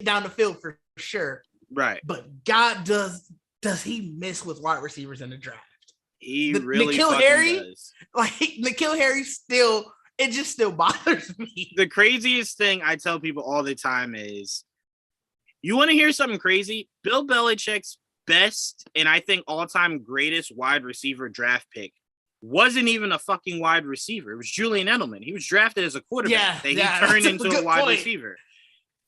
down the field for sure. Right. But God, does he miss with wide receivers in the draft? He really N'Keal fucking Harry, does. like N'Keal Harry, it just still bothers me. The craziest thing I tell people all the time is, you want to hear something crazy? Bill Belichick's best and I think all-time greatest wide receiver draft pick wasn't even a fucking wide receiver. It was Julian Edelman. He was drafted as a quarterback. He turned into a wide receiver.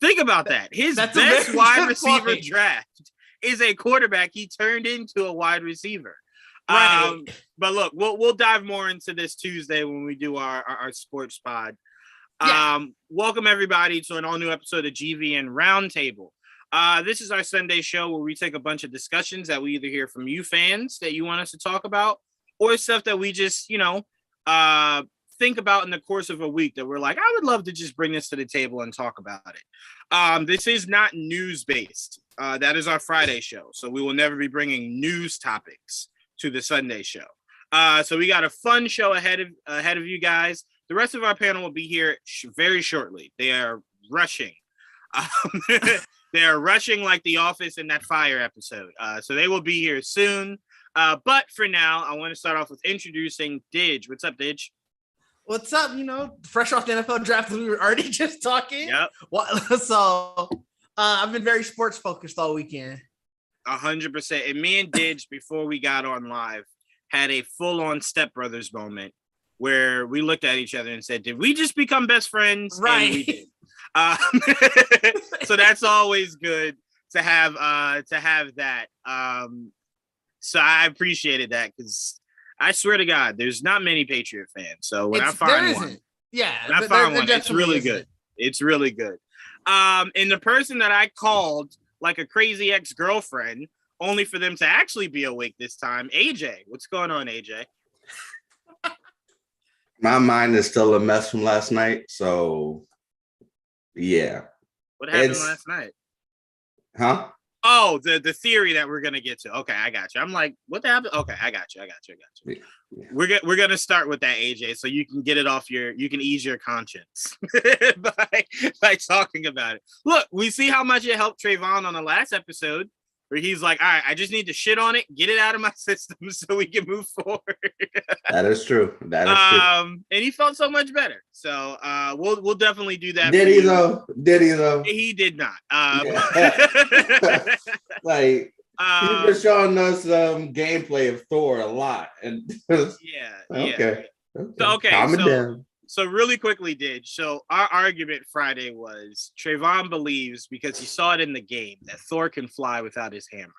Think about that. His best wide receiver draft is a quarterback he turned into a wide receiver. Right. But look, we'll dive more into this Tuesday when we do our sports pod. Welcome everybody to an all new episode of GVN RoundTable. This is our Sunday show where we take a bunch of discussions that we either hear from you fans that you want us to talk about, or stuff that we just, think about in the course of a week that we're like, I would love to just bring this to the table and talk about it. This is not news based. That is our Friday show. So we will never be bringing news topics to the Sunday show. So we got a fun show ahead of you guys. The rest of our panel will be here very shortly. They are rushing. They are rushing like The Office in that fire episode. So they will be here soon. But for now, I want to start off with introducing Didge. What's up, Didge? What's up? Fresh off the NFL draft, we were already just talking. Yep. So I've been very sports focused all weekend. 100%. And me and Didge, before we got on live, had a full-on Step Brothers moment where we looked at each other and said, did we just become best friends? Right. And we did. So that's always good to have that. So I appreciated that because I swear to God, there's not many Patriot fans. So when I find one, it's really good. It's really good. And the person that I called like a crazy ex-girlfriend, only for them to actually be awake this time, AJ. What's going on, AJ? My mind is still a mess from last night. So, yeah. What happened last night? Huh? Oh, the theory that we're gonna get to. Okay, I got you. I'm like, what happened? Okay, I got you. Yeah. We're gonna start with that, AJ, so you can get it off you can ease your conscience by talking about it. Look, we see how much it helped Trayvon on the last episode, where he's like, all right, I just need to shit on it, get it out of my system so we can move forward. That is true. And he felt so much better. So we'll definitely do that. Did he though? He did not. Like he's been showing us gameplay of Thor a lot. And okay. Calm it down. So really quickly, Didge. So our argument Friday was Trayvon believes, because he saw it in the game, that Thor can fly without his hammer.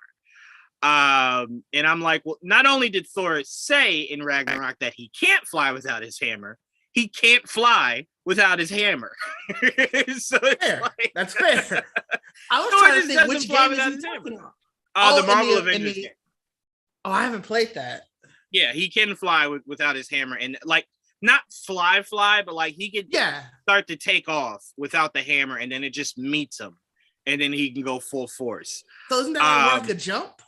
And I'm like, well, not only did Thor say in Ragnarok that he can't fly without his hammer, he can't fly without his hammer. So fair. That's fair. I was trying to think which game is he talking about. The Marvel Avengers game. Oh, I haven't played that. Yeah, he can fly without his hammer, and like not fly, but like he could start to take off without the hammer, and then it just meets him, and then he can go full force. So isn't that like a jump?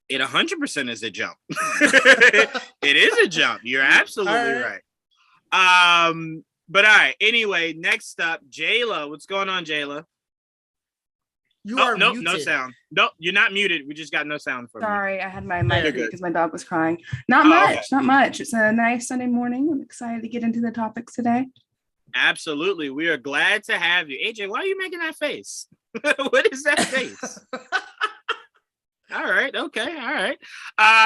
It 100% is a jump. It is a jump. You're absolutely right. But all right. Anyway, next up, Jayla. What's going on, Jayla? You are muted. No sound. Nope, you're not muted. We just got no sound from you. Sorry, I had my mic because my dog was crying. Not much. It's a nice Sunday morning. I'm excited to get into the topics today. Absolutely. We are glad to have you. AJ, why are you making that face? What is that face? All right. Okay. All right.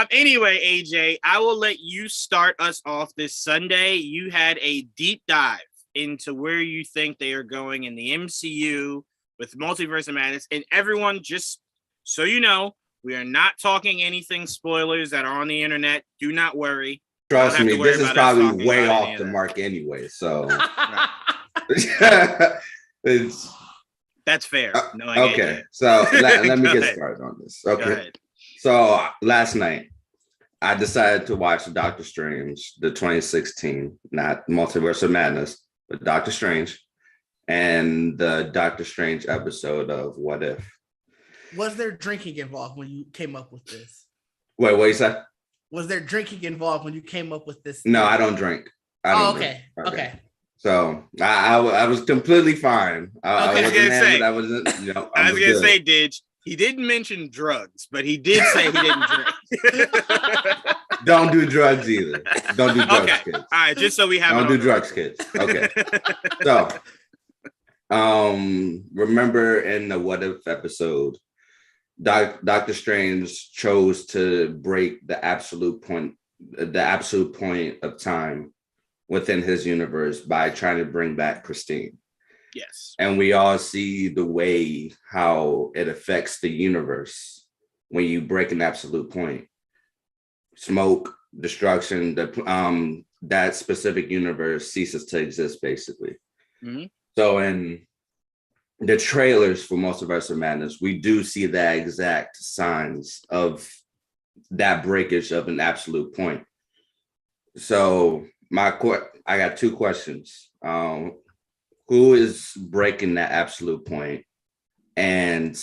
Anyway, AJ, I will let you start us off this Sunday. You had a deep dive into where you think they are going in the MCU with Multiverse of Madness. And everyone, just so you know, we are not talking anything spoilers that are on the internet. Do not worry. Trust me, this is probably way off the mark anyway. So that's fair. Okay, so let me get started on this. Okay, so last night I decided to watch Doctor Strange, the 2016, not Multiverse of Madness, but Doctor Strange, and the Doctor Strange episode of What If. Was there drinking involved when you came up with this? Wait, what you say? Was there drinking involved when you came up with this? No, I don't drink. Okay. So I was completely fine. I wasn't say, I wasn't, you know. I was gonna say, Didge. He didn't mention drugs, but he did say he didn't drink. Don't do drugs either. Don't do drugs, kids. All right, just so we have. Don't do drugs, kids. Okay. So, remember in the What If episode, Doctor Strange chose to break the absolute point of time within his universe by trying to bring back Christine. Yes. And we all see the way how it affects the universe when you break an absolute point. Smoke, destruction, that specific universe ceases to exist, basically. Mm-hmm. So in the trailers for Multiverse of Madness, we do see the exact signs of that breakage of an absolute point. So I got two questions. Who is breaking that absolute point? And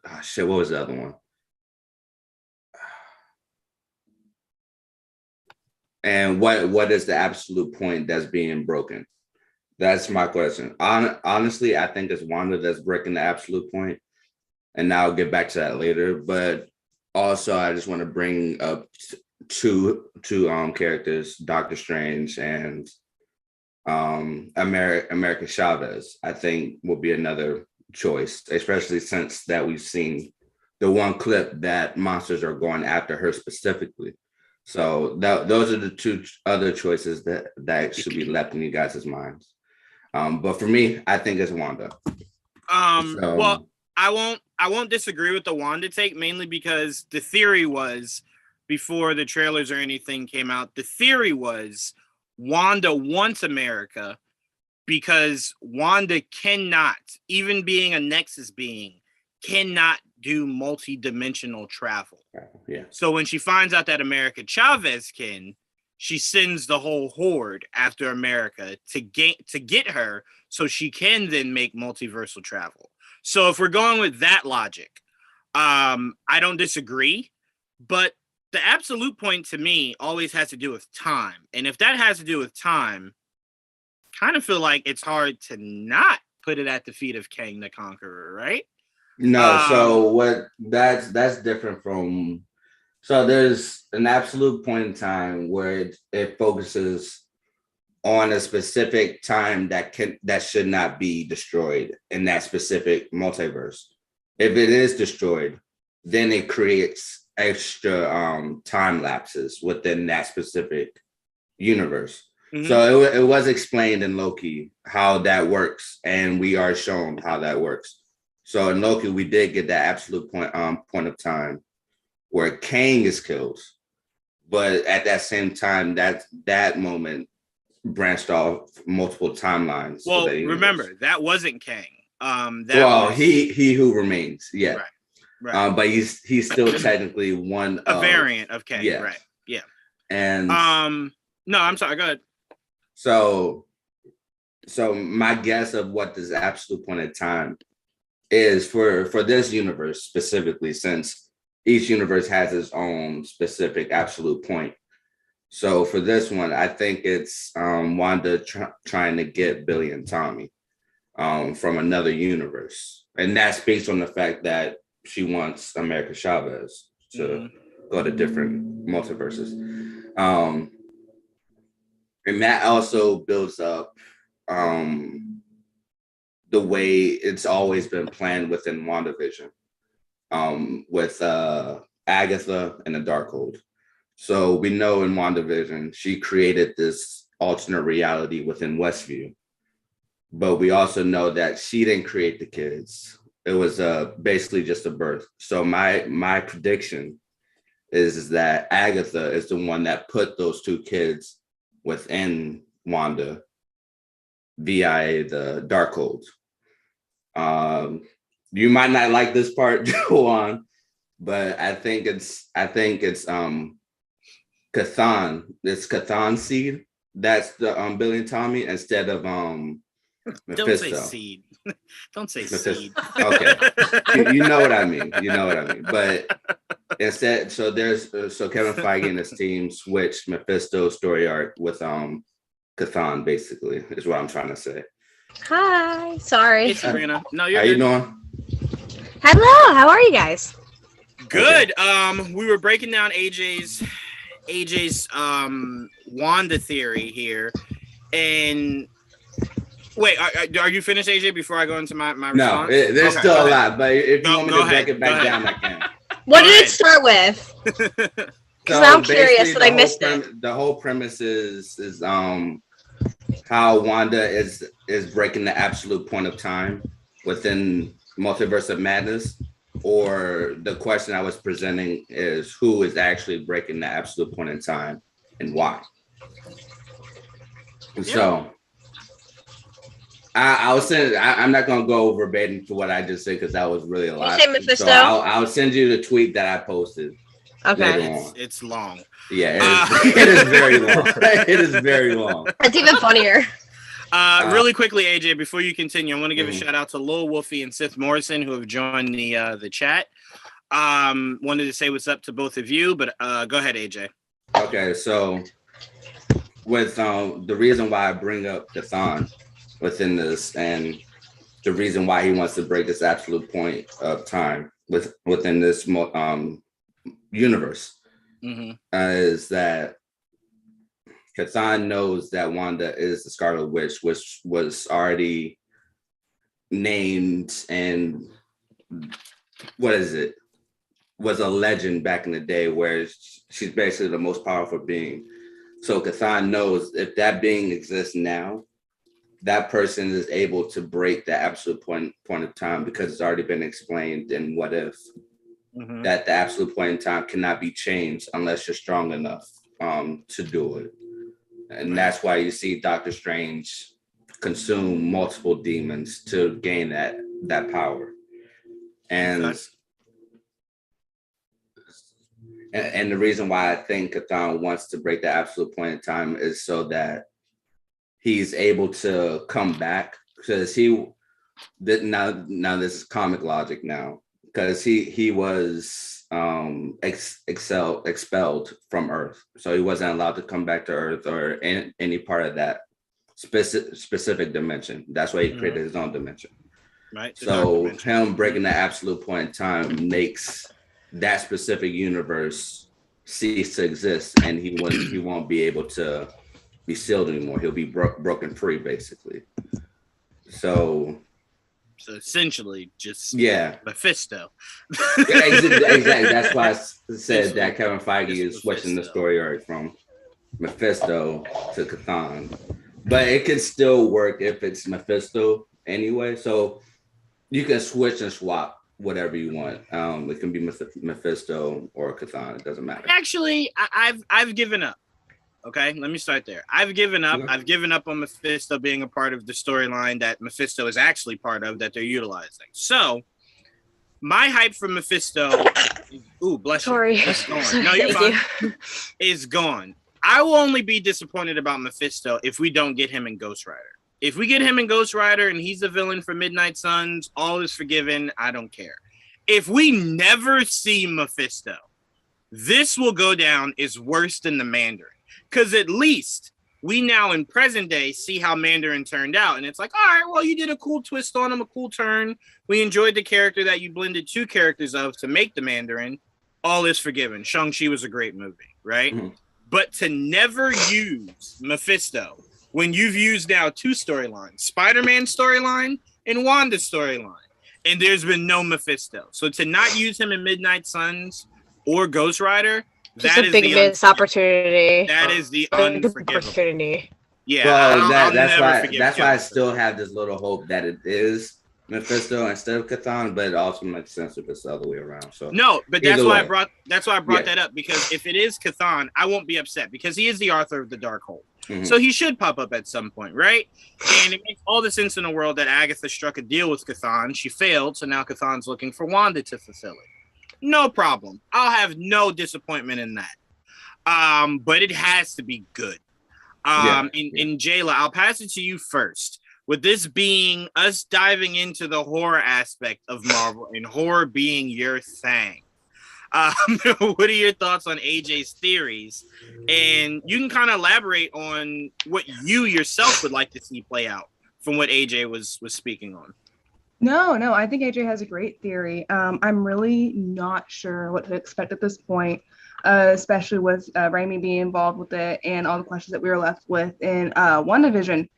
what was the other one? And what is the absolute point that's being broken? That's my question. Honestly, I think it's Wanda that's breaking the absolute point, and I'll get back to that later. But also, I just want to bring up two characters, Doctor Strange and America Chavez. I think will be another choice, especially since that we've seen the one clip that monsters are going after her specifically. So those are the two other choices that should be left in you guys' minds. But for me, I think it's Wanda. Well, I won't disagree with the Wanda take, mainly because the theory was, before the trailers or anything came out, the theory was Wanda wants America because Wanda cannot, even being a Nexus being, cannot do multi-dimensional travel. Yeah. So when she finds out that America Chavez can, she sends the whole horde after America to get her, so she can then make multiversal travel. So if we're going with that logic, I don't disagree, but the absolute point to me always has to do with time. And if that has to do with time, kind of feel like it's hard to not put it at the feet of Kang the Conqueror, right? No, so that's different from, so there's an absolute point in time where it focuses on a specific time that should not be destroyed in that specific multiverse. If it is destroyed, then it creates extra time lapses within that specific universe. Mm-hmm. So it was explained in Loki how that works, and we are shown how that works. So in Loki, we did get that absolute point of time where Kang is killed, but at that same time, that moment branched off multiple timelines. Well, remember, that wasn't Kang. He who remains, yeah. Right. But he's still technically a variant of Kang, yeah. Right? Yeah. And no, I'm sorry. Go ahead. So my guess of what this absolute point of time is for this universe specifically, since each universe has its own specific absolute point. So for this one, I think it's Wanda trying to get Billy and Tommy from another universe, and that's based on the fact that she wants America Chavez to go to different multiverses. And that also builds up the way it's always been planned within WandaVision, with Agatha and the Darkhold. So we know in WandaVision, she created this alternate reality within Westview. But we also know that she didn't create the kids. It was basically just a birth. So my prediction is that Agatha is the one that put those two kids within Wanda via the Darkhold. You might not like this part, Joanne, but I think it's Chthon. It's Chthon seed. That's the Billy and Tommy instead of Mephisto. Don't say seed. Don't say Mephisto. seed. Okay, you know what I mean. But instead, so Kevin Feige and his team switched Mephisto's story arc with Cthulhu, basically, is what I'm trying to say. Hi. Sorry. Hey, Sabrina. No, you're How you good. doing? Hello. How are you guys? Good. We were breaking down AJ's Wanda theory here, and wait, are you finished, AJ? Before I go into my response? No, there's still a lot, but if you want me to break it back down, I can. What did it start with? Because I'm curious that I missed it. The whole premise is how Wanda is breaking the absolute point of time within Multiverse of Madness, or the question I was presenting is who is actually breaking the absolute point in time and why. Yeah. So I was saying I'm not gonna go verbatim to what I just said because that was really a lot. You say Mephisto? So I'll send you the tweet that I posted. Okay. It's long. Yeah, it is very long. It is very long. It's even funnier. Really quickly, AJ, before you continue, I want to give a shout out to Lil Wolfie and Sith Morrison who have joined the chat. Wanted to say what's up to both of you, but go ahead, AJ. Okay, so with the reason why I bring up Cthulhu within this, and the reason why he wants to break this absolute point of time within this universe, is that Cthulhu knows that Wanda is the Scarlet Witch, which was already named and was a legend back in the day, where she's basically the most powerful being. So Cthulhu knows if that being exists now, that person is able to break the absolute point of time, because it's already been explained in What If, that the absolute point in time cannot be changed unless you're strong enough to do it. And that's why you see Doctor Strange consume multiple demons to gain that power. And the reason why I think Cthulhu wants to break the absolute point in time is so that he's able to come back, because now this is comic logic now, because he was expelled from Earth, so he wasn't allowed to come back to Earth or any part of that specific dimension. That's why he created his own dimension. Right. So him breaking the absolute point in time makes that specific universe cease to exist, and he won't be able to be sealed anymore. He'll be broken free, basically. So essentially, just Mephisto. Exactly. That's why I said that Kevin Feige is switching the story arc from Mephisto to Cthulhu, but it can still work if it's Mephisto anyway. So you can switch and swap whatever you want. It can be Mephisto or Cthulhu. It doesn't matter. Actually, I've given up. Okay, let me start there. I've given up. I've given up on Mephisto being a part of the storyline that Mephisto is actually part of, that they're utilizing. So my hype for Mephisto bless Sorry. You. It's gone. No, you're fine. Is gone. I will only be disappointed about Mephisto if we don't get him in Ghost Rider. If we get him in Ghost Rider and he's the villain for Midnight Suns, all is forgiven. I don't care. If we never see Mephisto, this will go down as worse than the Mandarin. Because at least we now in present day see how Mandarin turned out. And it's like, all right, well, you did a cool twist on him, a cool turn. We enjoyed the character that you blended two characters of to make the Mandarin. All is forgiven. Shang-Chi was a great movie, right? But to never use Mephisto when you've used now two storylines, Spider-Man storyline and Wanda storyline, and there's been no Mephisto. So to not use him in Midnight Suns or Ghost Rider, just a big missed opportunity. That is the unforgivable opportunity. Yeah, well, that's why I still have this little hope that it is Mephisto instead of Cthulhu, but it also makes sense if it's the other way around. So no, but that's why I brought that up, because if it is Cthulhu, I won't be upset, because he is the author of the Darkhold. So he should pop up at some point, right? And it makes all the sense in the world that Agatha struck a deal with Cthulhu. She failed, so now Cthulhu's looking for Wanda to fulfill it. No problem. I'll have no disappointment in that. But it has to be good. In Jayla, I'll pass it to you first. With this being us diving into the horror aspect of Marvel and horror being your thing, What are your thoughts on AJ's theories? And you can kind of elaborate on what you yourself would like to see play out from what AJ was speaking on. No, I think AJ has a great theory. I'm really not sure what to expect at this point, especially with Raimi being involved with it and all the questions that we were left with in WandaVision.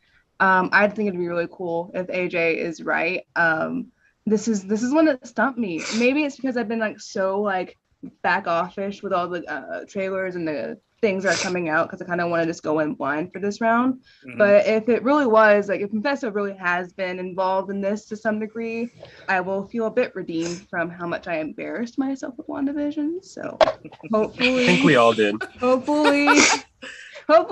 I think it'd be really cool if AJ is right. This is one that stumped me. Maybe it's because I've been like so like back offish with all the trailers and the things that are coming out because I kind of want to just go in blind for this round. Mm-hmm. But if it really was like if Confesso really has been involved in this to some degree, I will feel a bit redeemed from how much I embarrassed myself with WandaVision. So hopefully, I think we all did. Hopefully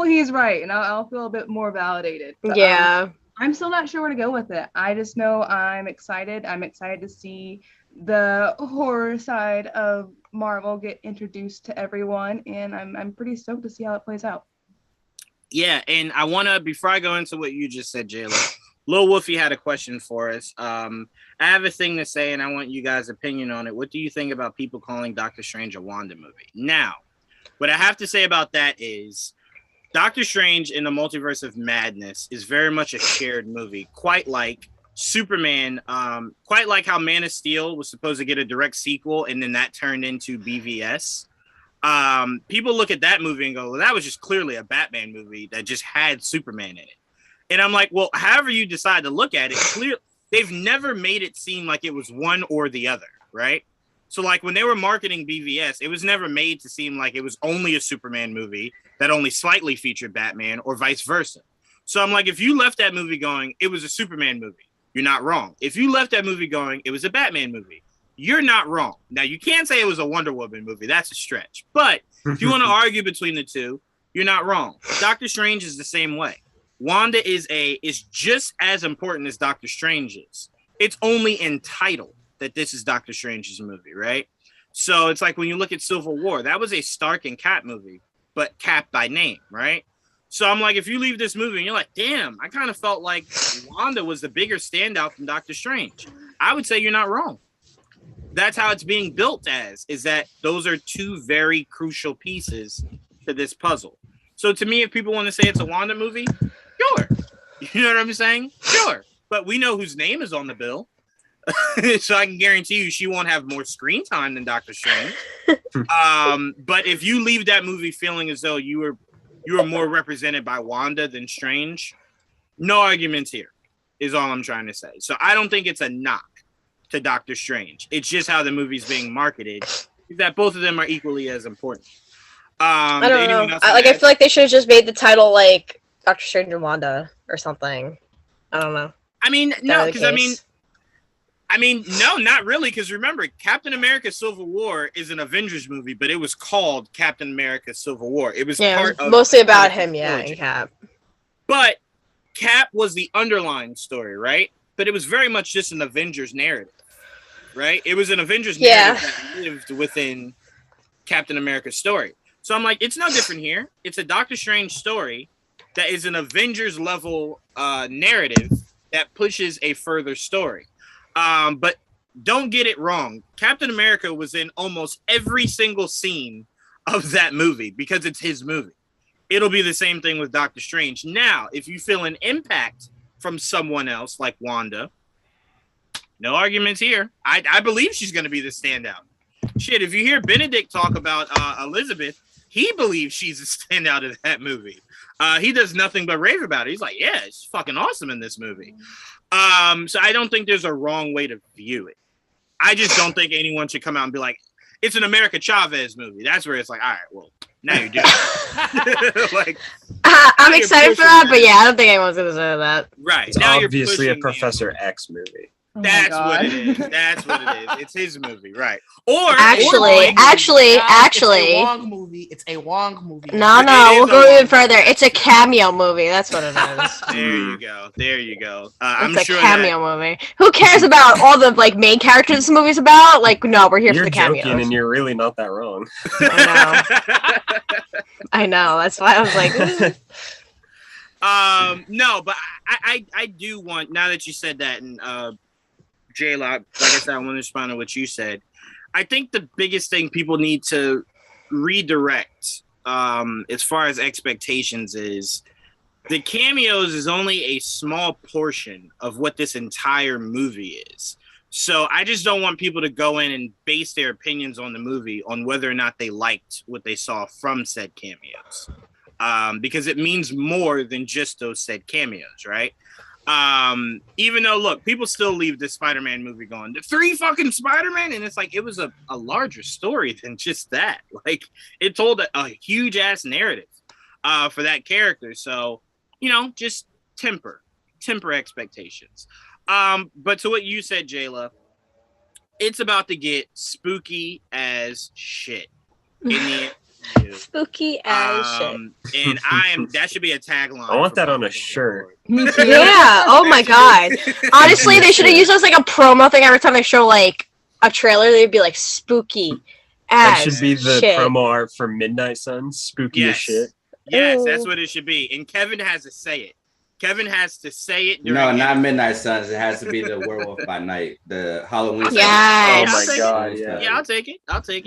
he's right, and I'll feel a bit more validated. But, yeah. I'm still not sure where to go with it. I just know I'm excited. I'm excited to see the horror side of Marvel get introduced to everyone, and I'm pretty stoked to see how it plays out. Yeah, and I want to, before I go into what you just said, Jayla, Lil Wolfie had a question for us. I have a thing to say, and I want you guys' opinion on it. What do you think about people calling Doctor Strange a Wanda movie? Now, what I have to say about that is Doctor Strange in the Multiverse of Madness is very much a shared movie, quite like Superman, quite like how Man of Steel was supposed to get a direct sequel and then that turned into BVS. People look at that movie and go, well, that was just clearly a Batman movie that just had Superman in it. And I'm like, well, however you decide to look at it, they've never made it seem like it was one or the other, right? So like when they were marketing BVS, it was never made to seem like it was only a Superman movie that only slightly featured Batman or vice versa. So I'm like, if you left that movie going, it was a Superman movie, you're not wrong. If you left that movie going, it was a Batman movie, you're not wrong. Now, you can't say it was a Wonder Woman movie. That's a stretch. But if you want to argue between the two, you're not wrong. Doctor Strange is the same way. Wanda is just as important as Doctor Strange is. It's only entitled that this is Doctor Strange's movie, right? So it's like when you look at Civil War, that was a Stark and Cap movie, but Cap by name, right? So I'm like, if you leave this movie and you're like, damn, I kind of felt like Wanda was the bigger standout from Doctor Strange, I would say you're not wrong. That's how it's being built as, is that those are two very crucial pieces to this puzzle. So to me, if people want to say it's a Wanda movie, sure. You know what I'm saying? Sure. But we know whose name is on the bill. So I can guarantee you she won't have more screen time than Doctor Strange. But if you leave that movie feeling as though you were more represented by Wanda than Strange, no arguments here, is all I'm trying to say. So I don't think it's a knock to Doctor Strange. It's just how the movie's being marketed, that both of them are equally as important. I don't know. I feel like they should have just made the title like Doctor Strange and Wanda or something. I don't know. I mean, no, because I mean, no, not really. Because remember, Captain America: Civil War is an Avengers movie, but it was called Captain America: Civil War. It was mostly about him, and Cap. But Cap was the underlying story, right? But it was very much just an Avengers narrative, right? It was an Avengers narrative that lived within Captain America's story. So I'm like, it's no different here. It's a Doctor Strange story that is an Avengers level narrative that pushes a further story. But don't get it wrong. Captain America was in almost every single scene of that movie because it's his movie. It'll be the same thing with Doctor Strange. Now, if you feel an impact from someone else like Wanda, no arguments here. I believe she's going to be the standout. Shit, if you hear Benedict talk about Elizabeth, he believes she's a standout of that movie. He does nothing but rave about it. He's like, yeah, it's fucking awesome in this movie. So I don't think there's a wrong way to view it. I just don't think anyone should come out and be like, it's an America Chavez movie. That's where it's like, all right, well, now you do. Like, I'm excited for that, but yeah, I don't think anyone's gonna say that. Right. It's now obviously a Professor X movie. That's what it is. That's what it is. It's his movie, right? Or actually, it's a Wong movie. It's a Wong movie. No, we'll go even further. It's a cameo movie. That's what it is. There you go. It's I'm a sure cameo movie. Who cares about all the like main characters this movie's about? Like, no, we're here for the cameos. You're joking, and you're really not that wrong. I know. That's why I was like. No, but I do want, now that you said that, and Jayla, like I said, I want to respond to what you said. I think the biggest thing people need to redirect as far as expectations is the cameos is only a small portion of what this entire movie is. So I just don't want people to go in and base their opinions on the movie on whether or not they liked what they saw from said cameos. Because it means more than just those said cameos, right? Even though, look, people still leave this Spider-Man movie going, the 3 fucking Spider-Man, and it's like, it was a larger story than just that. Like, it told a huge ass narrative for that character. So, just temper expectations. But to what you said, Jayla, it's about to get spooky as shit in the spooky as shit. And that should be a tagline. I want that on a shirt. Yeah. Oh my god. Honestly, they should have used it as like a promo thing every time they show like a trailer. They'd be like spooky as That should be the shit. promo art for Midnight Suns. Spooky as shit. Yes, Ooh. that's what it should be. And Kevin has to say it. Kevin has to say it. No, not Midnight Suns. It has to be the Werewolf by Night, the Halloween. Yes. Oh my god. Yeah, I'll take it.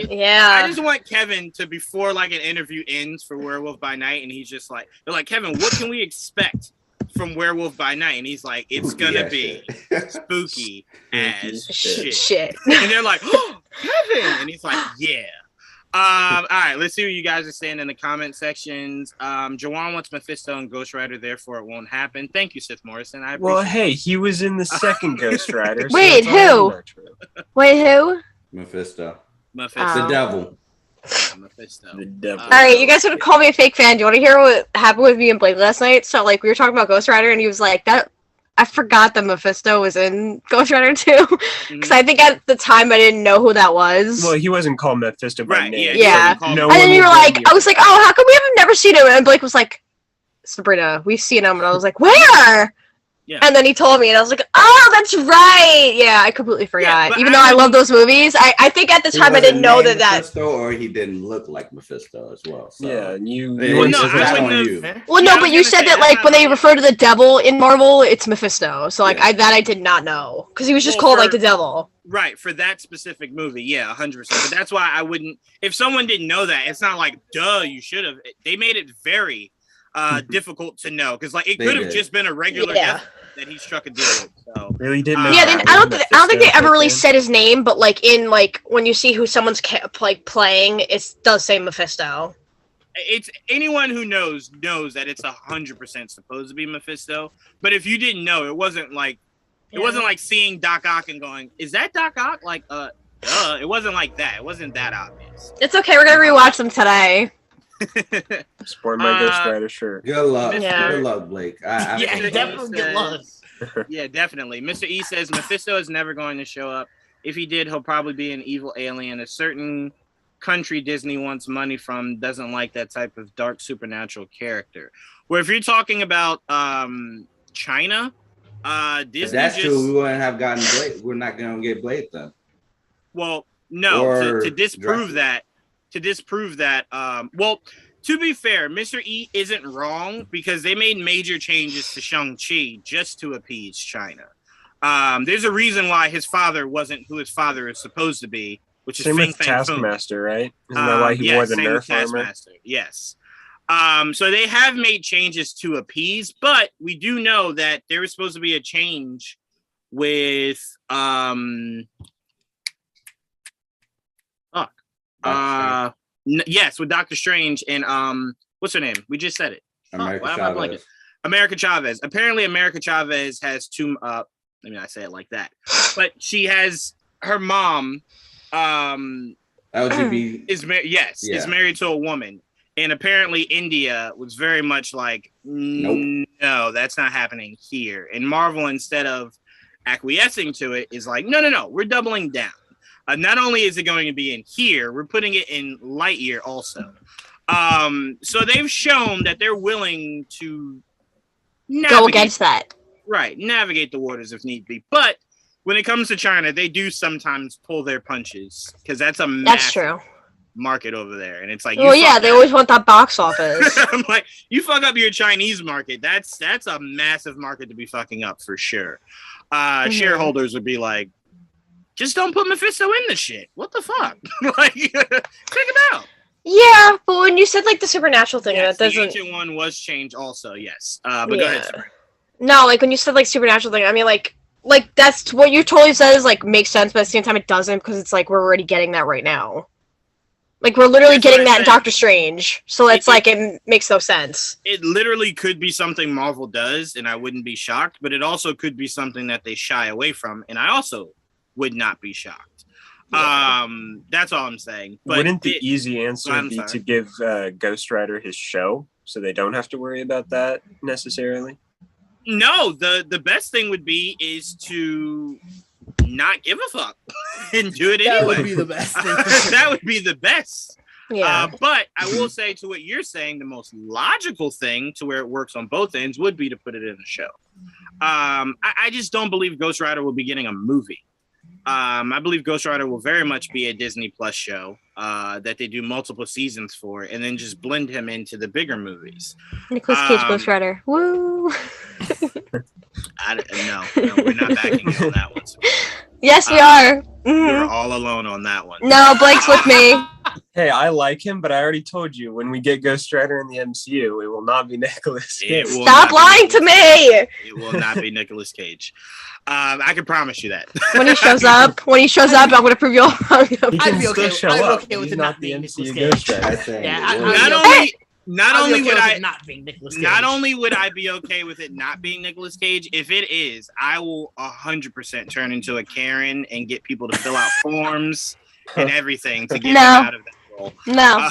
Yeah. I just want Kevin to, before like an interview ends for Werewolf by Night, and he's just like, they're like, Kevin, what can we expect from Werewolf by Night? And he's like, it's gonna be spooky as shit. And they're like, oh, Kevin, and he's like, yeah. All right, let's see what you guys are saying in the comment sections. Jawan wants Mephisto and Ghost Rider, therefore it won't happen. Thank you, Sith Morrison. Well, hey, he was in the second Ghost Rider. Wait, who? Wait, who? Mephisto. Mephisto. The devil. Mephisto. The devil. All right, you guys want to call me a fake fan? Do you want to hear what happened with me and Blake last night? So, like, we were talking about Ghost Rider, and he was like, "That I forgot that Mephisto was in Ghost Rider 2. Because I think at the time I didn't know who that was. Well, he wasn't called Mephisto by name. Yeah. No, and then you were like, I was like, oh, how come we haven't never seen him? And Blake was like, Sabrina, we've seen him. And I was like, where? Yeah. And then he told me, and I was like, oh, that's right. Yeah, I completely forgot. Yeah, even though I love those movies, I think at the time I didn't know that Mephisto, or he didn't look like Mephisto as well. So. Yeah, and you. Well, no, but you said that like when they refer to the devil in Marvel, it's Mephisto. So like I did not know because he was just called like the devil. Right, for that specific movie, yeah, 100%. But that's why I wouldn't. If someone didn't know that, it's not like, duh, you should have. They made it very difficult to know because like it could have just been a regular death that he struck a deal with. So really didn't know. Yeah, I don't think they ever really said his name, but like in like when you see who someone's like playing, it does say Mephisto. It's anyone who knows that it's 100% supposed to be Mephisto. But if you didn't know, it wasn't like seeing Doc Ock and going, "Is that Doc Ock?" Like, duh. It wasn't like that. It wasn't that obvious. It's okay. We're gonna rewatch them today. Sport my Ghost Rider shirt. Good luck. Yeah. Good luck, Blake. Definitely good luck. Yeah, definitely. Mr. E says Mephisto is never going to show up. If he did, he'll probably be an evil alien. A certain country Disney wants money from doesn't like that type of dark supernatural character. Where if you're talking about China, Disney. If that's true, we wouldn't have gotten Blade. We're not going to get Blade then. Well, no. To disprove that. Well, to be fair, Mr. E isn't wrong because they made major changes to Shang-Chi just to appease China. There's a reason why his father wasn't who his father is supposed to be, which is Fang Taskmaster, right? Isn't that why he wore the Nerf armor? Yes. So they have made changes to appease, but we do know that there was supposed to be a change with yes, with Doctor Strange and what's her name? We just said it. America Chavez. Apparently, America Chavez has two. Let me not say it like that, but she has her mom. LGBT is married to a woman, and apparently India was very much like, no, that's not happening here. And Marvel, instead of acquiescing to it, is like, no, we're doubling down. Not only is it going to be in here, we're putting it in Lightyear also. So they've shown that they're willing to go against that. Right, navigate the waters if need be. But when it comes to China, they do sometimes pull their punches because that's a massive market over there. And it's like, they always want that box office. I'm like, you fuck up your Chinese market. That's a massive market to be fucking up for sure. Shareholders would be like, just don't put Mephisto in the shit. What the fuck? Like, check him out. Yeah, but when you said like the supernatural thing, yes, that doesn't. The ancient one was changed also. Yes, but go ahead. Sorry. No, like when you said like supernatural thing, I mean like that's what you totally said is like makes sense, but at the same time it doesn't because it's like we're already getting that right now. Like we're literally getting that in Doctor Strange, so it's like it makes no sense. It literally could be something Marvel does, and I wouldn't be shocked. But it also could be something that they shy away from, and I also would not be shocked. That's all I'm saying. But wouldn't the easy answer be to give Ghost Rider his show so they don't have to worry about that necessarily? No, the best thing would be is to not give a fuck and do it anyway. That would be the best thing. That would be the best. Yeah. But I will say to what you're saying, the most logical thing to where it works on both ends would be to put it in a show. I just don't believe Ghost Rider will be getting a movie. I believe Ghost Rider will very much be a Disney Plus show that they do multiple seasons for, and then just blend him into the bigger movies. Nicolas Cage Ghost Rider. Woo! No, we're not backing you on that one. Yes, we are. We're all alone on that one. No, Blake's with me. Hey, I like him, but I already told you when we get Ghost Rider in the MCU, it will not be Nicolas Cage. Stop lying to me. It will not be Nicolas Cage. I can promise you that. When he shows up, I'm going to prove you all wrong. I'd be okay with it not being Nicolas Cage. Not only would I be okay with it not being Nicolas Cage, if it is, I will 100% turn into a Karen and get people to fill out forms and everything to get him out of that role. No.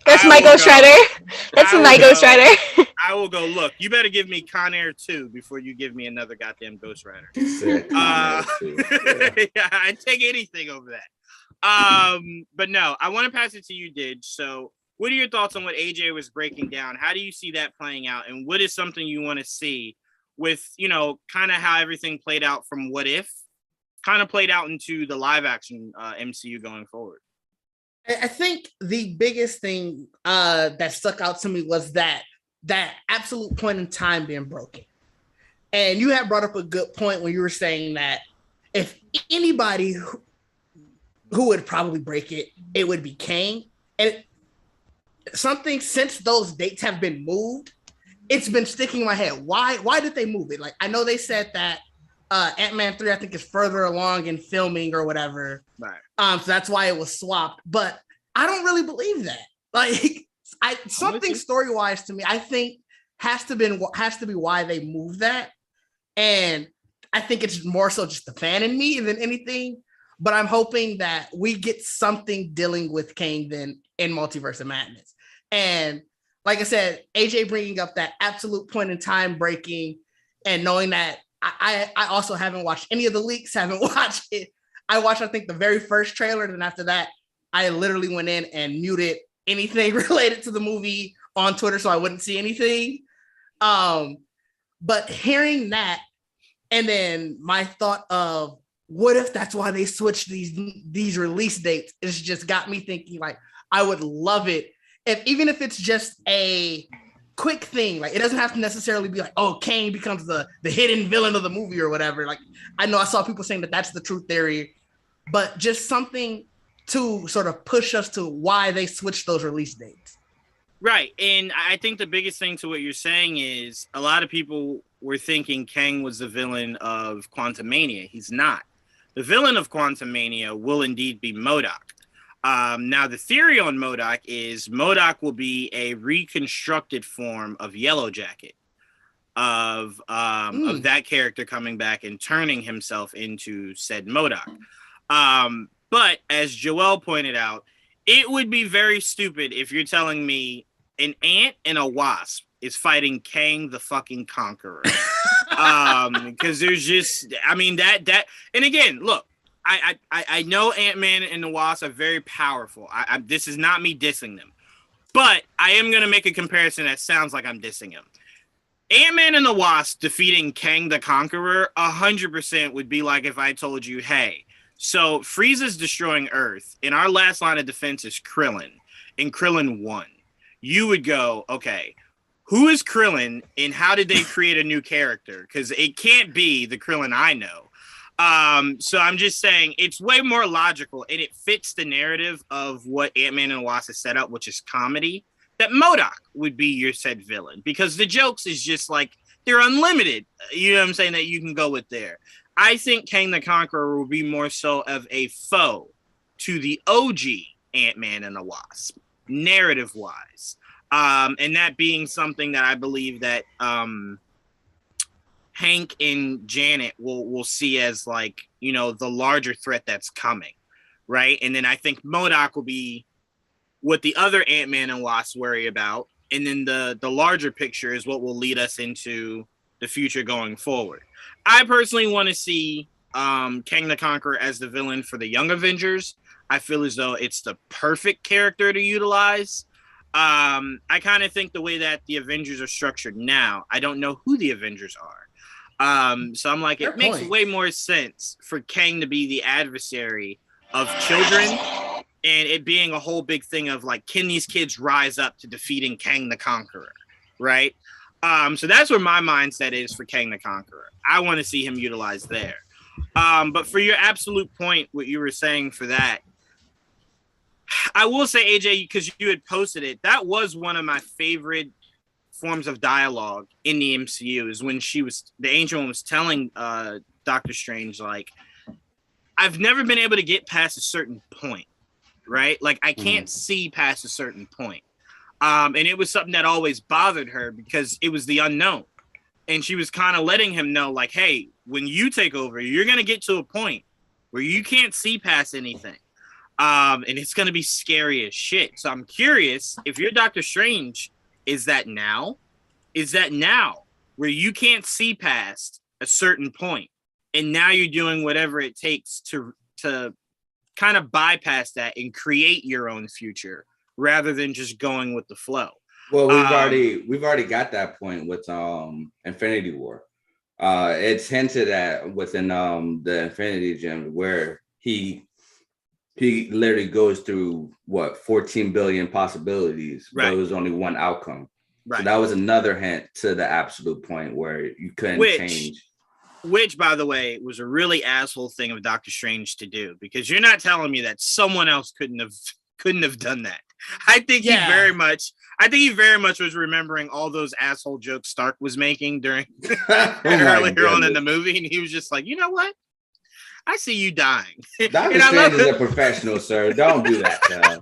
That's my Ghost Rider. That's my Ghost Rider. I will go, look, you better give me Con Air 2 before you give me another goddamn Ghost Rider. Yeah, I'd take anything over that. But no, I want to pass it to you, Didge. So what are your thoughts on what AJ was breaking down? How do you see that playing out? And what is something you want to see with, kind of how everything played out from What If, kind of played out into the live action MCU going forward? I think the biggest thing that stuck out to me was that absolute point in time being broken. And you had brought up a good point when you were saying that if anybody who would probably break it, it would be Kang. And something since those dates have been moved, it's been sticking in my head. Why did they move it? Like, I know they said that Ant-Man 3, I think, is further along in filming or whatever. Right. So that's why it was swapped. But I don't really believe that. Like, something story-wise to me, I think has to be why they moved that. And I think it's more so just the fan in me than anything. But I'm hoping that we get something dealing with Kang then in Multiverse of Madness. And like I said, AJ bringing up that absolute point in time breaking and knowing that I also haven't watched any of the leaks, haven't watched it. I watched, I think, the very first trailer. And then after that, I literally went in and muted anything related to the movie on Twitter so I wouldn't see anything. But hearing that, and then my thought of, what if that's why they switched these release dates? It's just got me thinking, like, I would love it even if it's just a quick thing. Like, it doesn't have to necessarily be like, oh, Kang becomes the hidden villain of the movie or whatever. Like, I know I saw people saying that that's the true theory, but just something to sort of push us to why they switched those release dates. Right. And I think the biggest thing to what you're saying is a lot of people were thinking Kang was the villain of Quantumania. He's not. The villain of Quantumania will indeed be MODOK. Now, the theory on MODOK is MODOK will be a reconstructed form of Yellow Jacket, of that character coming back and turning himself into said MODOK. But as Joel pointed out, it would be very stupid if you're telling me an ant and a wasp is fighting Kang the fucking Conqueror. Because there's just, I mean, that, and again, look, I know Ant-Man and the Wasp are very powerful. This is not me dissing them, but I am going to make a comparison that sounds like I'm dissing him. Ant-Man and the Wasp defeating Kang the Conqueror 100% would be like if I told you, hey, so Frieza's destroying Earth, and our last line of defense is Krillin, and Krillin won. You would go, okay, who is Krillin, and how did they create a new character? Because it can't be the Krillin I know. So I'm just saying it's way more logical and it fits the narrative of what Ant-Man and the Wasp has set up, which is comedy, that MODOK would be your said villain, because the jokes is just like, they're unlimited. You know what I'm saying? That you can go with there. I think Kang the Conqueror will be more so of a foe to the OG Ant-Man and the Wasp, narrative-wise. And that being something that I believe that Hank and Janet will see as, like, you know, the larger threat that's coming, right? And then I think MODOK will be what the other Ant-Man and Wasp worry about. And then the larger picture is what will lead us into the future going forward. I personally want to see Kang the Conqueror as the villain for the Young Avengers. I feel as though it's the perfect character to utilize. I kind of think the way that the Avengers are structured now, I don't know who the Avengers are. So I'm like, it makes way more sense for Kang to be the adversary of children, and it being a whole big thing of like, can these kids rise up to defeating Kang the Conqueror, right? So that's where my mindset is for Kang the Conqueror. I want to see him utilized there. But for your absolute point, what you were saying for that, I will say, AJ, because you had posted it, that was one of my favorite forms of dialogue in the MCU, is when the Ancient One was telling Doctor Strange, like, I've never been able to get past a certain point, right? Like, I can't see past a certain point. And it was something that always bothered her because it was the unknown. And she was kind of letting him know, like, hey, when you take over, you're going to get to a point where you can't see past anything. And it's going to be scary as shit. So I'm curious, if you're Doctor Strange, is that now? Is that now where you can't see past a certain point? And now you're doing whatever it takes to kind of bypass that and create your own future rather than just going with the flow. Well, we've already got that point with Infinity War. It's hinted at within the Infinity Gem, where he literally goes through 14 billion possibilities, right? But it was only one outcome. Right. So that was another hint to the absolute point where you couldn't change. Which, by the way, was a really asshole thing of Doctor Strange to do, because you're not telling me that someone else couldn't have done that. I think he very much was remembering all those asshole jokes Stark was making during earlier on in the movie, and he was just like, you know what? I see you dying. Doctor Strange is a professional, sir. Don't do that.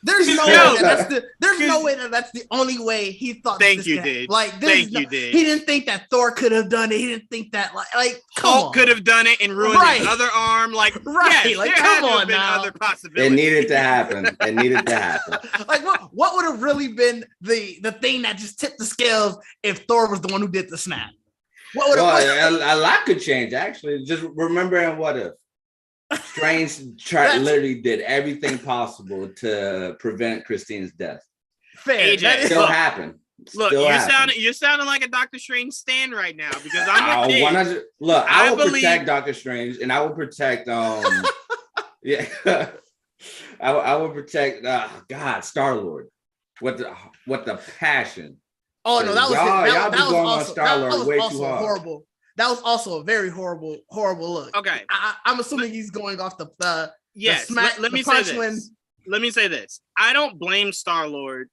There's no way that's the only way he thought. Thank you, Didge. Like, he didn't think that Thor could have done it. He didn't think that like Hulk could have done it and ruined his other arm. Like, yes, like, come on now. Other possibilities. It needed to happen. Like, what would have really been the thing that just tipped the scales if Thor was the one who did the snap? A lot could change, actually. Just remembering what if Strange literally did everything possible to prevent Christine's death. Fair. AJ, still happened. Look, you're sounding like a Doctor Strange stan right now, because I'm with Didge. Look, I will protect Doctor Strange, and I will protect yeah. I will protect Star-Lord with the passion. Oh no, that was horrible. That was also a very horrible look. Okay, I'm assuming he's going off the Let me say this. I don't blame Star-Lord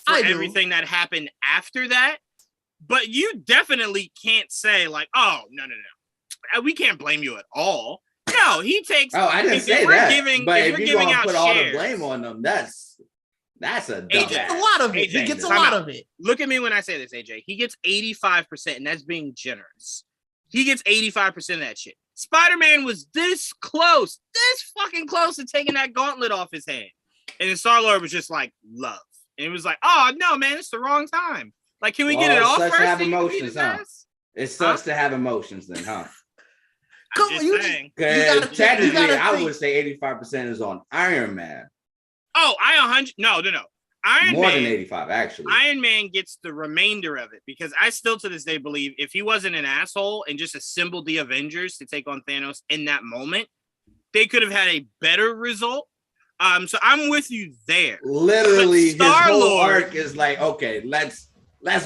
for everything that happened after that, but you definitely can't say like, oh no, we can't blame you at all. No, he takes. I didn't say that. But if you're going to put all the blame on them, that's a dumb. He gets a lot of it. He gets a lot of it. Look at me when I say this, AJ. He gets 85%, and that's being generous. He gets 85% of that shit. Spider-Man was this fucking close to taking that gauntlet off his hand. And then Star-Lord was just like, love. And it was like, oh, no, man, it's the wrong time. Like, can we get it off first? To have emotions, huh? It sucks to have emotions then, huh? I'm just saying. Technically, I would say 85% is on Iron Man. Oh, 100. No. More than 85, actually. Iron Man gets the remainder of it, because I still to this day believe if he wasn't an asshole and just assembled the Avengers to take on Thanos in that moment, they could have had a better result. So I'm with you there. Literally, his whole arc is like, okay, let's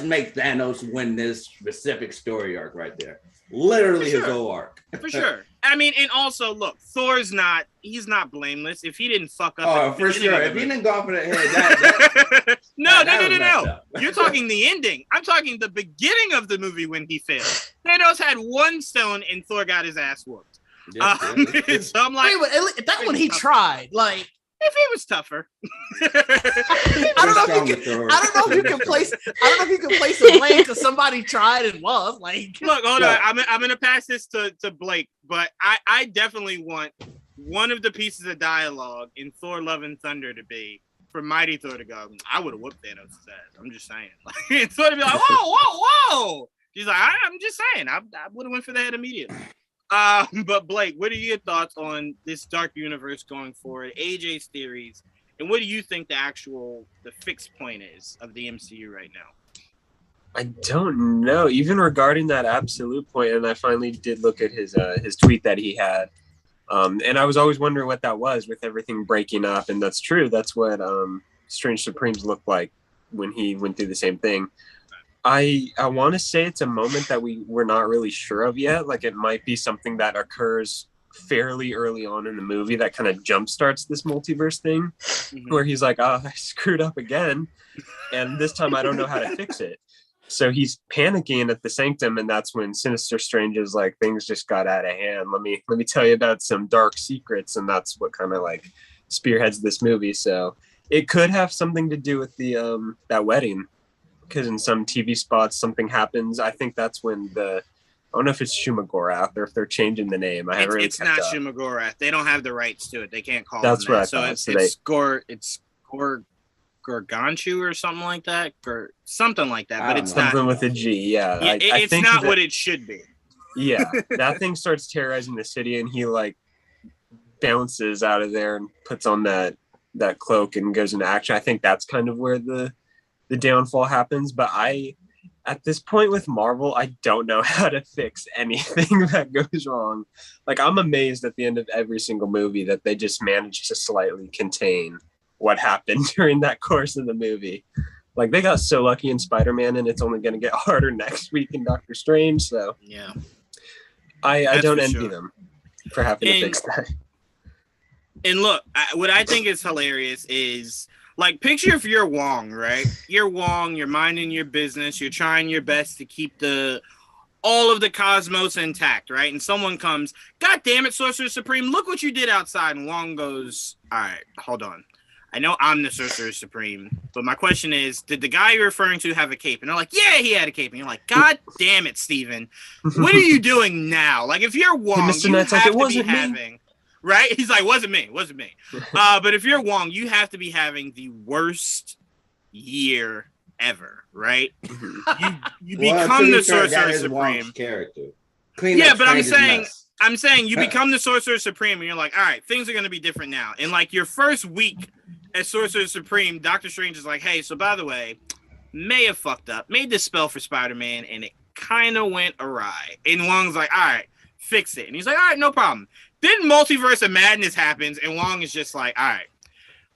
make Thanos win this specific story arc right there. Literally his whole arc. For sure. I mean, and also, look, he's not blameless. If he didn't fuck up. Oh, for sure. If he didn't go for the head, No. You're talking the ending. I'm talking the beginning of the movie when he failed. Thanos had one stone and Thor got his ass whooped. So I'm like, that one he tried. Like, if he was tougher, I don't know if you can place a blame because somebody tried and lost. Like, look, hold on, I'm gonna pass this to Blake, but I definitely want one of the pieces of dialogue in Thor: Love and Thunder to be for Mighty Thor to go, I would have whooped Thanos' ass. I'm just saying, like, Thor to be like, whoa. She's like, I'm just saying, I would have went for the head immediately. But Blake, what are your thoughts on this dark universe going forward? AJ's theories, and what do you think the fixed point is of the MCU right now? I don't know. Even regarding that absolute point, and I finally did look at his tweet that he had, and I was always wondering what that was with everything breaking up, and that's true. That's what Strange Supremes looked like when he went through the same thing. I want to say it's a moment that we're not really sure of yet. Like, it might be something that occurs fairly early on in the movie that kind of jumpstarts this multiverse thing, where he's like, I screwed up again, and this time I don't know how to fix it. So he's panicking at the Sanctum, and that's when Sinister Strange is like, things just got out of hand. Let me tell you about some dark secrets, and that's what kind of like spearheads this movie. So it could have something to do with the that wedding. Because in some TV spots, something happens. I think that's when I don't know if it's Shumagorath or if they're changing the name. It's not Shumagorath. They don't have the rights to it. They can't call that's them what that. So it's Gorgonchu or something like that. Something like that. But it's something not with a G. Yeah. I think not what it should be. Yeah. That thing starts terrorizing the city, and he like bounces out of there and puts on that cloak and goes into action. I think that's kind of where the downfall happens, but at this point with Marvel, I don't know how to fix anything that goes wrong. Like, I'm amazed at the end of every single movie that they just managed to slightly contain what happened during that course of the movie. Like, they got so lucky in Spider-Man, and it's only going to get harder next week in Doctor Strange. So yeah, I don't envy them for having to fix that. And look, what I think is hilarious is, like, picture if you're Wong, right? You're Wong, you're minding your business, you're trying your best to keep all of the cosmos intact, right? And someone comes, God damn it, Sorcerer Supreme, look what you did outside. And Wong goes, all right, hold on. I know I'm the Sorcerer Supreme, but my question is, did the guy you're referring to have a cape? And they're like, yeah, he had a cape. And you're like, God damn it, Steven. What are you doing now? Like, if you're Wong, you have to be having... Right? He's like, wasn't me. But if you're Wong, you have to be having the worst year ever, right? You become the Sorcerer Supreme. Character. Yeah, but I'm saying you become the Sorcerer Supreme, and you're like, all right, things are going to be different now. And like your first week as Sorcerer Supreme, Doctor Strange is like, hey, so by the way, may have fucked up, made this spell for Spider-Man, and it kind of went awry. And Wong's like, all right, fix it. And he's like, all right, no problem. Then Multiverse of Madness happens, and Wong is just like, all right,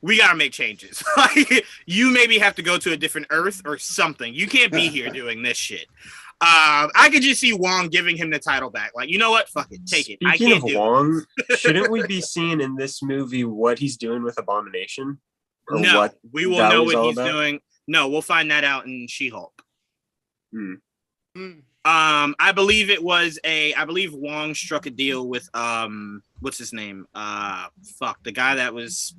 we got to make changes. Like, you maybe have to go to a different Earth or something. You can't be here doing this shit. I could just see Wong giving him the title back. Like, you know what? Fuck it. Take it. Speaking of Wong, shouldn't we be seeing in this movie what he's doing with Abomination? No, we will know what he's doing. No, we'll find that out in She-Hulk. I believe Wong struck a deal with what's his name? The guy that was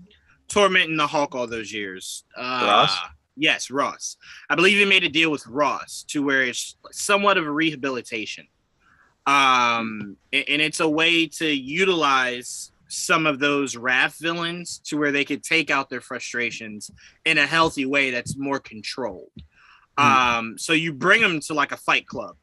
tormenting the Hulk all those years. Ross? Yes, Ross. I believe he made a deal with Ross to where it's somewhat of a rehabilitation. And it's a way to utilize some of those wrath villains to where they could take out their frustrations in a healthy way that's more controlled. So you bring them to like a fight club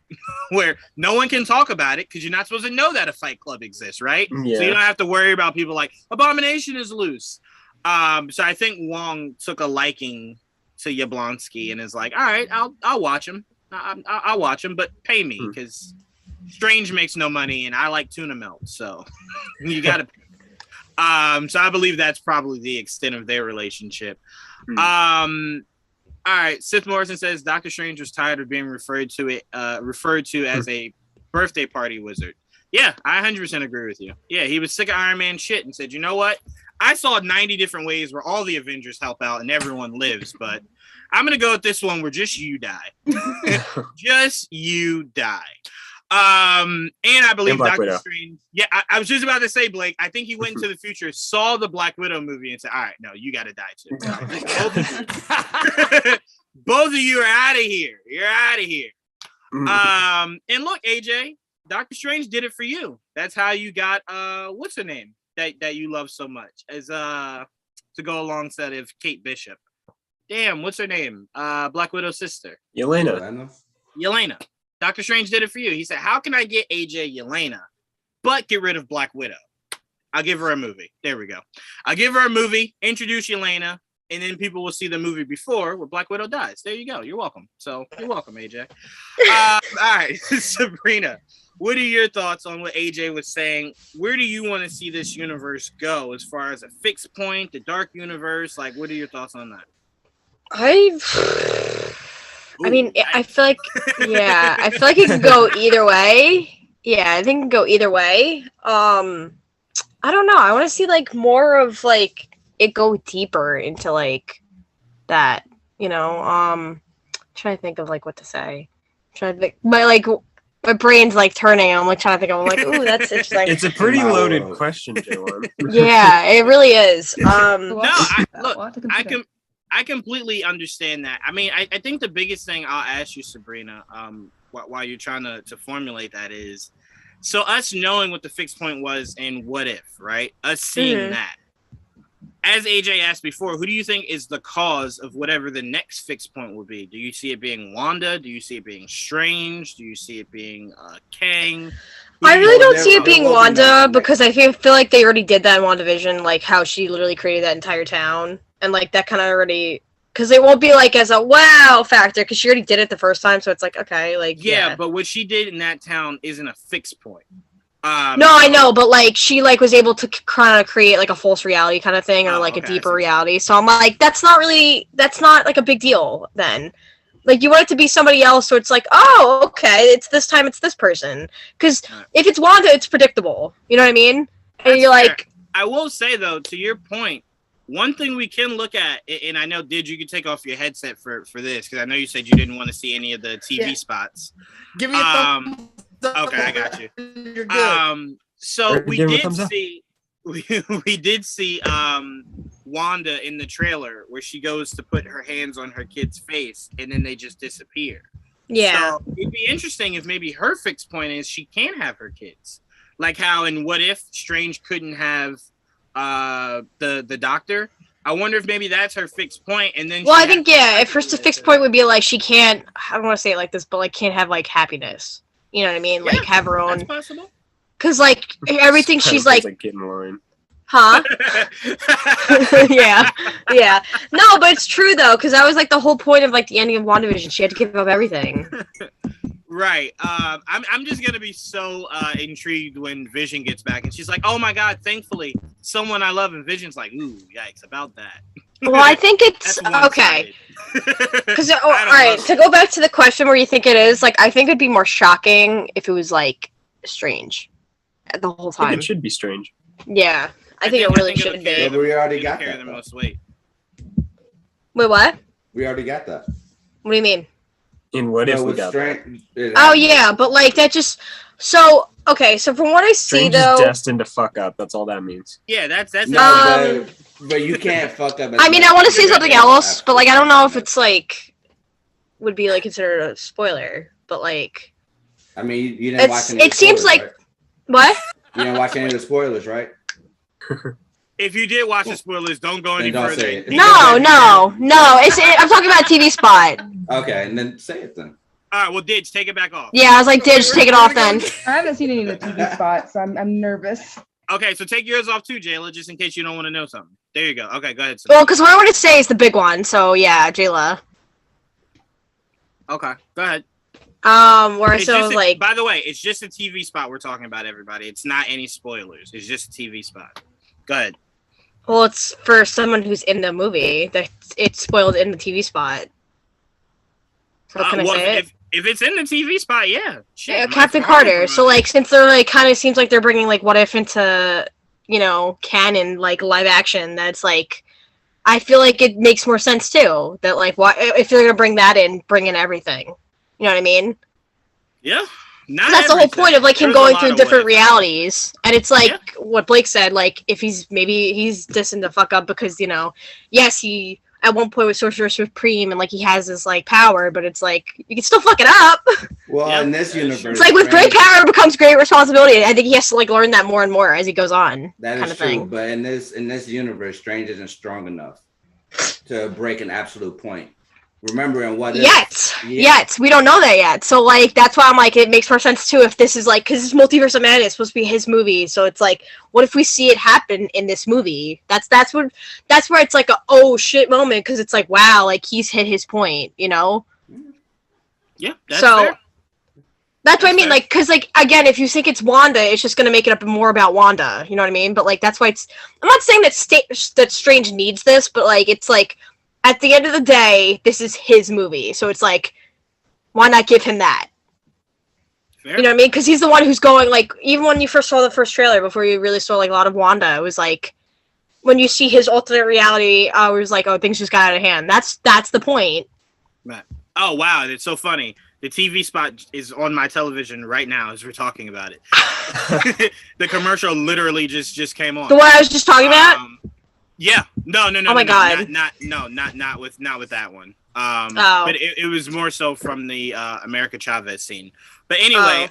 where no one can talk about it because you're not supposed to know that a fight club exists, right? Yeah. So you don't have to worry about people like Abomination is loose. So I think Wong took a liking to Yablonsky and is like, all right, I'll watch him. I'll watch him, but pay me because Strange makes no money and I like tuna melt. So you got to pay. So I believe that's probably the extent of their relationship. All right, Sith Morrison says Doctor Strange was tired of being referred to as a birthday party wizard. Yeah, I 100% agree with you. Yeah, he was sick of Iron Man shit and said, you know what? I saw 90 different ways where all the Avengers help out and everyone lives, but I'm going to go with this one where just you die. Just you die. And I believe Doctor Strange. Yeah, I was just about to say, Blake, I think he went into the future, saw the Black Widow movie and said, all right, no, you got to die too. Both of you are out of here. You're out of here. And look, AJ, Doctor Strange did it for you. That's how you got what's her name that you love so much as to go alongside of Kate Bishop. Damn, what's her name? Black Widow's sister. Yelena. Doctor Strange did it for you. He said, how can I get AJ Yelena, but get rid of Black Widow? I'll give her a movie. There we go. I'll give her a movie, introduce Yelena, and then people will see the movie before where Black Widow dies. There you go. You're welcome. So you're welcome, AJ. All right, Sabrina, what are your thoughts on what AJ was saying? Where do you want to see this universe go as far as a fixed point, the dark universe? Like, what are your thoughts on that? I mean, I feel like, yeah, I feel like it could go either way. Yeah, I think it could go either way. I don't know. I want to see like more of like it go deeper into like that, you know. Trying to think of like what to say. Trying to think, my brain's like turning. I'm like trying to think. I'm like, ooh, that's interesting. It's a pretty loaded question, Jayla. Yeah, it really is. I completely understand that. I mean, I think the biggest thing I'll ask you, Sabrina, while you're trying to formulate that is, so us knowing what the fixed point was and what if, right? Us seeing that. As AJ asked before, who do you think is the cause of whatever the next fixed point will be? Do you see it being Wanda? Do you see it being Strange? Do you see it being Kang? I really don't see it being Wanda because I feel like they already did that in WandaVision, like how she literally created that entire town. And like that kind of already, because it won't be like as a wow factor because she already did it the first time, so it's like okay, like yeah. But what she did in that town isn't a fixed point. No, I know, but like she like was able to kind of create like a false reality kind of thing or like a deeper reality. So I'm like, that's not like a big deal then. Like you want it to be somebody else, so it's like, oh, okay, it's this time, it's this person. Because if it's Wanda, it's predictable. You know what I mean? And you're fair. like, I will say though, to your point. One thing we can look at, and I know, Didge, you can take off your headset for this, because I know you said you didn't want to see any of the TV spots. Give me a thumbs up. Okay, I got you. You're good. So we did see Wanda in the trailer where she goes to put her hands on her kid's face, and then they just disappear. Yeah. So it'd be interesting if maybe her fixed point is she can have her kids. Like how in What If Strange couldn't have the doctor. I wonder if maybe that's her fixed point, and then I think if her fixed point would be like she can't, I don't want to say it like this, but like can't have like happiness, you know what I mean, like have her own, that's possible, because like everything she's like getting Lauren. Huh? yeah no, but it's true though, because that was like the whole point of like the ending of WandaVision. She had to give up everything. Right. I'm just gonna be so intrigued when Vision gets back and she's like, "Oh my God! Thankfully, someone I love." And Vision's like, "Ooh, yikes about that." Well, I think it's okay. Because all right, to go back to the question where you think it is, like I think it'd be more shocking if it was like Strange the whole time. I think it should be Strange. Yeah, I think it really should be. But we already got that. The most weight. Wait, what? We already got that. What do you mean? In What If we got Oh yeah, but like that just okay. So from what I see though, is destined to fuck up. That's all that means. Yeah, that's but you can't fuck up. I mean, I want to say something else, but like I don't know if it's like would be like considered a spoiler, but like I mean, you didn't watch any. It seems like right? What? You didn't watch any of the spoilers, right? If you did watch the spoilers, don't go any further. No. I'm talking about TV spot. Okay, and then say it then. All right, well, Didge, take it back off. Yeah, I was like, Didge, take it off then. I haven't seen any of the TV spots, so I'm nervous. Okay, so take yours off too, Jayla, just in case you don't want to know something. There you go. Okay, go ahead. Well, because what I want to say is the big one, so yeah, Jayla. Okay, go ahead. Where so like. By the way, it's just a TV spot we're talking about, everybody. It's not any spoilers. It's just a TV spot. Go ahead. Well, it's for someone who's in the movie that it's spoiled in the TV spot. So can I say it? If it's in the TV spot, yeah. Shit, Yeah, Captain Carter. So like, since they're like, kind of seems like they're bringing like What If into, you know, canon, like live action. That's like, I feel like it makes more sense too. That like, what if they're gonna bring that in, bring in everything? You know what I mean? Yeah. That's the whole point of like him going through different realities. And it's like what Blake said, like if he's dissing the fuck up because, you know, yes, he at one point was Sorcerer Supreme and like he has this like power, but it's like you can still fuck it up. Well, in this universe, it's like with great power becomes great responsibility. I think he has to like learn that more and more as he goes on. That is true, but in this universe, Strange isn't strong enough to break an absolute point. Remember, in What If? Yet. We don't know that yet. So, like, that's why I'm like, it makes more sense, too, if this is, like, because this Multiverse of Madness is supposed to be his movie. So it's like, what if we see it happen in this movie? That's where it's like a oh shit moment, because it's like, wow, like, he's hit his point, you know? Yeah, that's fair. That's what I mean, like, because, like, again, if you think it's Wanda, it's just going to make it up more about Wanda, you know what I mean? But, like, that's why it's, I'm not saying that Strange needs this, but, like, it's like, at the end of the day, this is his movie. So it's like, why not give him that? Fair. You know what I mean? Because he's the one who's going, like, even when you first saw the first trailer, before you really saw, like, a lot of Wanda, it was like, when you see his alternate reality, it was like, oh, things just got out of hand. That's the point. Right. Oh, wow. It's so funny. The TV spot is on my television right now as we're talking about it. The commercial literally just came on. The one I was just talking about? Yeah. No. Oh my God. Not with that one. But it was more so from the America Chavez scene. But anyway,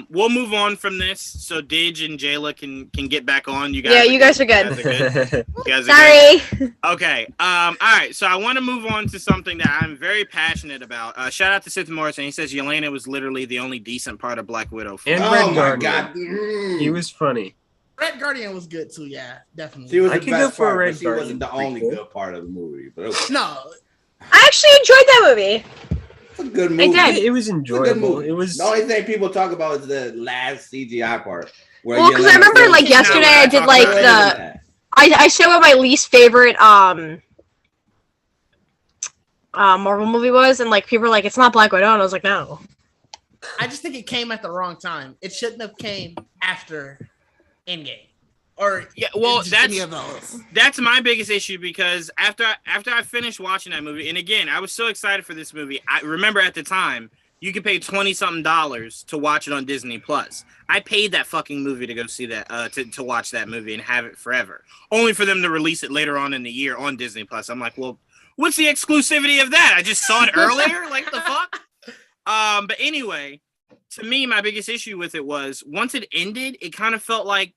we'll move on from this so Didge and Jayla can get back on. You guys. Yeah, you guys are good. You guys are Sorry. Good? Okay. All right. So I want to move on to something that I'm very passionate about. Shout out to Sith Morrison. He says Yelena was literally the only decent part of Black Widow. And Red Guardian. He was funny. Red Guardian was good too, yeah, definitely. She was the best part, but she wasn't the only good part of the movie. But no, I actually enjoyed that movie. It's a good movie. It was enjoyable. It was the only thing people talk about is the last CGI part. Well, because I remember like yesterday, I did like I showed what my least favorite Marvel movie was, and like people were like, "It's not Black Widow," and I was like, "No." I just think it came at the wrong time. It shouldn't have came after Endgame. Or that's my biggest issue, because after I finished watching that movie, and again, I was so excited for this movie. I remember at the time you could pay $20-something to watch it on Disney Plus. I paid that fucking movie to go see that to watch that movie and have it forever, only for them to release it later on in the year on Disney Plus. I'm like, well, what's the exclusivity of that? I just saw it earlier. Like the fuck. But anyway, to me, my biggest issue with it was once it ended, it kind of felt like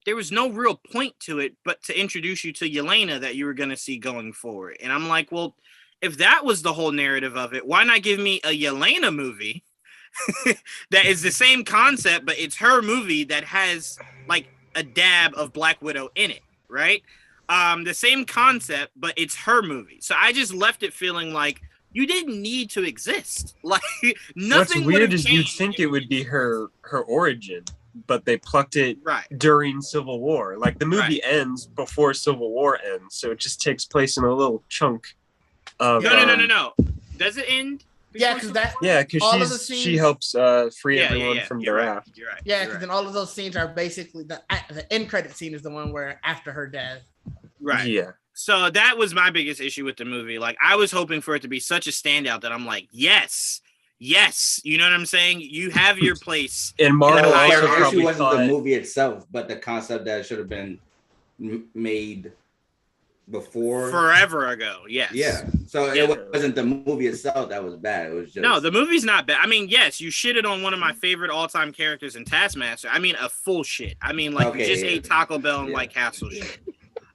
there was no real point to it, but to introduce you to Yelena that you were going to see going forward. And I'm like, well, if that was the whole narrative of it, why not give me a Yelena movie that is the same concept, but it's her movie that has like a dab of Black Widow in it, right? The same concept, but it's her movie. So I just left it feeling like you didn't need to exist. Like nothing. What's weird is you'd think it would be her origin, but they plucked it during Civil War. Like the movie ends before Civil War ends, so it just takes place in a little chunk of No. Does it end? Yeah, because she helps free everyone from the raft. You're right. Yeah, because then all of those scenes are basically the end credit scene is the one where after her death. Right. Yeah. So that was my biggest issue with the movie. Like I was hoping for it to be such a standout that I'm like, yes, you know what I'm saying? You have your place. And Marvel also probably wasn't the movie itself, but the concept that should have been made before forever ago. Yes. Yeah. So it wasn't the movie itself that was bad. It was just no. The movie's not bad. I mean, yes, you shitted on one of my favorite all-time characters in Taskmaster. I mean, a full shit. I mean, like you just ate Taco Bell and White Castle shit.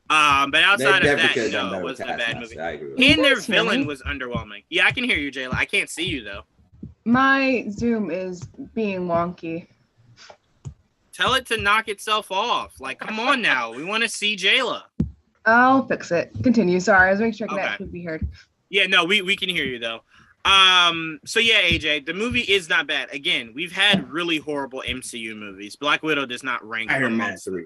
But outside of that, no, it wasn't a bad movie. And their villain was underwhelming. Yeah, I can hear you, Jayla. I can't see you though. My Zoom is being wonky. Tell it to knock itself off. Like, come on now. We want to see Jayla. I'll fix it. Continue. Sorry, I was making sure that could be heard. Yeah, no, we can hear you though. So yeah, AJ, the movie is not bad. Again, we've had really horrible MCU movies. Black Widow does not rank. Iron Man 3.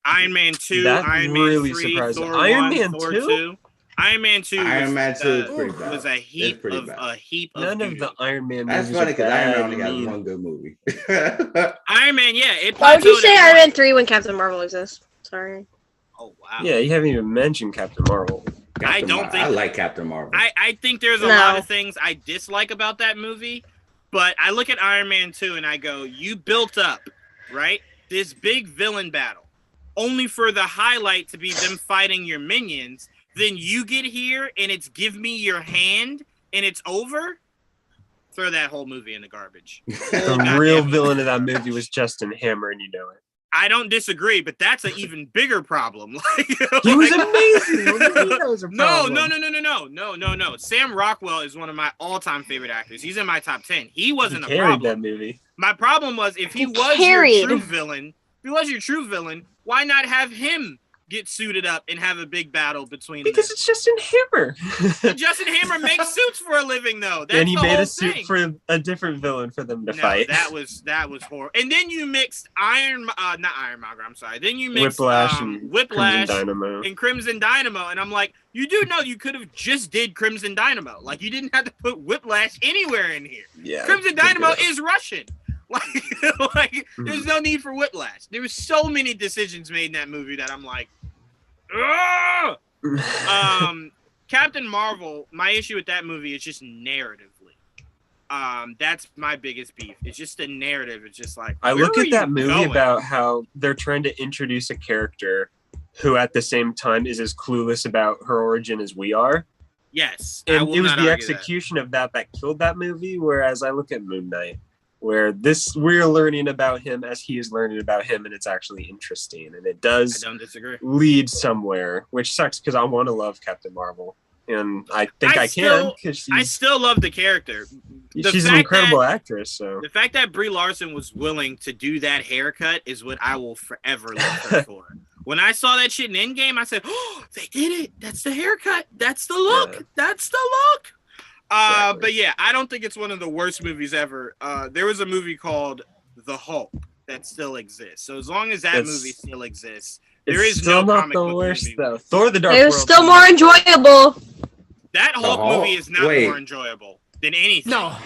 Iron Man 2, that Iron really Man 3, surprised Thor Iron 1, Man Thor 2? 2. Iron Man 2 is pretty bad. Was a heap of None of the Iron Man That's movies funny because Iron Man only got got one good movie. Iron Man, yeah. Why would you say Iron Man 3 when Captain Marvel exists? Sorry. Oh wow. Yeah, you haven't even mentioned Captain Marvel. I like Captain Marvel. I think there's a lot of things I dislike about that movie, but I look at Iron Man 2 and I go, you built up, right? This big villain battle, only for the highlight to be them fighting your minions. Then you get here and it's give me your hand and it's over. Throw that whole movie in the garbage. The real villain of that movie was Justin Hammer, and you know it. I don't disagree, but that's an even bigger problem. He was amazing. What do you mean that was a problem? No. Sam Rockwell is one of my all-time favorite actors. He's in my top 10. He wasn't a carried problem. That movie. My problem was if he was your true villain, why not have him get suited up and have a big battle between them? Because it's Justin Hammer. Justin Hammer makes suits for a living, though. That's and he the made whole a suit thing. for a different villain for them to fight. That was horrible. And then you mixed Then you mixed Whiplash and Crimson Dynamo. And I'm like, you do know you could have just did Crimson Dynamo. Like, you didn't have to put Whiplash anywhere in here. Yeah, Crimson Dynamo is Russian. There's no need for Whiplash. There were so many decisions made in that movie that I'm like, ugh! Captain Marvel, my issue with that movie is just narratively. That's my biggest beef. It's just the narrative. It's just like, I look at that movie about how they're trying to introduce a character who at the same time is as clueless about her origin as we are. Yes. And it was the execution of that killed that movie, whereas I look at Moon Knight, where we're learning about him as he is learning about him, and it's actually interesting, and it does I don't disagree. lead somewhere, which sucks because I want to love Captain Marvel, and I think I can because I still love the character. She's an incredible actress. So the fact that Brie Larson was willing to do that haircut is what I will forever love her for. When I saw that shit in Endgame, I said, "Oh, they did it! That's the haircut. That's the look. Yeah. That's the look." Exactly. But yeah, I don't think it's one of the worst movies ever. There was a movie called The Hulk that still exists. So as long as that movie still exists, there is still no not comic the book worst movie. though. Thor: The Dark It was World still more enjoyable. That Hulk movie is not more enjoyable than anything. No.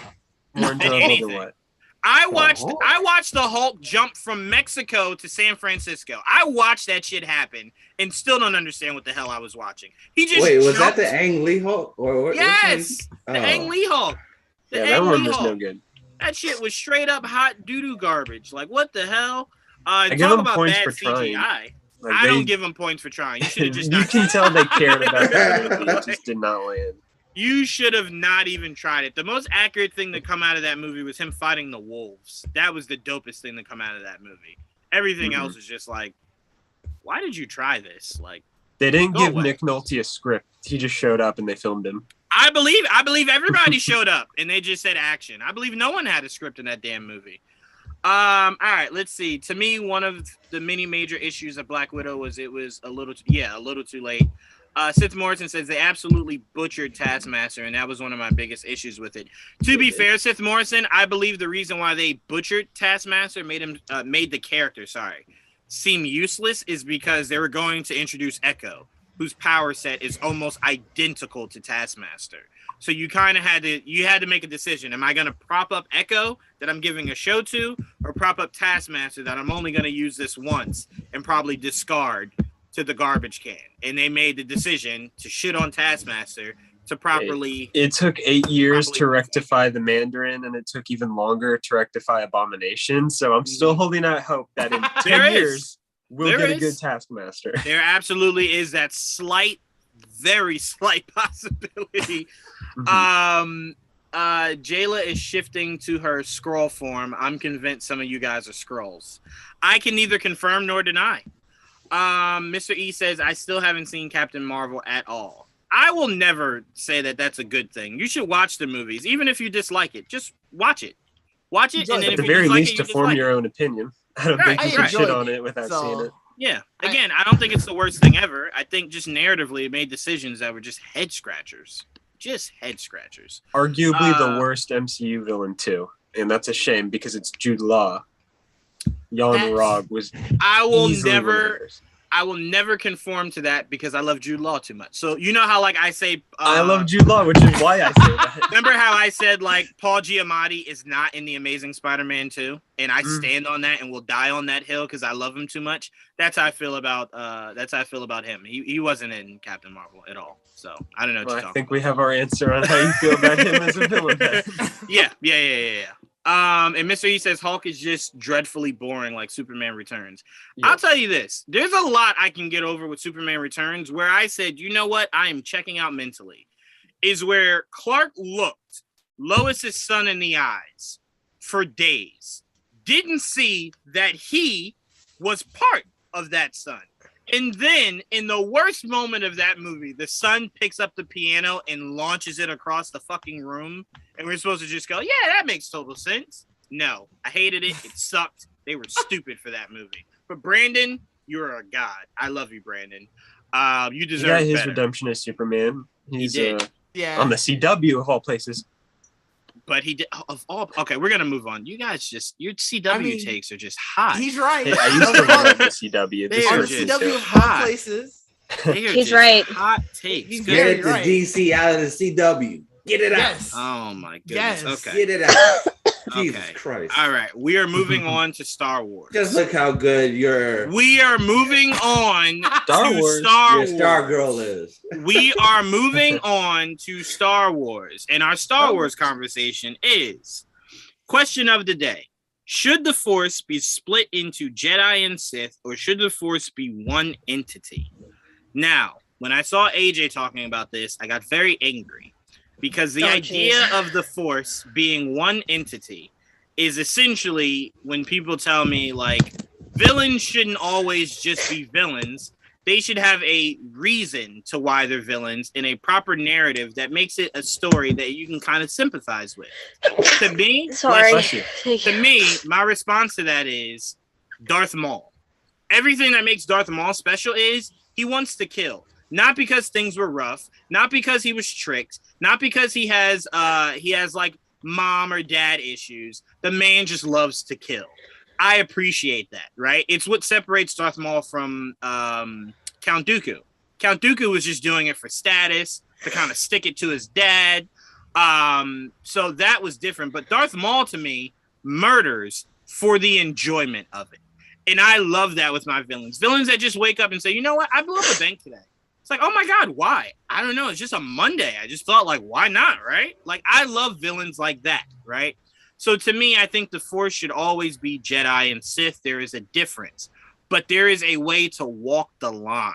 More enjoyable than what? I watched the Hulk jump from Mexico to San Francisco. I watched that shit happen and still don't understand what the hell I was watching. He just was that the Ang Lee Hulk? Yes, the Ang Lee Hulk. That one was no good. That shit was straight up hot doo-doo garbage. Like, what the hell? I give talk them about points bad for trying. CGI. Like I don't give them points for trying. You should have just you not can tell they cared about that movie. It just did not land. You should have not even tried it. The most accurate thing to come out of that movie was him fighting the wolves. That was the dopest thing to come out of that movie. Everything else was just like, why did you try this? Like, they didn't give Nick Nolte a script. He just showed up and they filmed him. I believe everybody showed up and they just said action. I believe no one had a script in that damn movie. All right, let's see. To me, one of the many major issues of Black Widow was it was a little too late. Sith Morrison says they absolutely butchered Taskmaster, and that was one of my biggest issues with it. To be fair, Sith Morrison, I believe the reason why they butchered Taskmaster made the character seem useless is because they were going to introduce Echo, whose power set is almost identical to Taskmaster. So you kind of had to make a decision. Am I going to prop up Echo that I'm giving a show to, or prop up Taskmaster that I'm only going to use this once and probably discard to the garbage can? And they made the decision to shit on Taskmaster to properly. It took 8 years to rectify the Mandarin, and it took even longer to rectify Abomination. So I'm still holding out hope that in 10 years we'll get a good Taskmaster. There absolutely is that very slight possibility. Jayla is shifting to her scroll form. I'm convinced some of you guys are scrolls. I can neither confirm nor deny. Mr. E says, I still haven't seen Captain Marvel at all. I will never say that that's a good thing. You should watch the movies, even if you dislike it. Just watch it. Watch it, and then at the very least, to form your own opinion. I don't think you can shit on it without seeing it. Yeah. Again, I don't think it's the worst thing ever. I think just narratively it made decisions that were just head scratchers. Just head scratchers. Arguably the worst MCU villain too, and that's a shame because it's Jude Law. Jan Rog was. I will never. I will never conform to that because I love Jude Law too much. So you know how like I say I love Jude Law, which is why I say that. Remember how I said like Paul Giamatti is not in the Amazing Spider-Man 2, and I stand on that and will die on that hill because I love him too much. That's how I feel about him. He wasn't in Captain Marvel at all. So I don't know. What I think we have our answer on how you feel about him as a villain. Yeah. And Mr. E says Hulk is just dreadfully boring like Superman Returns. Yep. I'll tell you this. There's a lot I can get over with Superman Returns where I said, you know what? I am checking out mentally. Is where Clark looked Lois's son in the eyes for days. Didn't see that he was part of that son. And then in the worst moment of that movie, the son picks up the piano and launches it across the fucking room. And we're supposed to just go, yeah, that makes total sense. No, I hated it. It sucked. They were stupid for that movie. But Brandon, you're a god. I love you, Brandon. You deserve his better. redemption as Superman. He's he did. On the CW of all places. But he did okay, we're gonna move on. You guys just your CW takes are just hot. He's right. I used to love the CW. They are on the CW of hot places. He's right. Hot takes. He's Get very the DC out of the CW. Get it out. Oh my goodness. Yes. Okay. Get it out. Jesus Christ. All right. We are moving on to Star Wars. Just look how good we are moving on Star to Wars. Star your Wars. Star Girl is. We are moving on to Star Wars. And our Star Wars conversation is question of the day. Should the Force be split into Jedi and Sith, or should the Force be one entity? Now, when I saw AJ talking about this, I got very angry. Because the idea of the Force being one entity is essentially when people tell me, like, villains shouldn't always just be villains. They should have a reason to why they're villains in a proper narrative that makes it a story that you can kind of sympathize with. To me, my response to that is Darth Maul. Everything that makes Darth Maul special is he wants to kill. Not because things were rough, not because he was tricked, not because he has like mom or dad issues. The man just loves to kill. I appreciate that, right? It's what separates Darth Maul from Count Dooku. Count Dooku was just doing it for status, to kind of stick it to his dad. So that was different. But Darth Maul, to me, murders for the enjoyment of it. And I love that with my villains. Villains that just wake up and say, you know what? I blew up a bank today. It's like, oh my God, why? I don't know. It's just a Monday. I just thought, like, why not, right? Like, I love villains like that, right? So to me, I think the Force should always be Jedi and Sith. There is a difference. But there is a way to walk the line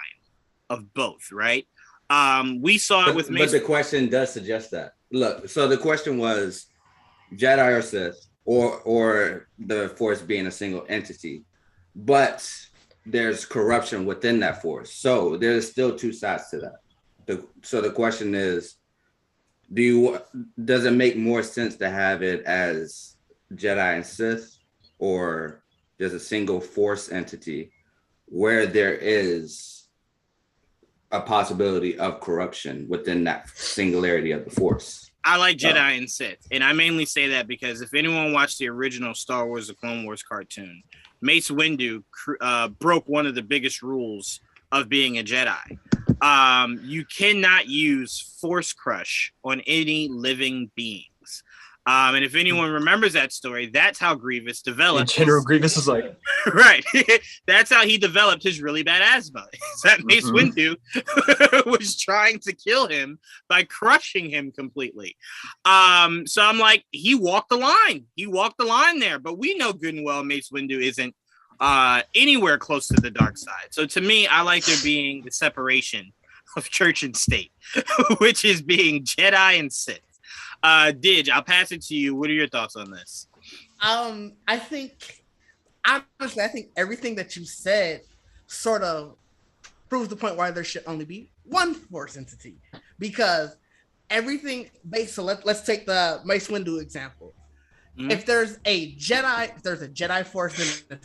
of both, right? We saw it with But the question does suggest that. Look, so the question was Jedi or Sith, or the Force being a single entity. But there's corruption within that Force. So there's still two sides to that. So the question is, does it make more sense to have it as Jedi and Sith, or just a single Force entity where there is a possibility of corruption within that singularity of the Force? I like Jedi and Sith. And I mainly say that because if anyone watched the original Star Wars, the Clone Wars cartoon, Mace Windu broke one of the biggest rules of being a Jedi. You cannot use Force Crush on any living beings. And if anyone remembers that story, that's how Grievous developed. And General Grievous is like, right. That's how he developed his really bad asthma. That Mace Windu was trying to kill him by crushing him completely. So I'm like, he walked the line. He walked the line there. But we know good and well Mace Windu isn't anywhere close to the dark side. So to me, I like there being the separation of church and state, which is being Jedi and Sith. Didge, I'll pass it to you. What are your thoughts on this? I think everything that you said sort of proves the point why there should only be one Force entity, because everything based. So let's take the Mace Windu example. Mm-hmm. If there's a Jedi Force and a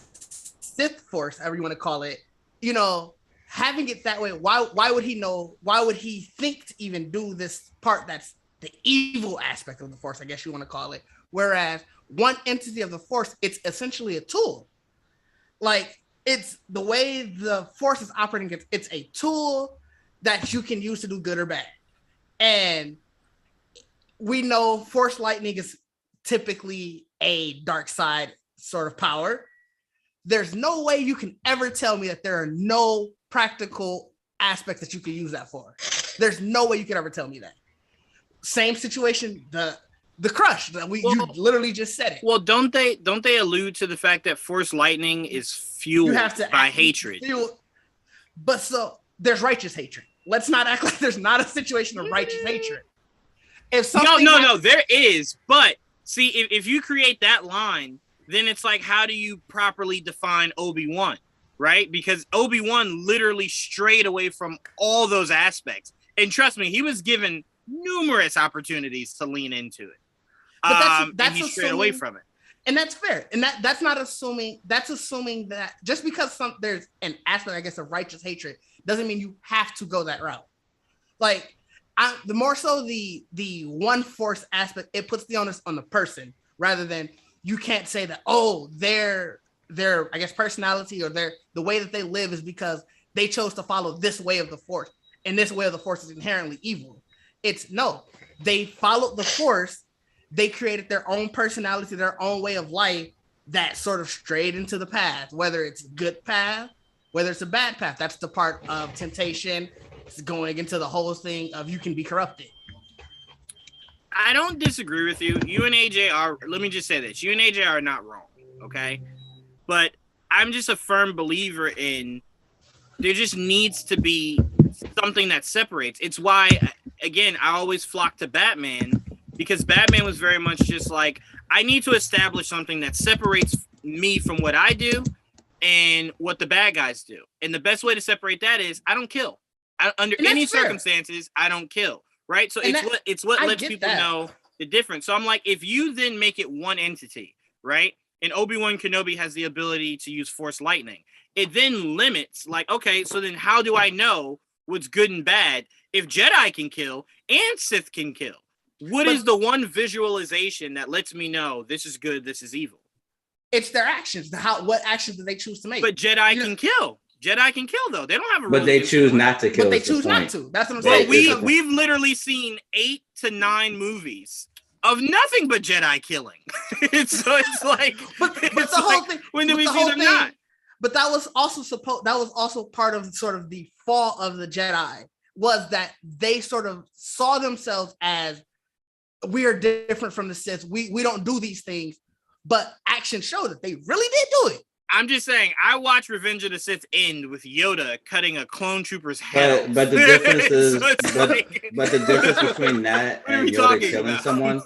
Sith Force, however you want to call it, you know, having it that way, why would he know? Why would he think to even do this part that's the evil aspect of the Force, I guess you want to call it. Whereas one entity of the Force, it's essentially a tool. Like, it's the way the Force is operating. It's a tool that you can use to do good or bad. And we know Force lightning is typically a dark side sort of power. There's no way you can ever tell me that there are no practical aspects that you can use that for. There's no way you can ever tell me that. Same situation, the crush. You literally just said it. Well, don't they allude to the fact that Force lightning is fueled by hatred? But so there's righteous hatred. Let's not act like there's not a situation of righteous hatred. If no, there is. But see, if you create that line, then it's like, how do you properly define Obi-Wan, right? Because Obi-Wan literally strayed away from all those aspects. And trust me, he was given numerous opportunities to lean into it. But that's and he strayed away from it. And that's fair. And that's not assuming, that's assuming that just because there's an aspect, I guess, of righteous hatred doesn't mean you have to go that route. Like, the more so the one Force aspect, it puts the onus on the person rather than you can't say that, oh, their I guess personality or the way that they live is because they chose to follow this way of the Force, and this way of the Force is inherently evil. It's no, they followed the Force, they created their own personality, their own way of life that sort of strayed into the path, whether it's a good path, whether it's a bad path. That's the part of temptation. It's going into the whole thing of you can be corrupted. I don't disagree with you. You and AJ are, let me just say this. You and AJ are not wrong, okay? But I'm just a firm believer in there just needs to be something that separates. It's why, again, I always flock to Batman, because Batman was very much just like, I need to establish something that separates me from what I do and what the bad guys do. And the best way to separate that is I don't kill. Under any circumstances, I don't kill. Right. So it's what lets people know the difference. So I'm like, if you then make it one entity, right? And Obi-Wan Kenobi has the ability to use Force lightning. It then limits, like, okay, so then how do I know what's good and bad if Jedi can kill and Sith can kill? What is the one visualization that lets me know this is good, this is evil? It's their actions. What actions do they choose to make? But Jedi can kill. Jedi can kill, though. They don't have a. But they choose not to kill. But they choose not to. That's what I'm saying. Well, we've literally seen 8 to 9 movies of nothing but Jedi killing. It's like, but the whole thing. When do we see them not? But that was also part of sort of the fall of the Jedi, was that they sort of saw themselves as, we are different from the Sith. We don't do these things, but action showed that they really did do it. I'm just saying, I watched Revenge of the Sith end with Yoda cutting a clone trooper's head. But the difference is, but the difference between that and Yoda killing someone,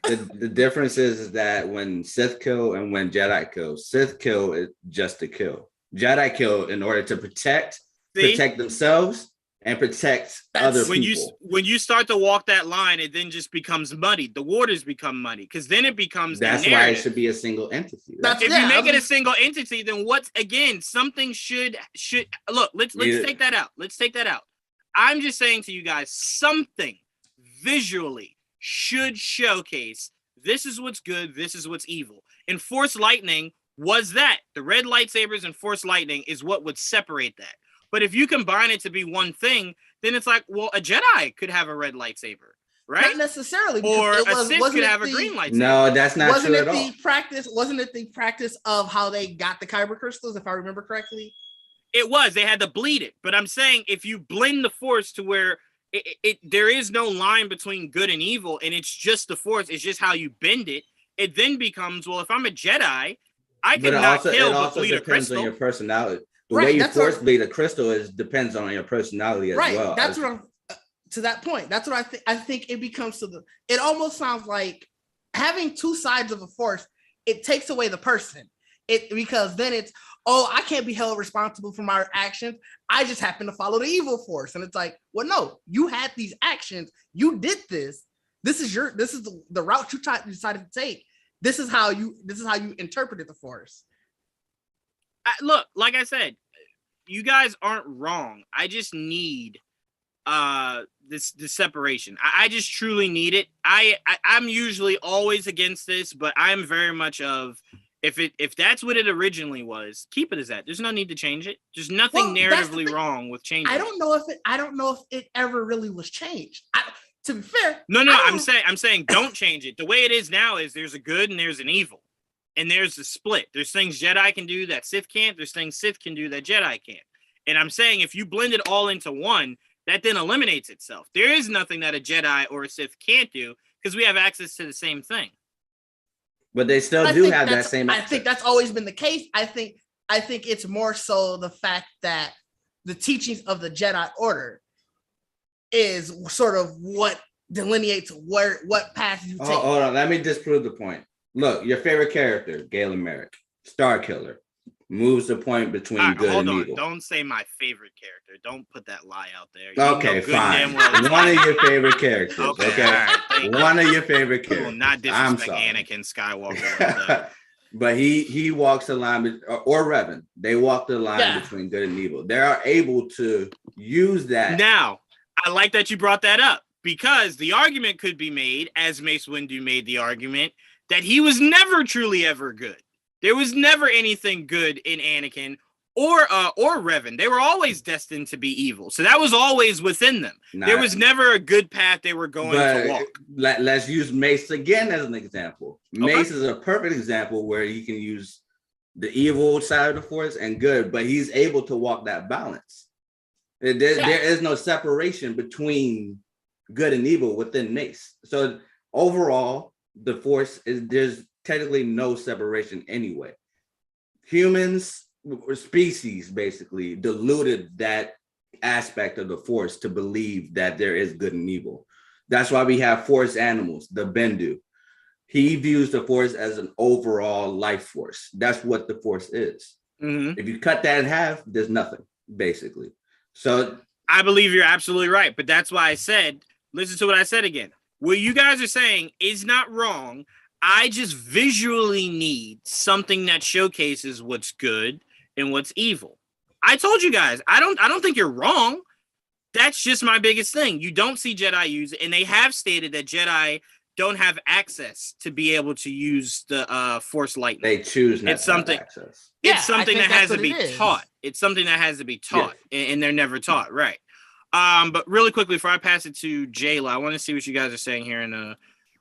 the difference is that when Sith kill and when Jedi kill, Sith kill is just to kill. Jedi kill in order to protect themselves and protect other people. When you start to walk that line, it then just becomes muddy. The waters become muddy because then it becomes. That's why it should be a single entity. If you make it a single entity, then something should look. Let's take that out. Let's take that out. I'm just saying to you guys, something visually should showcase this is what's good, this is what's evil. And Force lightning was that. The red lightsabers and Force lightning is what would separate that. But if you combine it to be one thing, then it's like, well, a Jedi could have a red lightsaber, right? Not necessarily. Or a Sith could have a green lightsaber. No, that's not true at all. Wasn't it the practice of how they got the kyber crystals, if I remember correctly? It was. They had to bleed it. But I'm saying if you blend the Force to where there is no line between good and evil, and it's just the Force, it's just how you bend it, it then becomes, well, if I'm a Jedi, I cannot kill but bleed a crystal. It depends on your personality. The way you Force bleed a crystal depends on your personality as well. That's what I'm to that point. That's what I think. I think it becomes it almost sounds like having two sides of a Force. It takes away the person. Because then it's, oh, I can't be held responsible for my actions. I just happen to follow the evil Force. And it's like, well, no, you had these actions. You did this. This is the route you decided to take. This is how you interpreted the Force. Look, like I said, you guys aren't wrong. I just need this separation. I just truly need it. I'm usually always against this, but I'm very much of, If that's what it originally was, keep it as that. There's no need to change it. There's nothing narratively wrong with changing. I don't know if it ever really was changed. To be fair, no. I'm saying don't change it. The way it is now is there's a good and there's an evil, and there's a split. There's things Jedi can do that Sith can't. There's things Sith can do that Jedi can't. And I'm saying if you blend it all into one, that then eliminates itself. There is nothing that a Jedi or a Sith can't do because we have access to the same thing. But they still do have that same access. I think that's always been the case. I think it's more so the fact that the teachings of the Jedi Order is sort of what delineates what path you take. Hold on, let me disprove the point. Look, your favorite character, Galen Merrick, Star Killer, moves the point between good and evil. Don't say my favorite character. Don't put that lie out there. Okay, fine. One of your favorite characters. Okay. Right, one of your favorite characters. Will not disrespect Anakin Skywalker. Like that. But he walks the line, or Revan. They walk the line between good and evil. They are able to use that. Now, I like that you brought that up because the argument could be made, as Mace Windu made the argument, that he was never truly ever good. There was never anything good in Anakin or Revan. They were always destined to be evil. So that was always within them. There was never a good path they were going to walk. Let's use Mace again as an example. Mace is a perfect example where he can use the evil side of the Force and good, but he's able to walk that balance. There is no separation between good and evil within Mace. So overall, the Force there's technically no separation anyway. Humans or species basically diluted that aspect of the Force to believe that there is good and evil. That's why we have Force animals, the Bendu. He views the Force as an overall life force. That's what the Force is. Mm-hmm. If you cut that in half, there's nothing, basically. So I believe you're absolutely right, but that's why I said, listen to what I said again. What you guys are saying is not wrong. I just visually need something that showcases what's good and what's evil. I told you guys, I don't think you're wrong. That's just my biggest thing. You don't see Jedi use it, and they have stated that Jedi don't have access to be able to use the Force lightning. They choose not to have access. It's something that has to be taught. It's something that has to be taught, and they're never taught, right? But really quickly, before I pass it to Jayla, I want to see what you guys are saying here in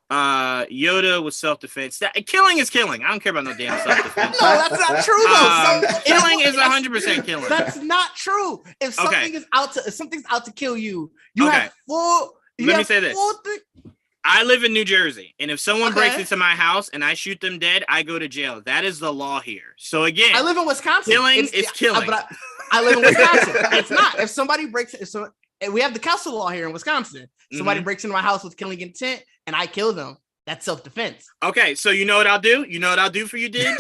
Yoda was self-defense. Killing is killing. I don't care about no damn self-defense. No, that's not true though. Killing is 100% killing. That's not true. If something's out to kill you, you have full. Let me say this. I live in New Jersey, and if someone breaks into my house and I shoot them dead, I go to jail. That is the law here. So again, I live in Wisconsin. Killing is killing. But I live in Wisconsin. It's not. If somebody breaks it, so we have the council law here in Wisconsin. Somebody breaks into my house with killing intent, and I kill them. That's self-defense. Okay, so you know what I'll do? You know what I'll do for you, Didge?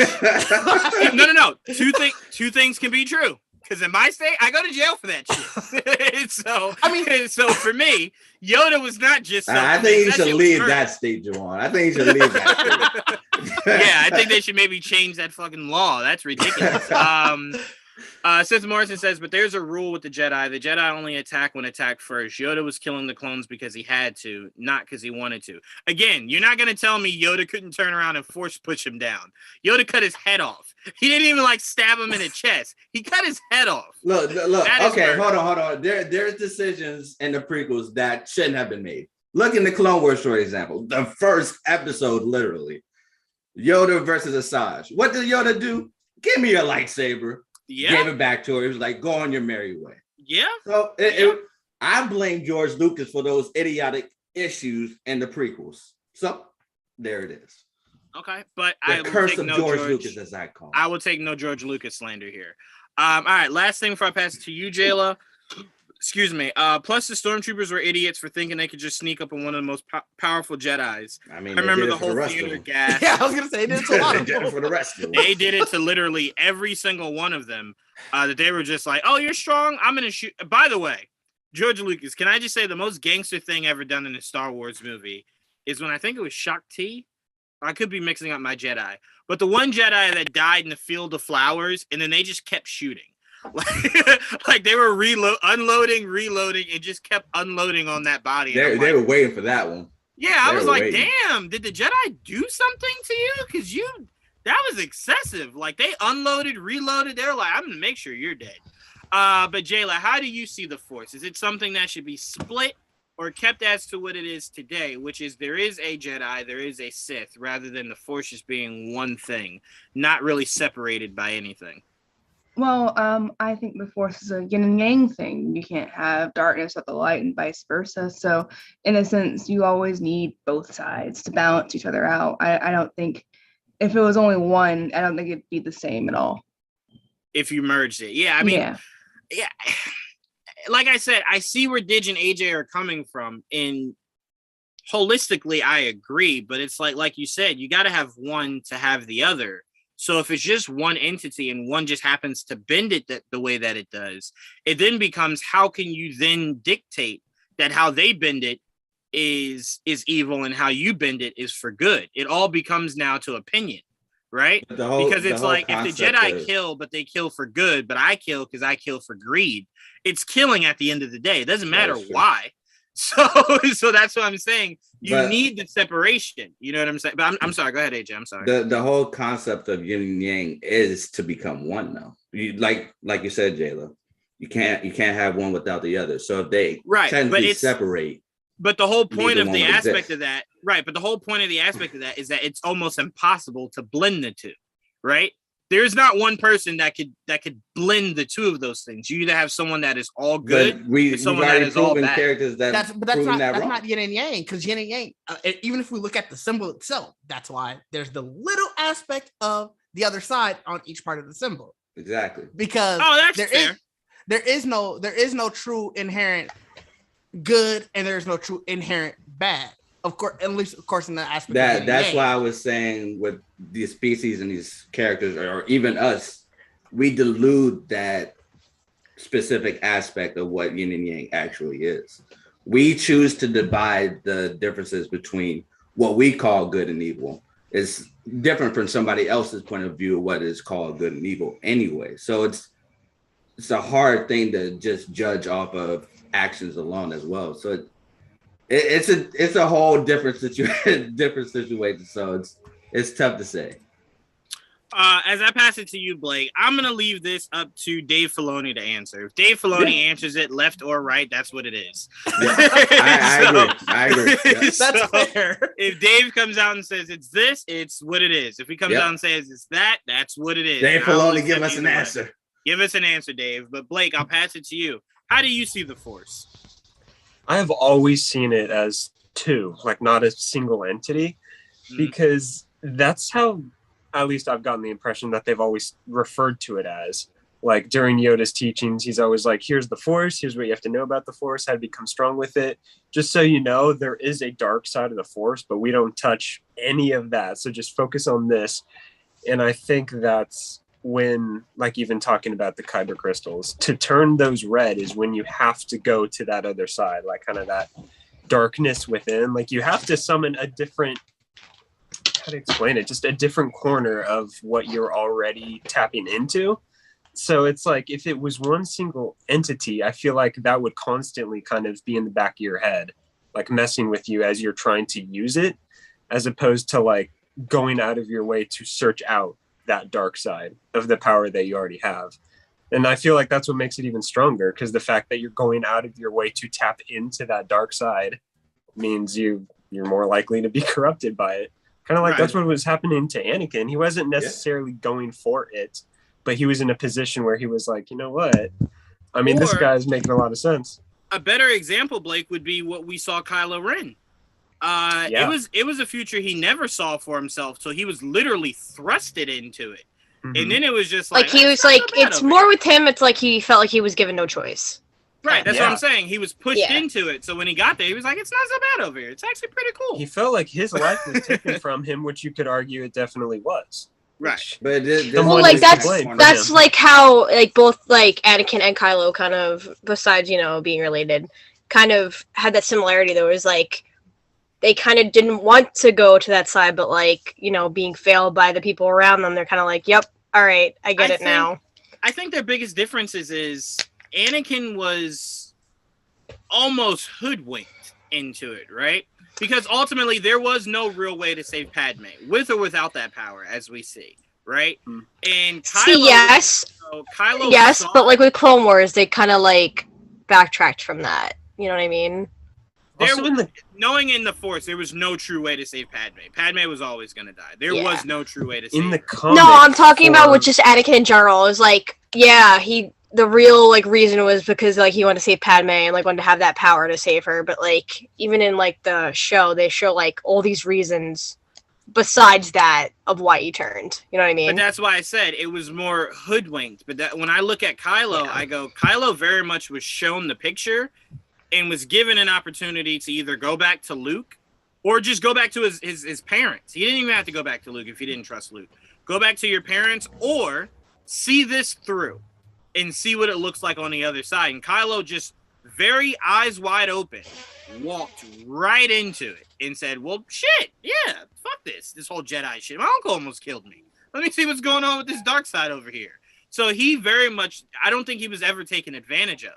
No. Two things can be true. Because in my state, I go to jail for that shit. So for me, Yoda was not just. I think you should leave that state, Juwan. I think you should leave that state. Yeah, I think they should maybe change that fucking law. That's ridiculous. Seth Morrison says, but there's a rule with the Jedi. The Jedi only attack when attacked first. Yoda was killing the clones because he had to, not because he wanted to. Again, you're not going to tell me Yoda couldn't turn around and force push him down. Yoda cut his head off. He didn't even stab him in the chest. He cut his head off. Look. Okay, hold on. There's decisions in the prequels that shouldn't have been made. Look in the Clone Wars, for example. The first episode, literally. Yoda versus Asajj. What did Yoda do? Give me your lightsaber. Yeah. Gave it back to her. He was like, go on your merry way. Yeah. So I blame George Lucas for those idiotic issues in the prequels. So there it is. Okay. But the curse of George Lucas, as I call it. I will take no George Lucas slander here. All right. Last thing before I pass it to you, Jayla. Excuse me. Plus, the stormtroopers were idiots for thinking they could just sneak up on one of the most powerful Jedis. I mean, I remember the whole theater gas. Yeah, I was gonna say they did it to a lot of them. They did it for the rest of them. They did it to literally every single one of them. That they were just like, "Oh, you're strong. I'm gonna shoot." By the way, George Lucas, can I just say the most gangster thing ever done in a Star Wars movie is when I think it was Shakti. I could be mixing up my Jedi, but the one Jedi that died in the field of flowers, and then they just kept shooting. Like they were unloading, reloading, and just kept unloading on that body. They were waiting for that one. Yeah, I was like, damn, did the Jedi do something to you? Because That was excessive. Like, they unloaded, reloaded. They were like, I'm gonna make sure you're dead. But Jayla, how do you see the Force? Is it something that should be split or kept as to what it is today, which is there is a Jedi, there is a Sith, rather than the Force just being one thing, not really separated by anything? Well, I think the Force is a yin and yang thing. You can't have darkness without the light and vice versa. So in a sense, you always need both sides to balance each other out. I don't think if it was only one, I don't think it'd be the same at all. If you merged it. Yeah, I mean, yeah. Like I said, I see where Didge and AJ are coming from. And holistically, I agree. But it's like you said, you got to have one to have the other. So if it's just one entity and one just happens to bend it the way that it does, it then becomes, how can you then dictate that how they bend it is evil and how you bend it is for good? It all becomes now to opinion, right? Because it's like, if the Jedi kill, but they kill for good, but I kill because I kill for greed, it's killing at the end of the day. It doesn't matter why. So that's what I'm saying. You need the separation. You know what I'm saying? But I'm sorry. Go ahead, AJ. I'm sorry. The whole concept of yin and yang is to become one, though. You like you said, Jayla. You can't have one without the other. So if they technically separate. But the whole point of the aspect of that, right? But the whole point of the aspect of that is that it's almost impossible to blend the two, right? There's not one person that could blend the two of those things. You either have someone that is all good, and someone that is all bad. Characters that's not yin and yang, because yin and yang, even if we look at the symbol itself, that's why there's the little aspect of the other side on each part of the symbol. Exactly. Because there is no true inherent good and there's no true inherent bad. Of course, at least of course in the aspect that's why I was saying with these species and these characters, or even us, we delude that specific aspect of what yin and yang actually is. We choose to divide the differences between what we call good and evil. It's different from somebody else's point of view of what is called good and evil anyway. So it's a hard thing to just judge off of actions alone as well. So it's a whole different situation. So it's tough to say. As I pass it to you, Blake, I'm gonna leave this up to Dave Filoni to answer. If Dave Filoni answers it left or right, that's what it is. Yeah. I agree. Yeah. That's fair. If Dave comes out and says it's this, it's what it is. If he comes out and says it's that, that's what it is. Dave Filoni, give us an answer. Give us an answer, Dave. But Blake, I'll pass it to you. How do you see the Force? I have always seen it as two, like not a single entity, because that's how, at least I've gotten the impression that they've always referred to it as. Like during Yoda's teachings, he's always like, here's the Force, here's what you have to know about the Force, how to become strong with it. Just so you know, there is a dark side of the Force, but we don't touch any of that. So just focus on this. And I think that's when, like even talking about the kyber crystals, to turn those red is when you have to go to that other side, like kind of that darkness within. Like you have to summon a different, how to explain it, just a different corner of what you're already tapping into. So it's like, if it was one single entity, I feel like that would constantly kind of be in the back of your head, like messing with you as you're trying to use it, as opposed to like going out of your way to search out that dark side of the power that you already have. And I feel like that's what makes it even stronger, because the fact that you're going out of your way to tap into that dark side means you're more likely to be corrupted by it. Kind of like that's what was happening to Anakin. He wasn't necessarily going for it, but he was in a position where he was like, you know what? I mean, this guy's making a lot of sense. A better example, Blake, would be what we saw Kylo Ren. It was a future he never saw for himself, so he was literally thrusted into it. And then it was just like he was like, it's more with him, it's like he felt like he was given no choice. Right, that's what I'm saying. He was pushed into it. So when he got there, he was like, it's not so bad over here. It's actually pretty cool. He felt like his life was taken from him, which you could argue it definitely was. Right. But that's like how like both like Anakin and Kylo kind of, besides, you know, being related, kind of had that similarity. There was like, they kind of didn't want to go to that side, but like, you know, being failed by the people around them, they're kind of like, yep, all right, I get it now. I think their biggest differences is Anakin was almost hoodwinked. into it, right? Because ultimately there was no real way to save Padme, with or without that power, as we see, right? And Kylo, yes, but like with Clone Wars, they kind of like backtracked from that. You know what I mean? Knowing in the Force, there was no true way to save Padme. Padme was always going to die. There was no true way to save her. No, I'm talking about with just Anakin in general. It was like, the real like reason was because like he wanted to save Padme and like wanted to have that power to save her. But like even in like the show, they show like all these reasons besides that of why he turned. You know what I mean? But that's why I said it was more hoodwinked. But that when I look at Kylo, I go, Kylo very much was shown the picture and was given an opportunity to either go back to Luke or just go back to his parents. He didn't even have to go back to Luke if he didn't trust Luke. Go back to your parents or see this through and see what it looks like on the other side. And Kylo just very eyes wide open walked right into it and said, well, shit, yeah, fuck this whole Jedi shit. My uncle almost killed me. Let me see what's going on with this dark side over here. So he very much, I don't think he was ever taken advantage of.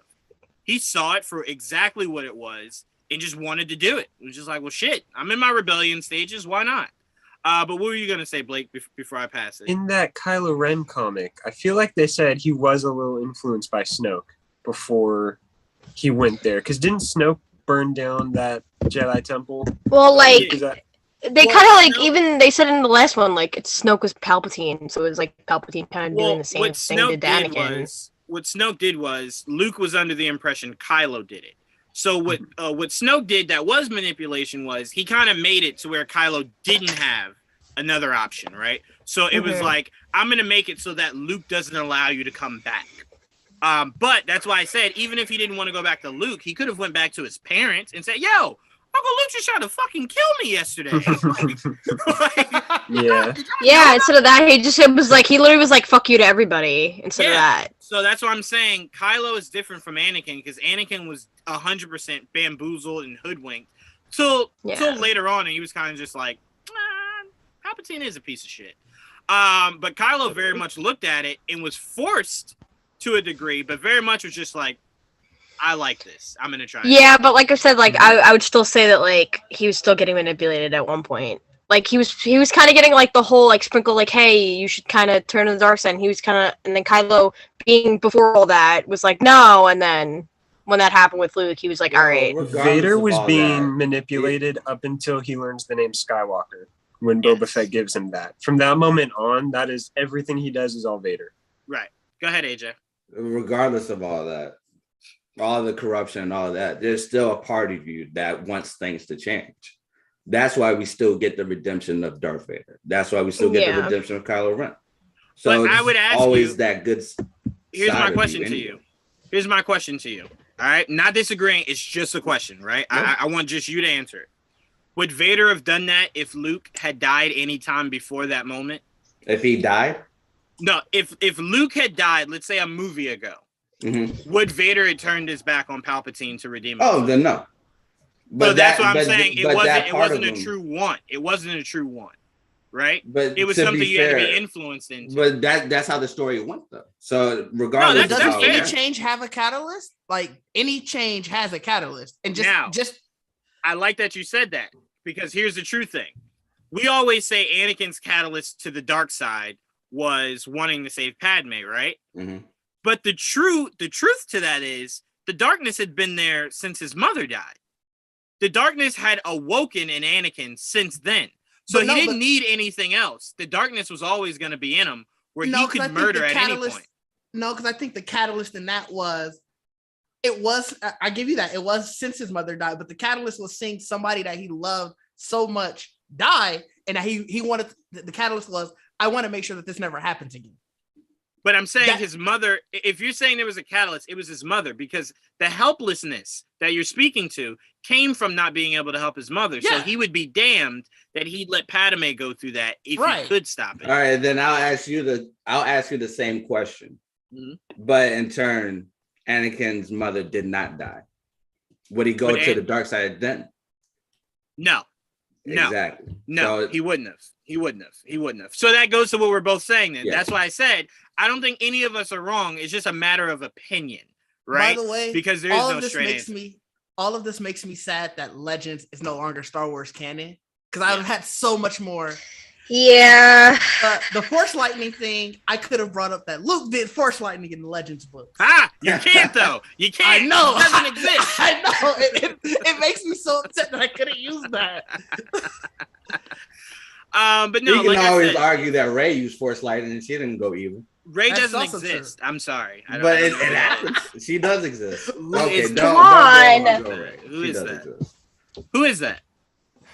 He saw it for exactly what it was and just wanted to do it. It was just like, well, shit, I'm in my rebellion stages. Why not? But what were you going to say, Blake, before I pass it? In that Kylo Ren comic, I feel like they said he was a little influenced by Snoke before he went there. Because didn't Snoke burn down that Jedi temple? Well, like, they kind of like, even they said in the last one, like, Snoke was Palpatine. So it was like Palpatine kind of doing the same thing to Anakin. What Snoke did was Luke was under the impression Kylo did it. So what Snoke did that was manipulation was he kind of made it to where Kylo didn't have another option, right? So it was like, I'm going to make it so that Luke doesn't allow you to come back. But that's why I said, even if he didn't want to go back to Luke, he could have went back to his parents and said, yo, Uncle Luke just tried to fucking kill me yesterday. Yeah, instead of that, he literally was like, fuck you to everybody instead of that. So that's what I'm saying. Kylo is different from Anakin because Anakin was 100% bamboozled and hoodwinked till later on, and he was kind of just like, Palpatine is a piece of shit. But Kylo very much looked at it and was forced to a degree, but very much was just like, I like this. I'm gonna try. Yeah, but like I said, like I would still say that like he was still getting manipulated at one point. Like he was kind of getting like the whole like sprinkle, like, hey, you should kind of turn to the dark side. And he was kind of, and then Kylo being before all that was like no, and then when that happened with Luke, he was like, all right. Vader was being manipulated up until he learns the name Skywalker. When Boba Fett gives him that. From that moment on, that is everything he does is all Vader. Right. Go ahead, AJ. Regardless of all that, all the corruption and all that, there's still a part of you that wants things to change. That's why we still get the redemption of Darth Vader. That's why we still get the redemption of Kylo Ren. So I would ask always you, that good. Here's my question to you. Here's my question to you. All right, not disagreeing. It's just a question, right? Yeah. I want just you to answer it. Would Vader have done that if Luke had died any time before that moment? If he died? No, if Luke had died, let's say a movie ago, would Vader have turned his back on Palpatine to redeem himself? Oh, then no. But so that's what I'm saying. It wasn't a true want. It wasn't a true want, right? But it was something you had to be influenced into. But that's how the story went, though. So regardless, doesn't any change have a catalyst? Like any change has a catalyst, and just I like that you said that because here's the true thing. We always say Anakin's catalyst to the dark side was wanting to save Padme, right? Mm-hmm. But the truth to that is the darkness had been there since his mother died. The darkness had awoken in Anakin since then. So he didn't need anything else. The darkness was always going to be in him where he could murder at any point. No, because I think the catalyst in that I give you that. It was since his mother died, but the catalyst was seeing somebody that he loved so much die, and that he wanted, the catalyst was, I want to make sure that this never happens again. But I'm saying his mother, if you're saying there was a catalyst, it was his mother, because the helplessness that you're speaking to came from not being able to help his mother. Yeah. So he would be damned that he'd let Padme go through that if he could stop it. All right, then I'll ask you the same question. Mm-hmm. But in turn, Anakin's mother did not die. Would he go to the dark side then? No. Exactly. No, he wouldn't have. So that goes to what we're both saying then. Yeah. That's why I said, I don't think any of us are wrong. It's just a matter of opinion, right? By the way, because there is no straight answer. all of this makes me sad that Legends is no longer Star Wars canon because I would have had so much more. Yeah. The Force Lightning thing, I could have brought up that Luke did Force Lightning in the Legends book. You can't though. You can't. I know. It doesn't exist. I know. It makes me so upset that I couldn't use that. But no, you can always argue that Rey used Force Lightning and she didn't go evil. Rey doesn't exist. True. I'm sorry. But it happens. She does exist. Okay, come on. Who is that? Who is that?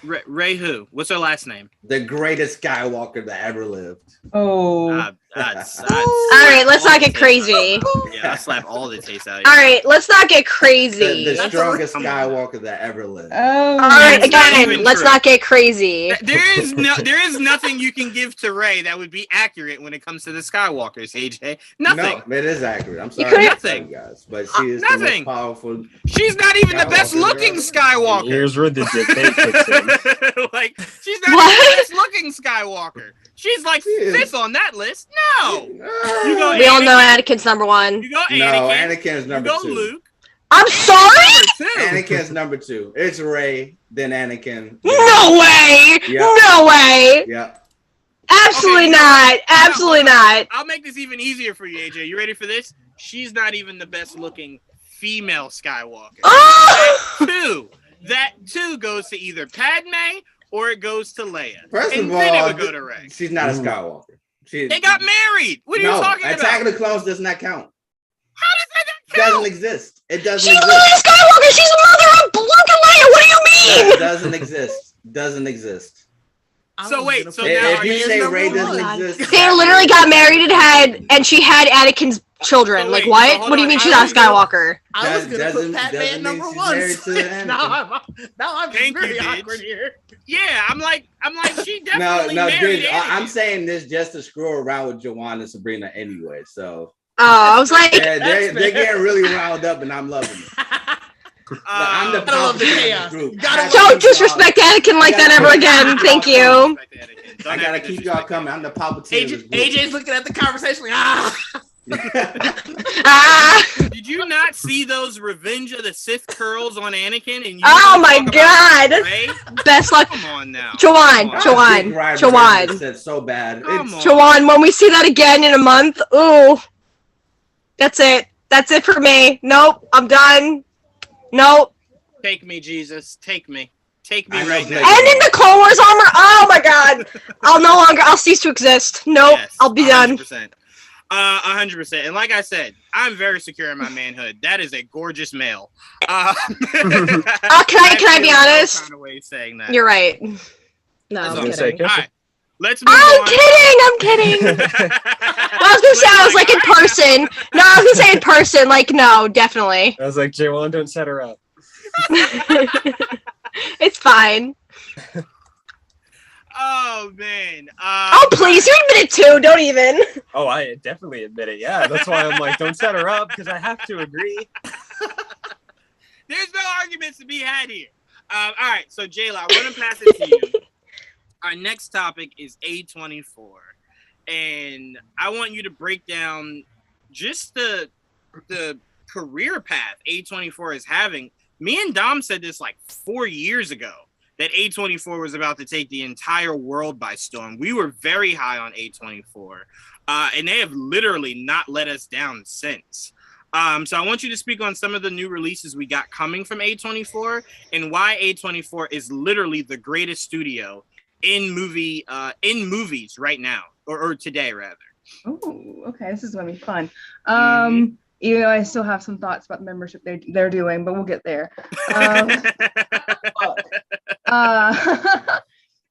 Rey who? What's her last name? The greatest Skywalker that ever lived. Oh. All right, let's not get crazy. Yeah, I'll slap all the taste out of you. All right, let's not get crazy. The strongest Skywalker that ever lived. Oh. All right, again, let's not get crazy. There is nothing you can give to Rey that would be accurate when it comes to the Skywalkers, AJ. Nothing. No, it is accurate. I'm sorry, nothing, guys, but she is the most powerful. She's not even the best looking Skywalker. Here's where the debate kicks in. Like, she's not even the best looking Skywalker. She's like fifth on that list. No. We all know Anakin's number one. You go Anakin. No, Anakin's number you go two. Luke. I'm sorry? Anakin's number two. It's Rey, then Anakin. No way! Yep. No way! Yep. Absolutely not. Absolutely not. I'll make this even easier for you, AJ. You ready for this? She's not even the best looking female Skywalker. Oh! That two goes to either Padme or it goes to Leia. First of all, then it would go to Rey. She's not a Skywalker. They got married. What are you talking about? Attack of the Clones does not count. How does that not count? It doesn't exist. It doesn't She's exist. Luke Skywalker. She's the mother of Luke and Leia. What do you mean? It doesn't exist. Doesn't exist. So wait. So now if you say Rey doesn't exist, They literally got married and she had Anakin's children. So like wait, what? so what do you mean on. she's not a Skywalker? I was gonna put Padme at number one. now I'm very awkward here. Yeah, I'm like she definitely married Didge, I'm saying this just to screw around with Joanne and Sabrina anyway. So I was like, they're getting really wound up, and I'm loving it. I'm the Palpatine group. Don't disrespect Anakin like that ever again. Thank you. I gotta keep y'all coming. I'm the Palpatine. AJ's looking at the conversation like, Did you not see those Revenge of the Sith curls on Anakin? And oh my god! Best luck. Come on now, Jawan. Said so bad. Jawan, when we see that again in a month, ooh, that's it. That's it for me. Nope, I'm done. Nope. Take me, Jesus. Take me. Take me right now. And in the Clone Wars armor. Oh my god. I'll cease to exist. Nope. Yes, I'll be 100%. Done. 100%. And like I said, I'm very secure in my manhood. That is a gorgeous male. Can I be honest? Kind of way of saying that. You're right. No, I'm kidding. All right. Let's move on. I'm kidding. Well, I was gonna say I was like in person. No, I was gonna say in person. Like, no, definitely. I was like, Jayla, don't set her up. It's fine. Oh man. Oh please, you admit it too. Don't even. Oh, I definitely admit it. Yeah, that's why I'm like, don't set her up because I have to agree. There's no arguments to be had here. All right, so Jayla, I want to pass it to you. Our next topic is A24, and I want you to break down just the career path A24 is having. Me and Dom said this like 4 years ago that A24 was about to take the entire world by storm. We were very high on A24, and they have literally not let us down since. So I want you to speak on some of the new releases we got coming from A24 and why A24 is literally the greatest studio in movies right now or today rather. Oh, okay. This is gonna be fun. Even though I still have some thoughts about the membership they're doing, but we'll get there.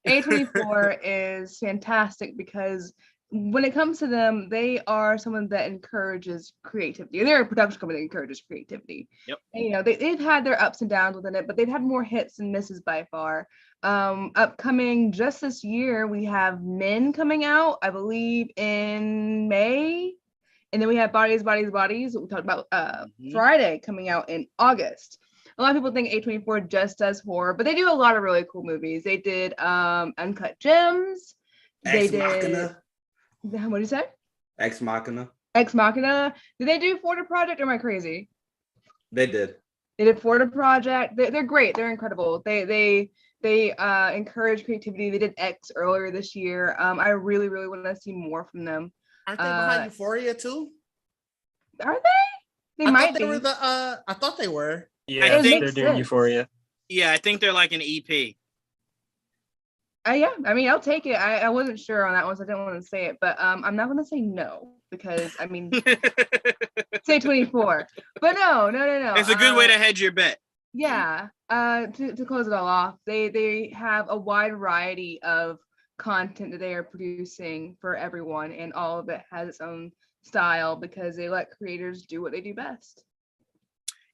A24 is fantastic because when it comes to them, they are someone that encourages creativity. They're a production company that encourages creativity. Yep. And, they've had their ups and downs within it, but they've had more hits and misses by far. Upcoming just this year, we have Men coming out, I believe, in May. And then we have Bodies, we talked about Friday coming out in August. A lot of people think A24 just does horror, but they do a lot of really cool movies. They did Uncut Gems. They did. What did you say? Ex Machina. Did they do Florida Project or am I crazy? They did. They did Florida Project. They're great. They're incredible. They encourage creativity. They did X earlier this year. I really, really want to see more from them. Aren't they behind Euphoria too? Are they? They might be. I thought they were. Yeah, I think they're doing Euphoria. Yeah, I think they're like an EP. Yeah, I mean, I'll take it. I wasn't sure on that one, so I didn't want to say it, but I'm not going to say no because I mean, say 24, but no. It's a good way to hedge your bet. Yeah. To close it all off, they have a wide variety of content that they are producing for everyone, and all of it has its own style because they let creators do what they do best.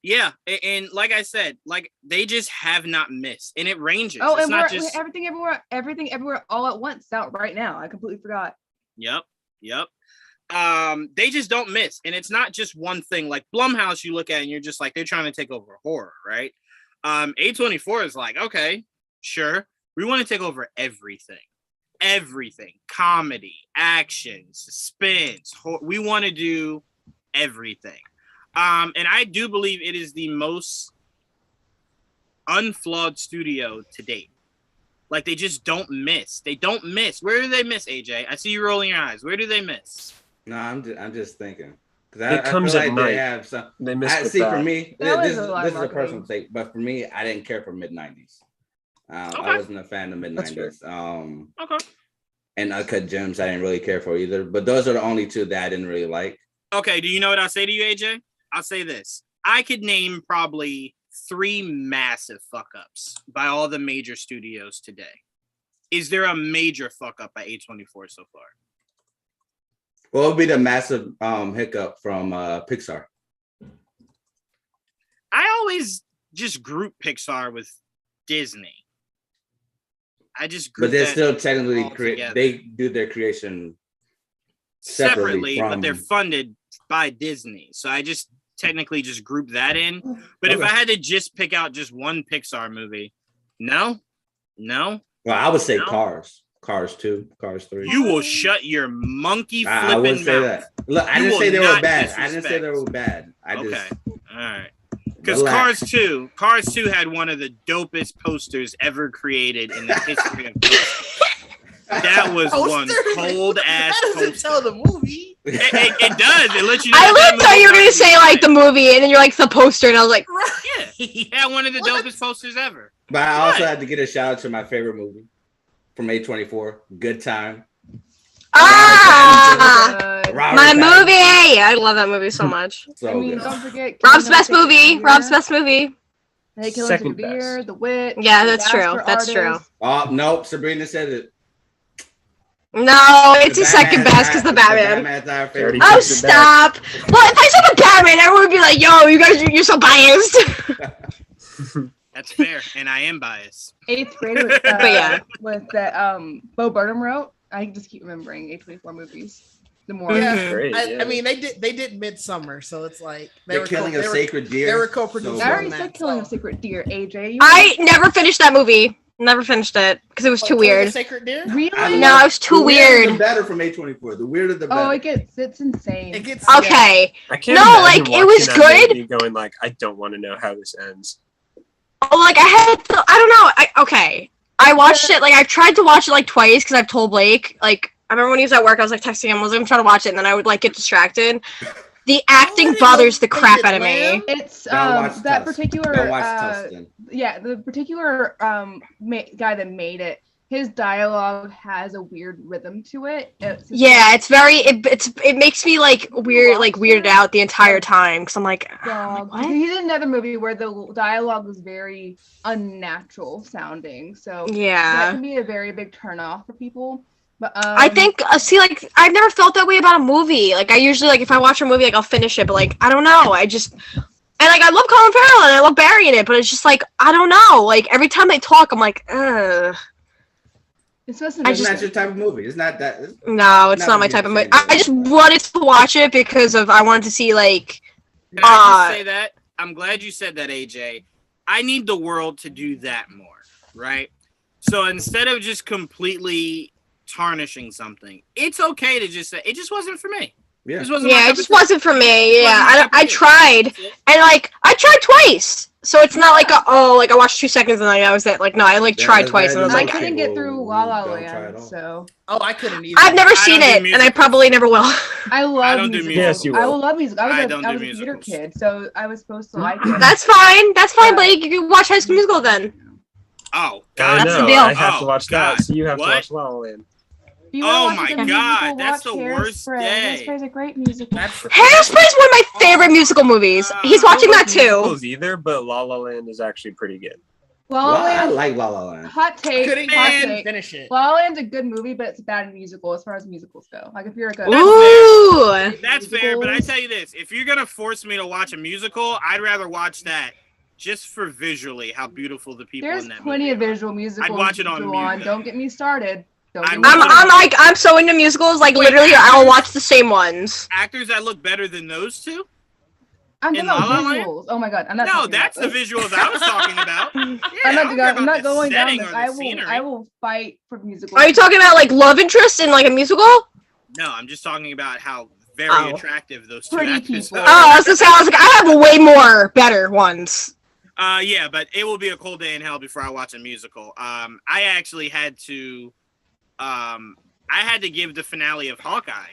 Yeah, and like I said, like they just have not missed, and it ranges. Oh, it's and not just everything everywhere all at once out right now. I completely forgot. Yep. They just don't miss, and it's not just one thing. Like Blumhouse, you look at and you're just like they're trying to take over horror, right? A24 is like, okay, sure, we want to take over everything, comedy, action, suspense. We want to do everything. And I do believe it is the most unflawed studio to date. Like they just don't miss. They don't miss. Where do they miss, AJ? I see you rolling your eyes. Where do they miss? No, I'm just thinking. It comes at night. They have some. They miss. For me, this is a marketing. personal take, but for me, I didn't care for mid-90s. I wasn't a fan of mid-90s. Okay. And Uncut Gems, I didn't really care for either. But those are the only two that I didn't really like. Okay, do you know what I'll say to you, AJ? I'll say this. I could name probably 3 massive fuck-ups by all the major studios today. Is there a major fuck-up by A24 so far? What would be the massive hiccup from Pixar? I always just group Pixar with Disney. I just group But they're still technically they do their creation separately but they're funded by Disney. So I just technically just group that in. But if I had to just pick out just one Pixar movie, no. Well, I would say Cars 2, Cars 3. You will shut your monkey flipping I wouldn't say mouth. That. Look, I didn't say they were bad. I didn't say they were bad. Okay. All right. Because Cars 2 had one of the dopest posters ever created in the history of posters. That was one cold ass poster. That doesn't tell the movie. It does. It lets you know. I literally thought you were going to say like the movie, and then you're like the poster, and I was like, yeah, one of the dopest posters ever. But I also had to get a shout out to my favorite movie from A24, Good Time. My movie! I love that movie so much. Don't forget Rob's best movie. Hey, Second Best. The Wit. Yeah, that's true. That's true. Oh, nope. Sabrina said it. No, it's his second best because the Batman. Oh, stop! Well, if I said the Batman, everyone would be like, "Yo, you guys, you're so biased." That's fair, and I am biased. 8th grade with that Bo Burnham wrote. I just keep remembering A24 movies. The more, I mean, they did Midsummer, so it's like they're killing a sacred deer. They were co-producing. I already said Killing a Sacred Deer. AJ, I never finished that movie. Never finished it because it was too weird. Sacred Deer? Really? No, it was too weird. The better from A24. The weirder the better. Oh, it's insane. It gets okay. I can't like it was good. Going like, I don't want to know how this ends. Oh, like I don't know. I watched it. Like I tried to watch it like twice because I've told Blake. Like I remember when he was at work, I was like texting him. I was like, I'm trying to watch it, and then I would like get distracted. The acting bothers the crap out of me. It's that particular the particular guy that made it. His dialogue has a weird rhythm to it. It's very it makes me like weirded out the entire time because I'm like, what? He did another movie where the dialogue was very unnatural sounding. So that can be a very big turnoff for people. But, I think like I've never felt that way about a movie. Like I usually like if I watch a movie like I'll finish it, but like I don't know. I love Colin Farrell and I love Barry in it, but it's just like I don't know. Like every time they talk, I'm like, ugh. It's not your type of movie. It's not that. No, it's not my type of movie. I just wanted to watch it because I wanted to see like. Can I just say that? I'm glad you said that, AJ. I need the world to do that more, right? So instead of just completely tarnishing something, it's okay to just say it just wasn't for me. Yeah, it just wasn't for me. Yeah, I tried, and like I tried twice. So it's not like I watched 2 seconds and I was like no, I tried twice and I was I like couldn't get through La La Land, so. Oh, I couldn't either. I've never seen it, and I probably never will. I love musicals. Yes, you will. I will love music. I was a theater kid, so I was supposed to like it. That's fine. That's fine, but you can watch High School Musical then. Oh, God. That's the deal. I have to watch God. that, so you have What? to watch La La Land. Oh my God, that's the worst day. Hairspray's a great musical. Hairspray is one of my favorite musical movies. He's watching that too. Either, but La La Land is actually pretty good. La La Land. I like La La Land. Hot take. Couldn't even finish it. La La Land's a good movie, but it's a bad musical as far as musicals go. Like if you're a good. Ooh. That's fair, but I tell you this: if you're gonna force me to watch a musical, I'd rather watch that just for visually how beautiful the people in that movie. There's plenty of visual musicals. I'd watch it on mute. Don't get me started. I'm so into musicals. Like literally, I'll watch the same ones. Actors that look better than those two. I'm talking about visuals. Oh my God, I'm not. No, that's the visuals I was talking about. Yeah, I'm not going down this. I will fight for musicals. Are you talking about like love interest in like a musical? No, I'm just talking about how very attractive those two actors are. Oh, I was gonna say, I have way more better ones. Yeah, but it will be a cold day in hell before I watch a musical. I actually had to, give the finale of Hawkeye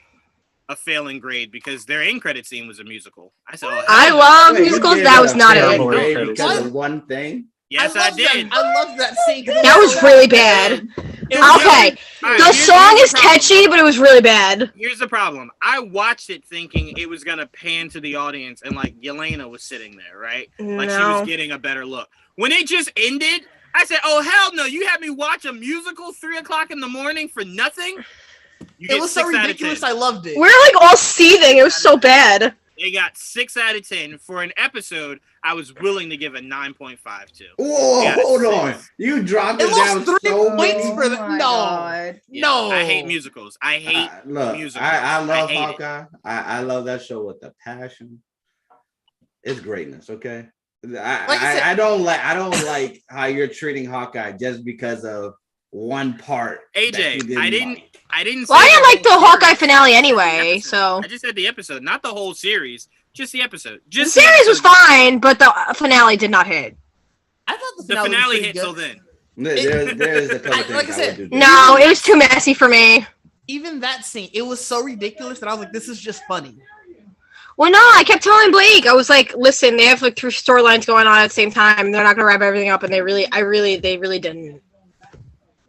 a failing grade because their end credit scene was a musical. I said, I love musicals. That was not it. Because of one thing. Yes, I did. I love that scene. That was really bad. Okay, the song is catchy, but it was really bad. Here's the problem. I watched it thinking it was gonna pan to the audience and like Yelena was sitting there, right? Like she was getting a better look. When it just ended, I said, "Oh hell no! You had me watch a musical 3 o'clock in the morning for nothing." It was so ridiculous. I loved it. We're like all seething. It was so bad. They got 6 out of 10 for an episode. I was willing to give a 9.5 to. Whoa, hold on! You dropped it down 3 so points many. for the no. Yeah, No, I hate musicals. I hate musicals. I love hate Hawkeye. I love that show with a passion. It's greatness, okay? I don't like how you're treating Hawkeye just because of one part. AJ, I didn't. Well, I didn't like the Hawkeye finale anyway, so I just said the episode, not the whole series. Just the episode. The series was fine, but the finale did not hit. I thought the finale hit till then. There's a couple things like I said, no, it was too messy for me. Even that scene, it was so ridiculous that I was like, "This is just funny." Well, no, I kept telling Blake, I was like, "Listen, they have like 3 storylines going on at the same time. They're not gonna wrap everything up," and they really didn't.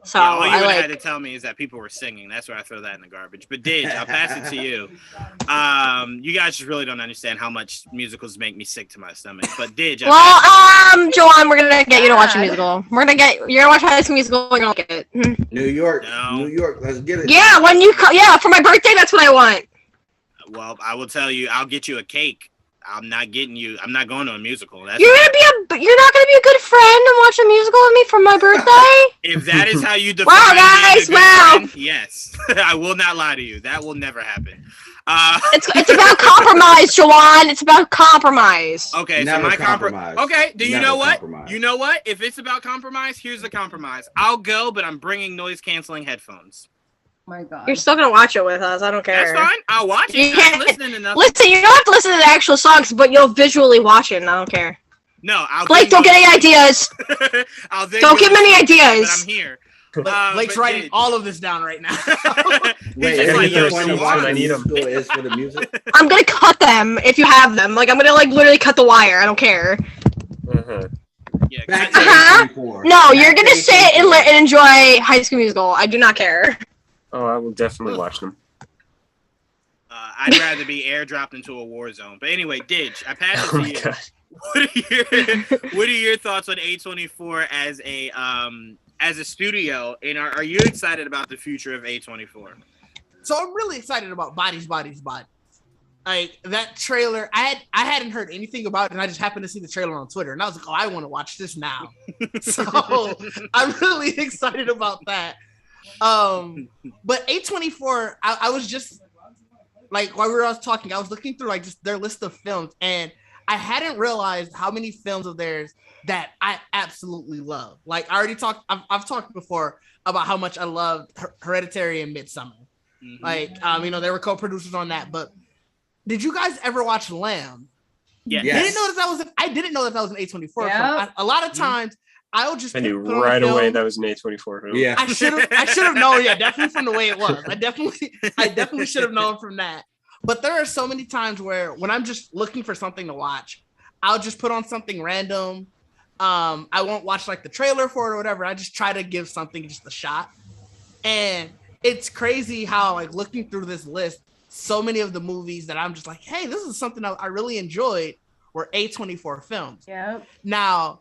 So yeah, all you would have had to tell me is that people were singing. That's where I throw that in the garbage. But Didge, I'll pass it to you. You guys just really don't understand how much musicals make me sick to my stomach. But Didge, Joanne, we're gonna get you to watch a musical. You're gonna watch High School Musical. You're gonna like it. New York, let's get it. Yeah, when you for my birthday, that's what I want. Well, I will tell you, I'll get you a cake. I'm not going to a musical. You're not gonna be a good friend and watch a musical with me for my birthday? If that is how you define friend, yes. I will not lie to you. That will never happen. It's about compromise, Joanne. It's about compromise. Okay, never so my compromise. Okay, do you know what? Compromise. You know what? If it's about compromise, here's the compromise. I'll go, but I'm bringing noise canceling headphones. My God. You're still gonna watch it with us. I don't care. That's fine. I'll watch it. I'm listening to nothing. Listen, you don't have to listen to the actual songs, but you'll visually watch it, and I don't care. No, Blake, don't get any ideas. Don't get many ideas. But I'm here. Blake's writing all of this down right now. Wait, I need them. Is for the music? I'm gonna cut them if you have them. Like I'm gonna literally cut the wire. I don't care. Yeah. No, you're gonna sit and enjoy High School Musical. I do not care. Oh, I will definitely watch them. I'd rather be airdropped into a war zone. But anyway, Didge, I pass it to you. God. What are your thoughts on A24 as a studio? And are you excited about the future of A24? So I'm really excited about Bodies. Like that trailer, I hadn't heard anything about it, and I just happened to see the trailer on Twitter, and I was like, "Oh, I want to watch this now." So I'm really excited about that. But A24, I was just like, while we were talking, I was looking through like just their list of films, and I hadn't realized how many films of theirs that I absolutely love. Like I already talked, I've talked before about how much I loved Hereditary and Midsommar. Mm-hmm. Like, they were co-producers on that. But did you guys ever watch Lamb? Yes. I didn't know that was an A24 film. A lot of times I'll just I knew right away that was an A24 film. Yeah. I should have known, definitely from the way it was. I definitely should have known from that. But there are so many times where when I'm just looking for something to watch, I'll just put on something random. I won't watch like the trailer for it or whatever. I just try to give something just a shot. And it's crazy how, like, looking through this list, so many of the movies that I'm just like, hey, this is something I really enjoyed were A24 films. Yeah. Now,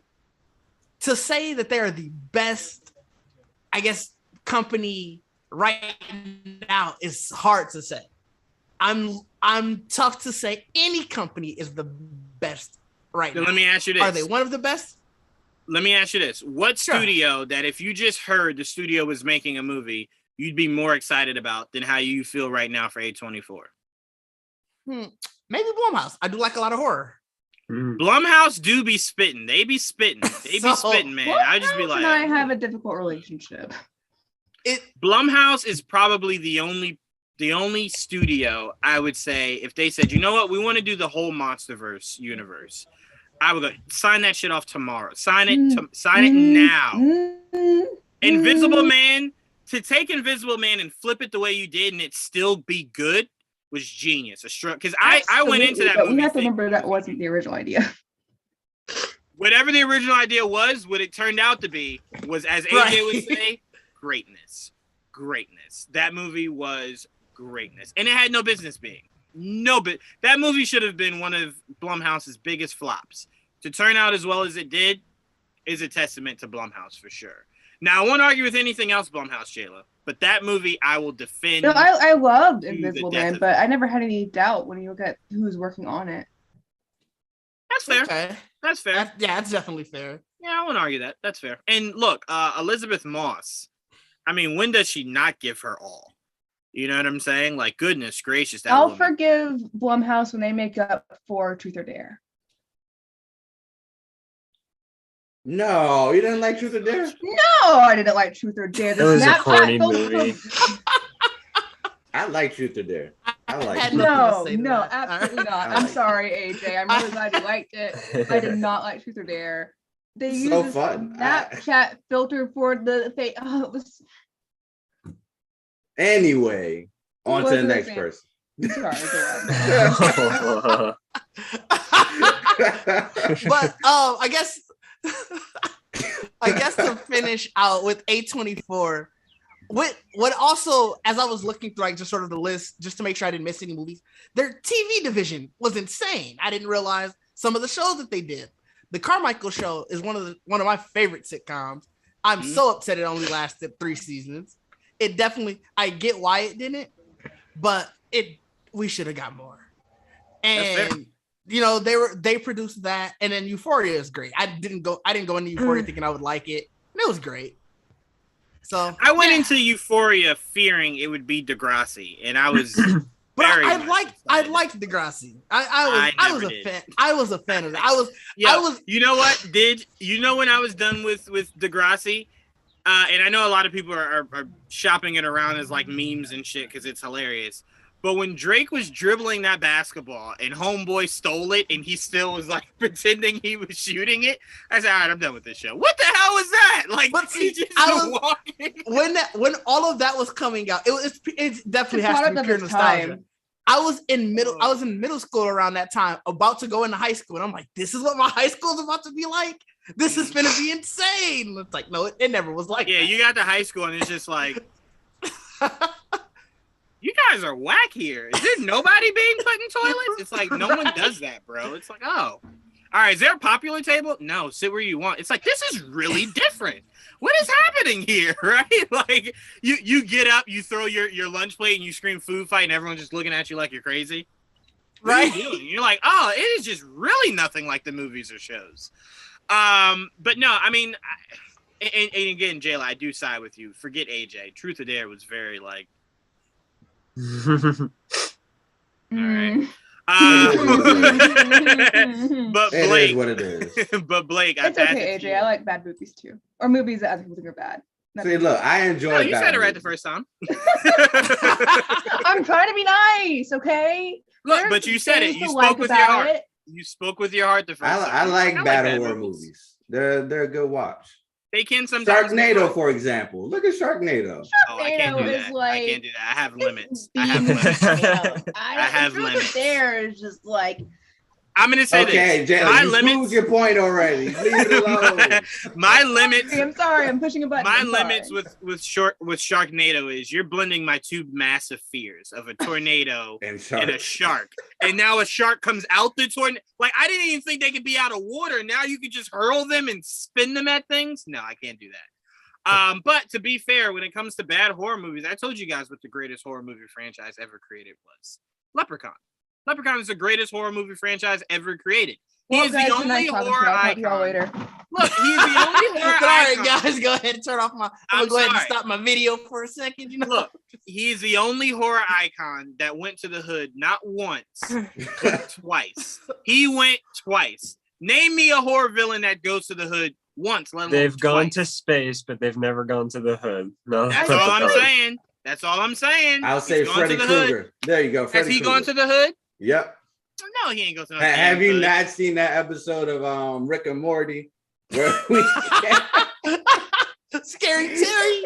to say that they're the best, I guess, company right now is hard to say. I'm tough to say any company is the best right now. Let me ask you this. Are they one of the best? Let me ask you this. What studio that if you just heard the studio was making a movie, you'd be more excited about than how you feel right now for A24? Maybe Blumhouse. I do like a lot of horror. Blumhouse do be spitting. They be spitting. They be spitting, man. I just be like, and I have a difficult relationship. Blumhouse is probably the only studio I would say if they said, you know what, we want to do the whole MonsterVerse universe. I would go sign that shit off tomorrow. Sign it now. Invisible Man, to take Invisible Man and flip it the way you did and it still be good was genius. Because I went into that movie. We have to remember that wasn't the original idea. Whatever the original idea was, what it turned out to be was, as AJ would say, greatness. Greatness. That movie was greatness. And it had no business being. That movie should have been one of Blumhouse's biggest flops. To turn out as well as it did is a testament to Blumhouse for sure. Now, I won't argue with anything else Blumhouse, Jayla, but that movie I will defend. No, I loved Invisible Man, but I never had any doubt when you look at who was working on it. That's fair. Okay. That's fair. That's definitely fair. Yeah, I won't argue that. That's fair. And look, Elizabeth Moss, I mean, when does she not give her all? You know what I'm saying? Like, goodness gracious. I'll forgive Blumhouse when they make up for Truth or Dare. No, you didn't like Truth or Dare? No, I didn't like Truth or Dare. It was a corny movie. I like Truth or Dare. I like No, absolutely not. I'm sorry, AJ. I'm really glad you liked it. I did not like Truth or Dare. They used so fun. Snapchat filter for the face. Oh, it was. Anyway, on to the next person. Sorry, but I guess to finish out with A24, what also, as I was looking through like just sort of the list, just to make sure I didn't miss any movies, their TV division was insane. I didn't realize some of the shows that they did. The Carmichael Show is one of my favorite sitcoms. I'm so upset it only lasted 3 seasons. It definitely, I get why it didn't, but we should have got more. And you know, they produced that, and then Euphoria is great. I didn't go into Euphoria thinking I would like it, and it was great. So I went into Euphoria fearing it would be Degrassi, and I was but I liked Degrassi. I was a fan of it. You know what, Didge? You know when I was done with Degrassi, and I know a lot of people are shopping it around as like memes and shit because it's hilarious. But when Drake was dribbling that basketball and Homeboy stole it and he still was like pretending he was shooting it, I said, all right, I'm done with this show. What the hell was that? Like, but see, walking. When all of that was coming out, it definitely has to be pure nostalgia. Time. I was in middle school around that time, about to go into high school, and I'm like, this is what my high school is about to be like. This is gonna be insane. It's like, no, it never was like that. You got to high school and it's just like you guys are whack here. Is there nobody being put in toilets? It's like, no one does that, bro. It's like, oh. All right, is there a popular table? No, sit where you want. It's like, this is really different. What is happening here, right? Like, you get up, you throw your lunch plate, and you scream food fight, and everyone's just looking at you like you're crazy. Right? What are you doing? You're like, oh, it is just really nothing like the movies or shows. But no, I mean, and again, Jayla, I do side with you. Forget AJ. Truth or Dare was very, like, all right. But Blake, it is what it is. But Blake, it's okay, AJ. I like bad movies too, or movies that other people think are bad. See, look, I enjoy. You said it right the first time. I'm trying to be nice, okay? Look, but you said it. You spoke with your heart. You spoke with your heart the first time. I like bad horror movies. They're a good watch. They can sometimes. Sharknado, for example. Look at Sharknado. Oh, I can't do that. Like, I can't do that. I have limits. I have limits. There is just like. I'm gonna say this. Okay, Jayla, you proved your point already. Leave it alone. My limits. I'm sorry. I'm pushing a button. My limits with Sharknado is you're blending my two massive fears of a tornado and a shark, and now a shark comes out the tornado. Like I didn't even think they could be out of water. Now you could just hurl them and spin them at things. No, I can't do that. But to be fair, when it comes to bad horror movies, I told you guys what the greatest horror movie franchise ever created was. Leprechaun. Leprechaun is the greatest horror movie franchise ever created. He is the only horror icon. Look, he's the only horror icon. All right, guys, go ahead and turn off my. I'm gonna go ahead and stop my video for a second. You know, look, he's the only horror icon that went to the hood not once, but twice. He went twice. Name me a horror villain that goes to the hood once. They've gone to space, but they've never gone to the hood. No, that's all I'm saying. That's all I'm saying. I'll say Freddy Krueger. There you go. Has he gone to the hood? Yep. No, he ain't going to. Have you not seen that episode of Rick and Morty where we Scary Terry?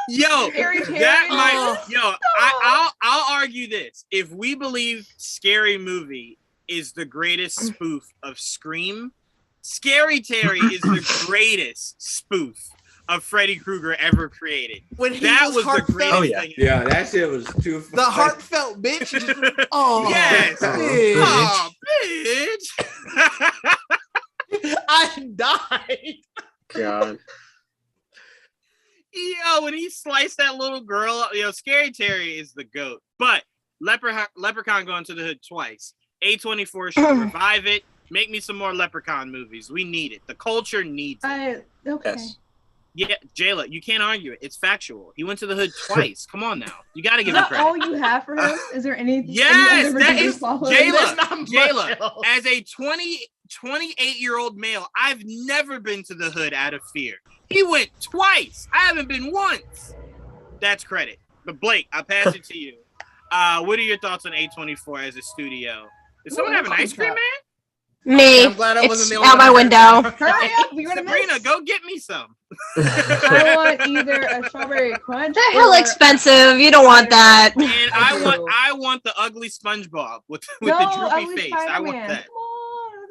Yo, Scary Terry. I'll argue this. If we believe Scary Movie is the greatest spoof of Scream, Scary Terry is the greatest spoof of Freddy Krueger ever created. When that was the greatest thing. Yeah, that shit was too funny. The heartfelt bitch. Oh, yes. Oh, bitch. I died. God. Yo, when he sliced that little girl, Scary Terry is the GOAT. But Leprechaun going to the hood twice. A24 should revive it. Make me some more Leprechaun movies. We need it. The culture needs it. Okay. Yes. Yeah, Jayla, you can't argue it. It's factual. He went to the hood twice. Come on now. You got to give him credit. All you have for him? Is there anything? Yes, that is Jayla. As a 28-year-old male, I've never been to the hood out of fear. He went twice. I haven't been once. That's credit. But Blake, I'll pass it to you. What are your thoughts on A24 as a studio? Does someone have an ice cream man? Me. I'm glad I wasn't the only out my window. Hurry up, Sabrina, go get me some. I want either a strawberry crunch. The hell expensive. You don't want that. And I want the ugly SpongeBob with the droopy face. Spider-Man. I want that.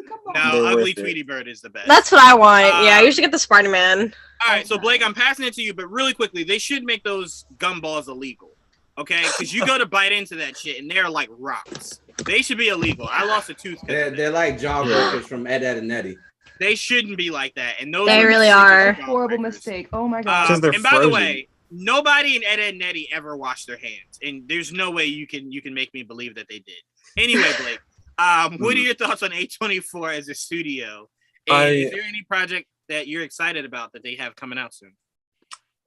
Come on. No, ugly Tweety Bird is the best. That's what I want. Yeah, you should get the Spider-Man. All right, so Blake, I'm passing it to you, but really quickly, they should make those gumballs illegal. Okay, because you go to bite into that shit and they're like rocks. They should be illegal. I lost a tooth. They're like jawbreakers from Ed, and Eddie. They shouldn't be like that. And those they really are. Horrible mistake. Oh my god. And by the way, nobody in Ed, and Eddie ever washed their hands, and there's no way you can make me believe that they did. Anyway, Blake, what are your thoughts on A24 as a studio? And is there any project that you're excited about that they have coming out soon?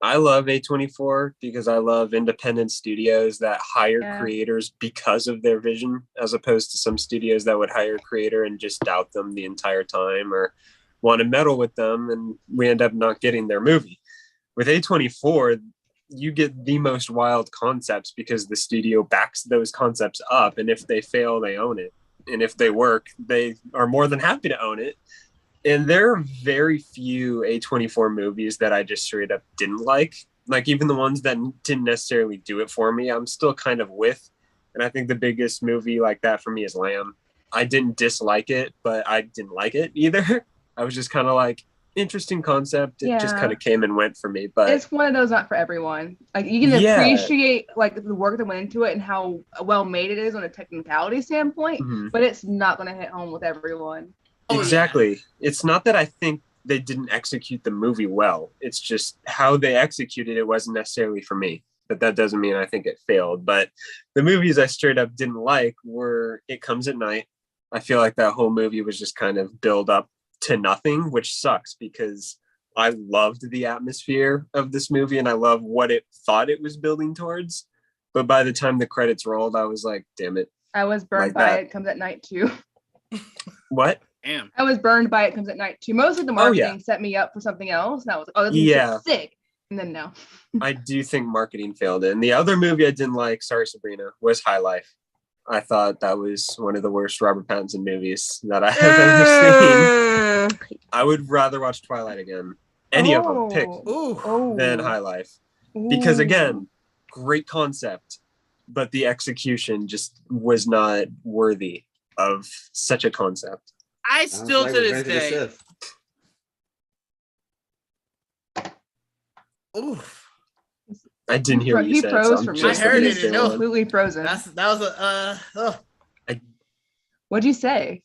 I love A24 because I love independent studios that hire creators because of their vision, as opposed to some studios that would hire a creator and just doubt them the entire time or want to meddle with them, and we end up not getting their movie. With A24, you get the most wild concepts because the studio backs those concepts up, and if they fail, they own it. And if they work, they are more than happy to own it. And there are very few A24 movies that I just straight up didn't like. Like even the ones that didn't necessarily do it for me, I'm still kind of with. And I think the biggest movie like that for me is Lamb. I didn't dislike it, but I didn't like it either. I was just kind of like, interesting concept. It just kind of came and went for me. But it's one of those not for everyone. Like you can appreciate like the work that went into it and how well made it is on a technicality standpoint, but it's not going to hit home with everyone. Exactly. It's not that I think they didn't execute the movie well. It's just how they executed it wasn't necessarily for me. But that doesn't mean I think it failed. But the movies I straight up didn't like were It Comes at Night. I feel like that whole movie was just kind of build up to nothing, which sucks because I loved the atmosphere of this movie and I love what it thought it was building towards. But by the time the credits rolled, I was like, damn it. I was burned by It Comes at Night too. What? Damn. I was burned by It Comes at Night too. Most of the marketing set me up for something else. And I was like, oh, this is sick. And then no. I do think marketing failed it. And the other movie I didn't like, sorry Sabrina, was High Life. I thought that was one of the worst Robert Pattinson movies that I have ever seen. I would rather watch Twilight again. Any of them, pick than High Life. Because again, great concept, but the execution just was not worthy of such a concept. I still to this day. Oof. I didn't hear what you said. Froze for me. I heard it. It completely frozen. That was a. What'd you say?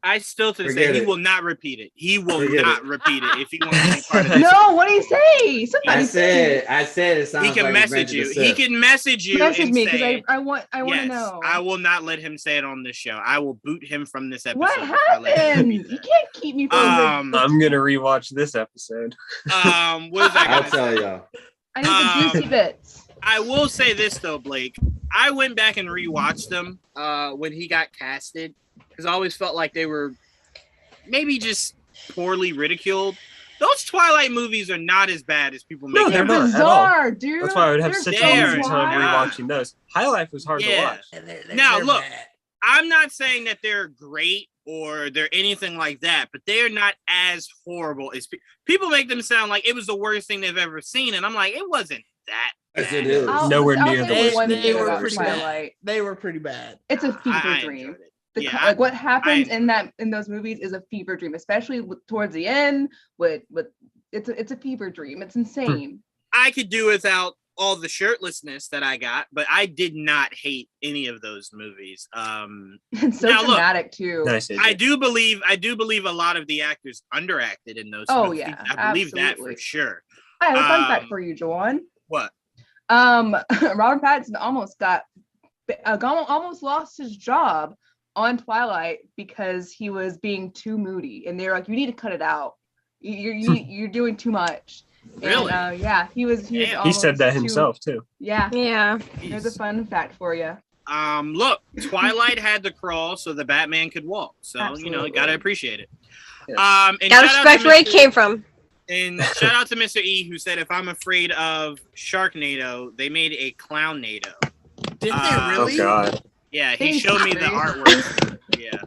I still to this day, he will not repeat it. He will not repeat it if he wants to be part of this. No, what did he say? I said it sounds he can like message you. He can message you. Message me because I want to know. I will not let him say it on this show. I will boot him from this episode. What happened? You can't keep me from I'm gonna rewatch this episode. What is that? I'll tell y'all. I need the juicy bits. I will say this though, Blake. I went back and rewatched them when he got casted because I always felt like they were maybe just poorly ridiculed. Those Twilight movies are not as bad as people make them. No, they're not bizarre, at all. Dude. That's why I would have such a easy time rewatching those. High Life was hard to watch. Now, look, bad. I'm not saying that they're great or they're anything like that, but they're not as horrible as people make them sound like it was the worst thing they've ever seen. And I'm like, it wasn't that bad. Yes, it is. Nowhere near the worst. They were pretty bad. They were pretty bad. It's a fever dream. Like what happens in those movies is a fever dream, especially towards the end. With it's a fever dream. It's insane. I could do without all the shirtlessness that I got, but I did not hate any of those movies. It's so dramatic too. I do believe a lot of the actors underacted in those movies. Yeah, I believe that for sure. I have a fun fact for you, Joanne. What? Robert Pattinson almost lost his job on Twilight because he was being too moody, and they're like, "You need to cut it out. You're doing too much." Really? And, yeah, he was. He said that himself too. Yeah. Yeah. There's a fun fact for you. Look, Twilight had to crawl so the Batman could walk. So Absolutely. you gotta appreciate it. Yes. And gotta respect where he came from. And shout out to Mr. E, who said, if I'm afraid of Sharknado, they made a Clownnado. Did they really? Oh, God. Yeah, he showed me the artwork. Yeah.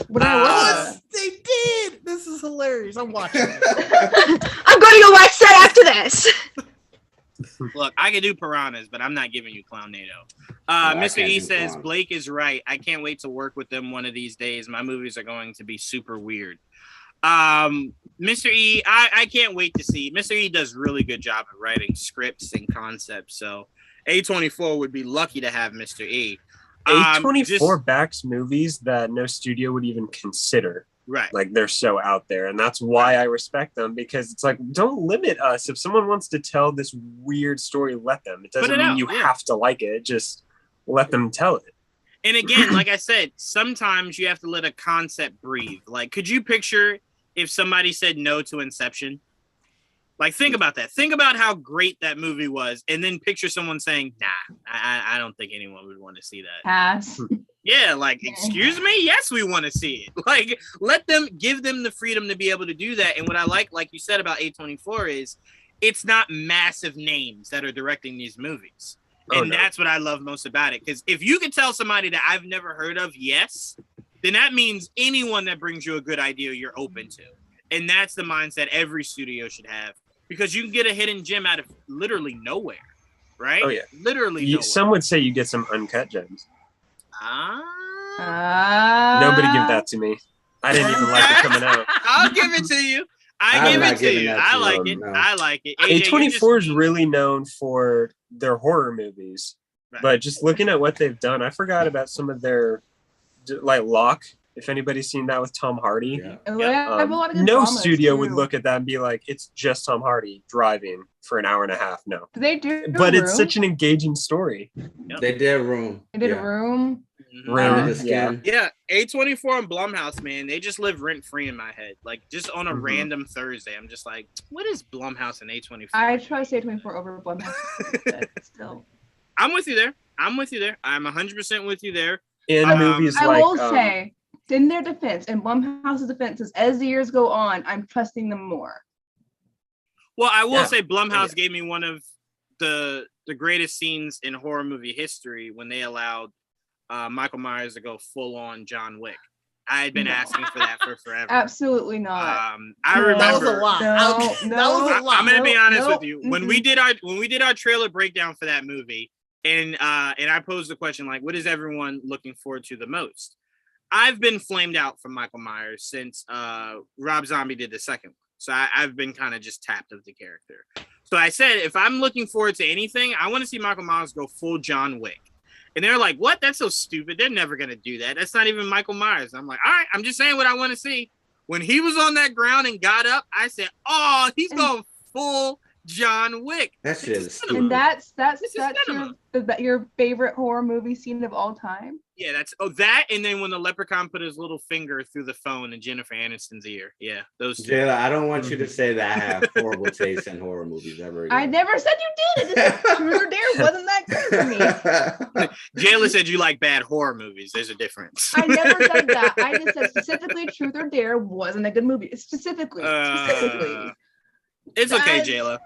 But they did. This is hilarious. I'm watching it. I'm going to go watch that after this. Look, I can do Piranhas, but I'm not giving you Clownnado. Mr. E says, Blake is right. I can't wait to work with them one of these days. My movies are going to be super weird. Mr. E, I can't wait to see. Mr. E does really good job at writing scripts and concepts. So A24 would be lucky to have Mr. E. A24 backs movies that no studio would even consider. Right. Like they're so out there. And that's why I respect them, because it's like, don't limit us. If someone wants to tell this weird story, let them. It doesn't mean you have to like it. Just let them tell it. And again, like I said, sometimes you have to let a concept breathe. Like, could you picture if somebody said no to Inception? Like, think about that. Think about how great that movie was, and then picture someone saying, nah, I don't think anyone would want to see that. Pass. Yeah, like, excuse me? Yes, we want to see it. Like, give them the freedom to be able to do that. And what I like you said about A24 is it's not massive names that are directing these movies. And that's what I love most about it. Because if you can tell somebody that I've never heard of, yes, then that means anyone that brings you a good idea, you're open to. And that's the mindset every studio should have. Because you can get a hidden gem out of literally nowhere, right? Oh, yeah. Literally nowhere. Some would say you get some uncut gems. Nobody give that to me. I didn't even like it coming out. I'll give it to you. I give it to you. I like it. No. I like it. A24 is really known for their horror movies. Right. But just looking at what they've done, I forgot about some of their, like Locke. If anybody's seen that with Tom Hardy, no studio would look at that and be like, it's just Tom Hardy driving for an hour and a half. No, they do, but it's such an engaging story. Yep. They did Room. They did Room. Yeah. A24 and Blumhouse, man, they just live rent free in my head. Like just on a random Thursday, I'm just like, what is Blumhouse and A24? I trust A24 over Blumhouse. Still, I'm with you there. I'm 100% with you there. In movies I will say. In their defense, and Blumhouse's defense is, as the years go on, I'm trusting them more. Well, I will say Blumhouse gave me one of the greatest scenes in horror movie history when they allowed Michael Myers to go full on John Wick. I had been asking for that for forever. Absolutely not. I remember that was a lot. That was a lot. I'm gonna be honest with you. When we did our trailer breakdown for that movie, and I posed the question like, what is everyone looking forward to the most? I've been flamed out from Michael Myers since Rob Zombie did the second one. So I've been kind of just tapped of the character. So I said, if I'm looking forward to anything, I want to see Michael Myers go full John Wick. And they're like, what? That's so stupid. They're never going to do that. That's not even Michael Myers. I'm like, all right, I'm just saying what I want to see. When he was on that ground and got up, I said, oh, he's going full John Wick. That shit is stupid. And that's your favorite horror movie scene of all time? Yeah, that, and then when the leprechaun put his little finger through the phone in Jennifer Aniston's ear. Yeah, those two. Jayla, I don't want you to say that I have horrible taste in horror movies ever again. I never said you did. It just Truth or Dare wasn't that good for me. Jayla said you like bad horror movies. There's a difference. I never said that. I just said specifically Truth or Dare wasn't a good movie. Specifically. It's okay, Jayla.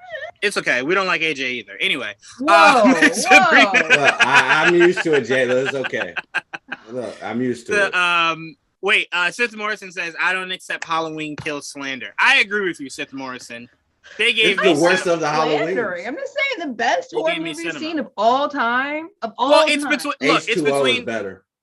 It's okay. We don't like AJ either. Anyway. Whoa. Look, I'm used to it, Jayla. It's okay. Look, I'm used to it. Wait, Sith Morrison says, I don't accept Halloween kills slander. I agree with you, Sith Morrison. They gave me the worst of the Halloween. I'm just saying the best horror movie scene of all time.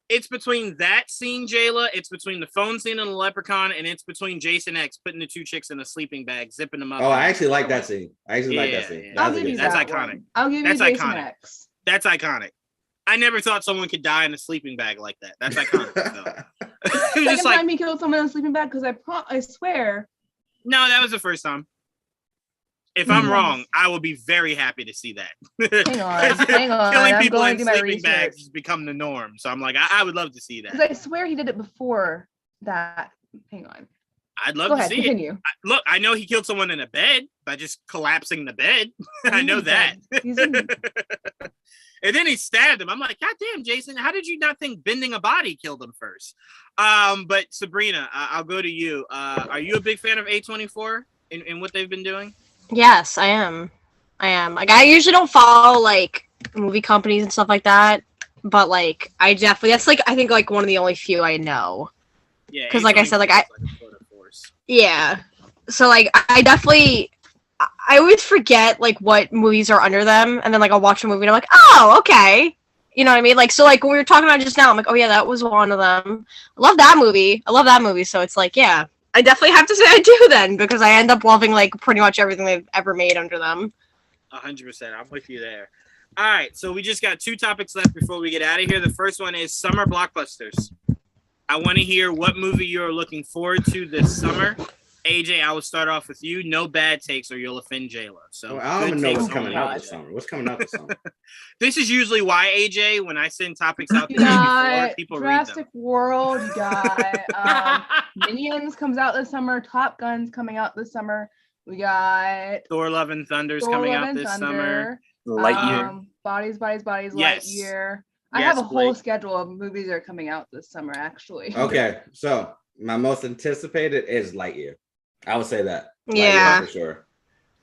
It's between that scene, Jayla. It's between the phone scene and the leprechaun, and it's between Jason X putting the two chicks in a sleeping bag, zipping them up. Oh, I actually like that scene. Like that scene. I'll give you that's that iconic. One. I'll give you Jason X. That's iconic. I never thought someone could die in a sleeping bag like that. That's iconic. Second time he killed someone in a sleeping bag, because I swear. No, that was the first time. If I'm wrong, I will be very happy to see that. Hang on. Killing people in sleeping bags has become the norm. So I'm like, I would love to see that. Because I swear he did it before that. Hang on. I'd love to see it. Look, I know he killed someone in a bed by just collapsing the bed. I know that. And then he stabbed him. I'm like, God damn, Jason, how did you not think bending a body killed him first? But Sabrina, I'll go to you. Are you a big fan of A24 in what they've been doing? Yes, I am. Like, I usually don't follow like movie companies and stuff like that, but like I definitely I think like one of the only few I know. Yeah. Because like I said, yeah. So like I always forget like what movies are under them, and then like I'll watch a movie and I'm like, oh, okay. You know what I mean? Like, so like when we were talking about it just now, I'm like, oh yeah, that was one of them. I love that movie. So it's like, yeah. I definitely have to say I do then, because I end up loving like pretty much everything they've ever made under them. 100%. I'm with you there. All right. So we just got 2 topics left before we get out of here. The first one is summer blockbusters. I want to hear what movie you're looking forward to this summer. AJ, I will start off with you. No bad takes or you'll offend Jayla. So I don't even know what's coming out this summer. What's coming out this summer? This is usually why, AJ, when I send topics out the day before, people read them. Jurassic World, you got Minions comes out this summer. Top Gun's coming out this summer. We got Thor: Love and Thunder's coming out this summer. Lightyear. Bodies, Yes. Lightyear. I have a whole schedule of movies that are coming out this summer, actually. Okay, so my most anticipated is Lightyear. I would say that. Yeah. Lightyear for sure.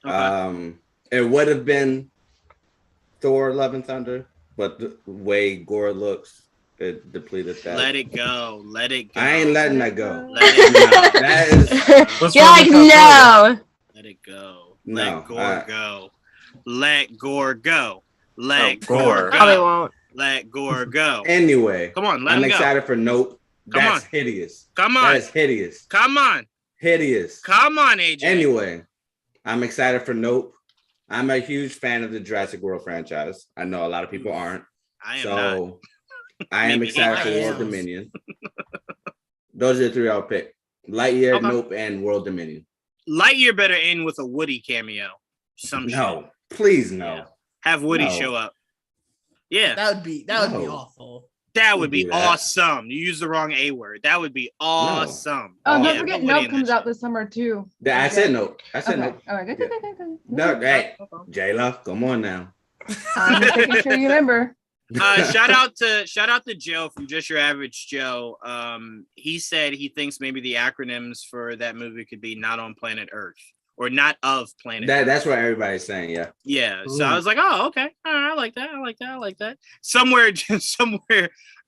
Okay. It would have been Thor: Love and Thunder, but the way Gore looks, it depleted that. Let it go. I ain't letting that go. Let it go. That is. You're like, no. Let it go. No, Let Gore go. Let Gore go. Let Gore. Gore go. Probably won't. Let Gore go. Anyway, come on, let I'm him excited go. for Nope. Come That's on. hideous. Come on. That is hideous. Come on. Hideous. Come on, AJ. Anyway, I'm excited for Nope. I'm a huge fan of the Jurassic World franchise. I know a lot of people aren't. I am so not. I am excited for World Dominion. Those are the 3 I'll pick. Lightyear, Okay. Nope, and World Dominion. Lightyear better end with a Woody cameo. No, please no. Yeah. Have Woody No. show up. Yeah. That would be awful. That would be Do that. awesome. You used the wrong A word. That would be awesome. Oh, Oh, don't yeah, forget, nobody Nope in comes that out this summer too. I said Nope. I said Okay. Nope. All right, good. No, hey, Jayla, come on now. I'm just making sure you remember. Shout out to Joe from Just Your Average Joe. He said he thinks maybe the acronyms for that movie could be Not on Planet Earth or Not of Planet Earth. That's what everybody's saying, yeah. Yeah. So I was like, oh, okay. All right, I like that. Somewhere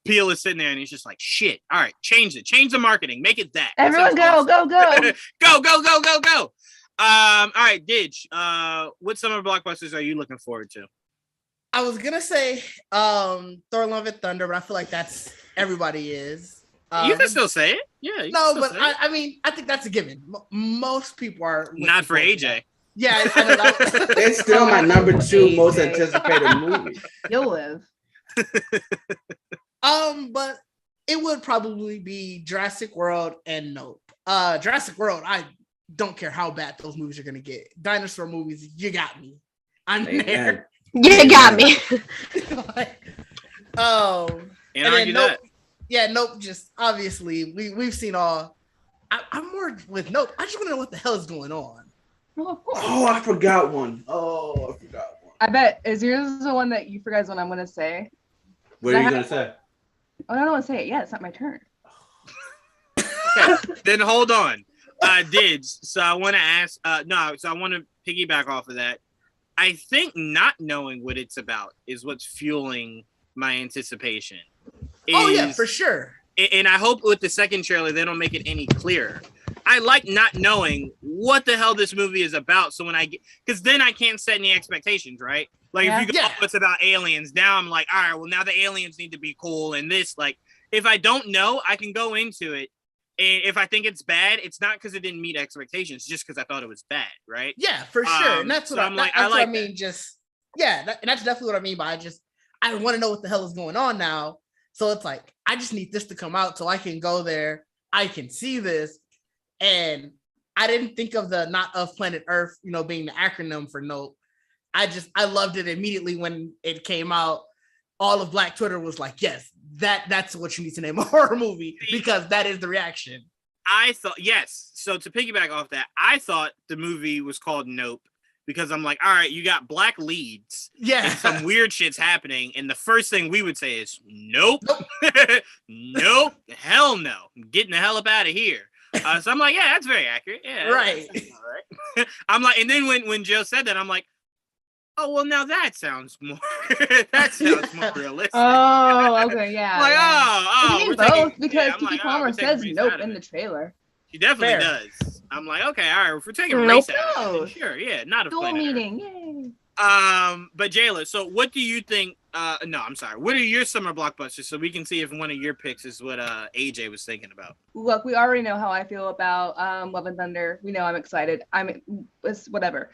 Peele is sitting there and he's just like, shit. All right, change the marketing, make it that. Everyone go, awesome. go. Go. All right, Didge, what summer blockbusters are you looking forward to? I was gonna say Thor: Love and Thunder, but I feel like that's everybody is. You can still say it. Yeah. No, but I mean, I think that's a given. Most people are not for AJ. Yeah, I know that. It's still my number 2 most anticipated movie. You'll live. But it would probably be Jurassic World and Nope. Jurassic World, I don't care how bad those movies are gonna get. Dinosaur movies, you got me. I'm there. You got me. And argue Nope. that. Yeah, Nope. Just obviously, we've seen all. I'm more with Nope. I just want to know what the hell is going on. Well, of course. Oh, I forgot one. I bet is yours the one that you forgot is what I'm gonna say. What are you gonna say? I don't want to say it yet. It's not my turn. Okay, then hold on. Didge. So I want to ask. So I want to piggyback off of that. I think not knowing what it's about is what's fueling my anticipation. Oh yeah, for sure. And I hope with the second trailer they don't make it any clearer. I like not knowing what the hell this movie is about. So when I get, because then I can't set any expectations, right? Like if you go, oh, it's about aliens. Now I'm like, all right, well now the aliens need to be cool. And this, like, if I don't know, I can go into it. And if I think it's bad, it's not because it didn't meet expectations, just because I thought it was bad, right? Yeah, for sure. And that's what so I'm like. That's what I mean. Just and that's definitely what I mean by I want to know what the hell is going on now. So it's like I just need this to come out so I can go there. I can see this, and I didn't think of the not of planet Earth, being the acronym for Nope. I loved it immediately when it came out. All of Black Twitter was like, yes, that's what you need to name a horror movie, because that is the reaction. I thought, yes. So to piggyback off that, I thought the movie was called Nope because I'm like, all right, you got black leads. Yeah. And some weird shit's happening. And the first thing we would say is, nope. Nope. Hell no. I'm getting the hell up out of here. So I'm like, yeah, that's very accurate. Yeah. Right. All right. I'm like, and then when Joe said that, I'm like, oh, well, now that sounds more more realistic. Oh, okay, yeah. Like, yeah. We're both because yeah, Kiki Palmer says Nope in the trailer. She definitely does. I'm like, okay, all right, if we're taking race out of it, sure, yeah, not a dual meaning, yay. But Jayla, so what do you think? No, I'm sorry. What are your summer blockbusters so we can see if one of your picks is what AJ was thinking about? Look, we already know how I feel about Love and Thunder. We know I'm excited. It's whatever.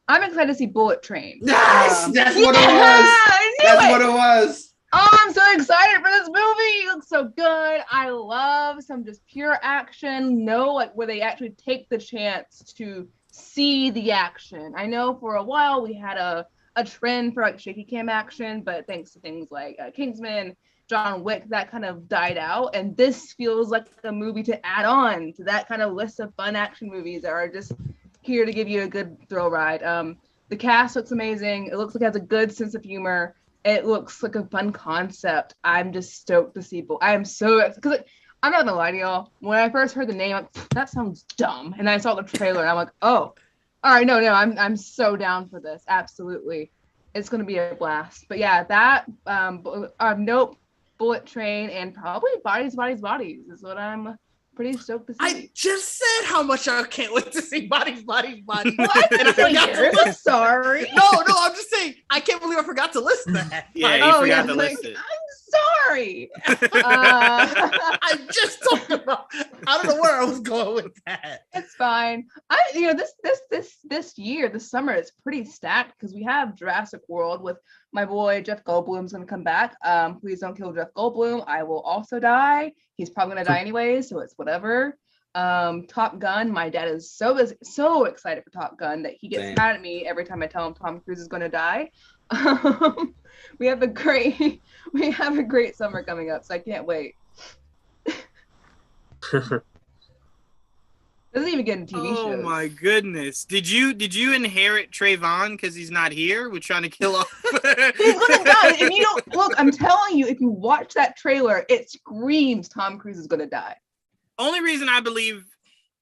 I'm excited to see Bullet Train. Yes, that's what it was. That's what it was. Oh, I'm so excited for this movie. It looks so good. I love some just pure action. Where they actually take the chance to see the action. I know for a while we had a trend for like shaky cam action, but thanks to things like Kingsman, John Wick, that kind of died out. And this feels like a movie to add on to that kind of list of fun action movies that are just here to give you a good thrill ride. The cast looks amazing. It looks like it has a good sense of humor. It looks like a fun concept. I'm just stoked to see. I am so excited because I'm not gonna lie to y'all. When I first heard the name, I'm like, that sounds dumb, and I saw the trailer, and I'm like, oh, all right, no, I'm so down for this. Absolutely, it's gonna be a blast. But yeah, that Nope, Bullet Train, and probably Bodies is what I'm pretty stoked to see. I just said how much I can't wait to see Bodies. Well, I'm sorry. No, I'm just saying I can't believe I forgot to list that. Yeah, you forgot to list it. I'm sorry. I just talked about. I don't know where I was going with that. It's fine. This year, the summer is pretty stacked because we have Jurassic World with my boy Jeff Goldblum's gonna come back. Please don't kill Jeff Goldblum. I will also die. He's probably gonna die anyway, so it's whatever. Top Gun. My dad is so excited for Top Gun that he gets mad at me every time I tell him Tom Cruise is gonna die. We have a great summer coming up, so I can't wait. Doesn't even get in TV shows. Oh my goodness! Did you inherit Trayvon because he's not here? We're trying to kill off. He's gonna die. If you don't look, I'm telling you, if you watch that trailer, it screams Tom Cruise is gonna die. Only reason I believe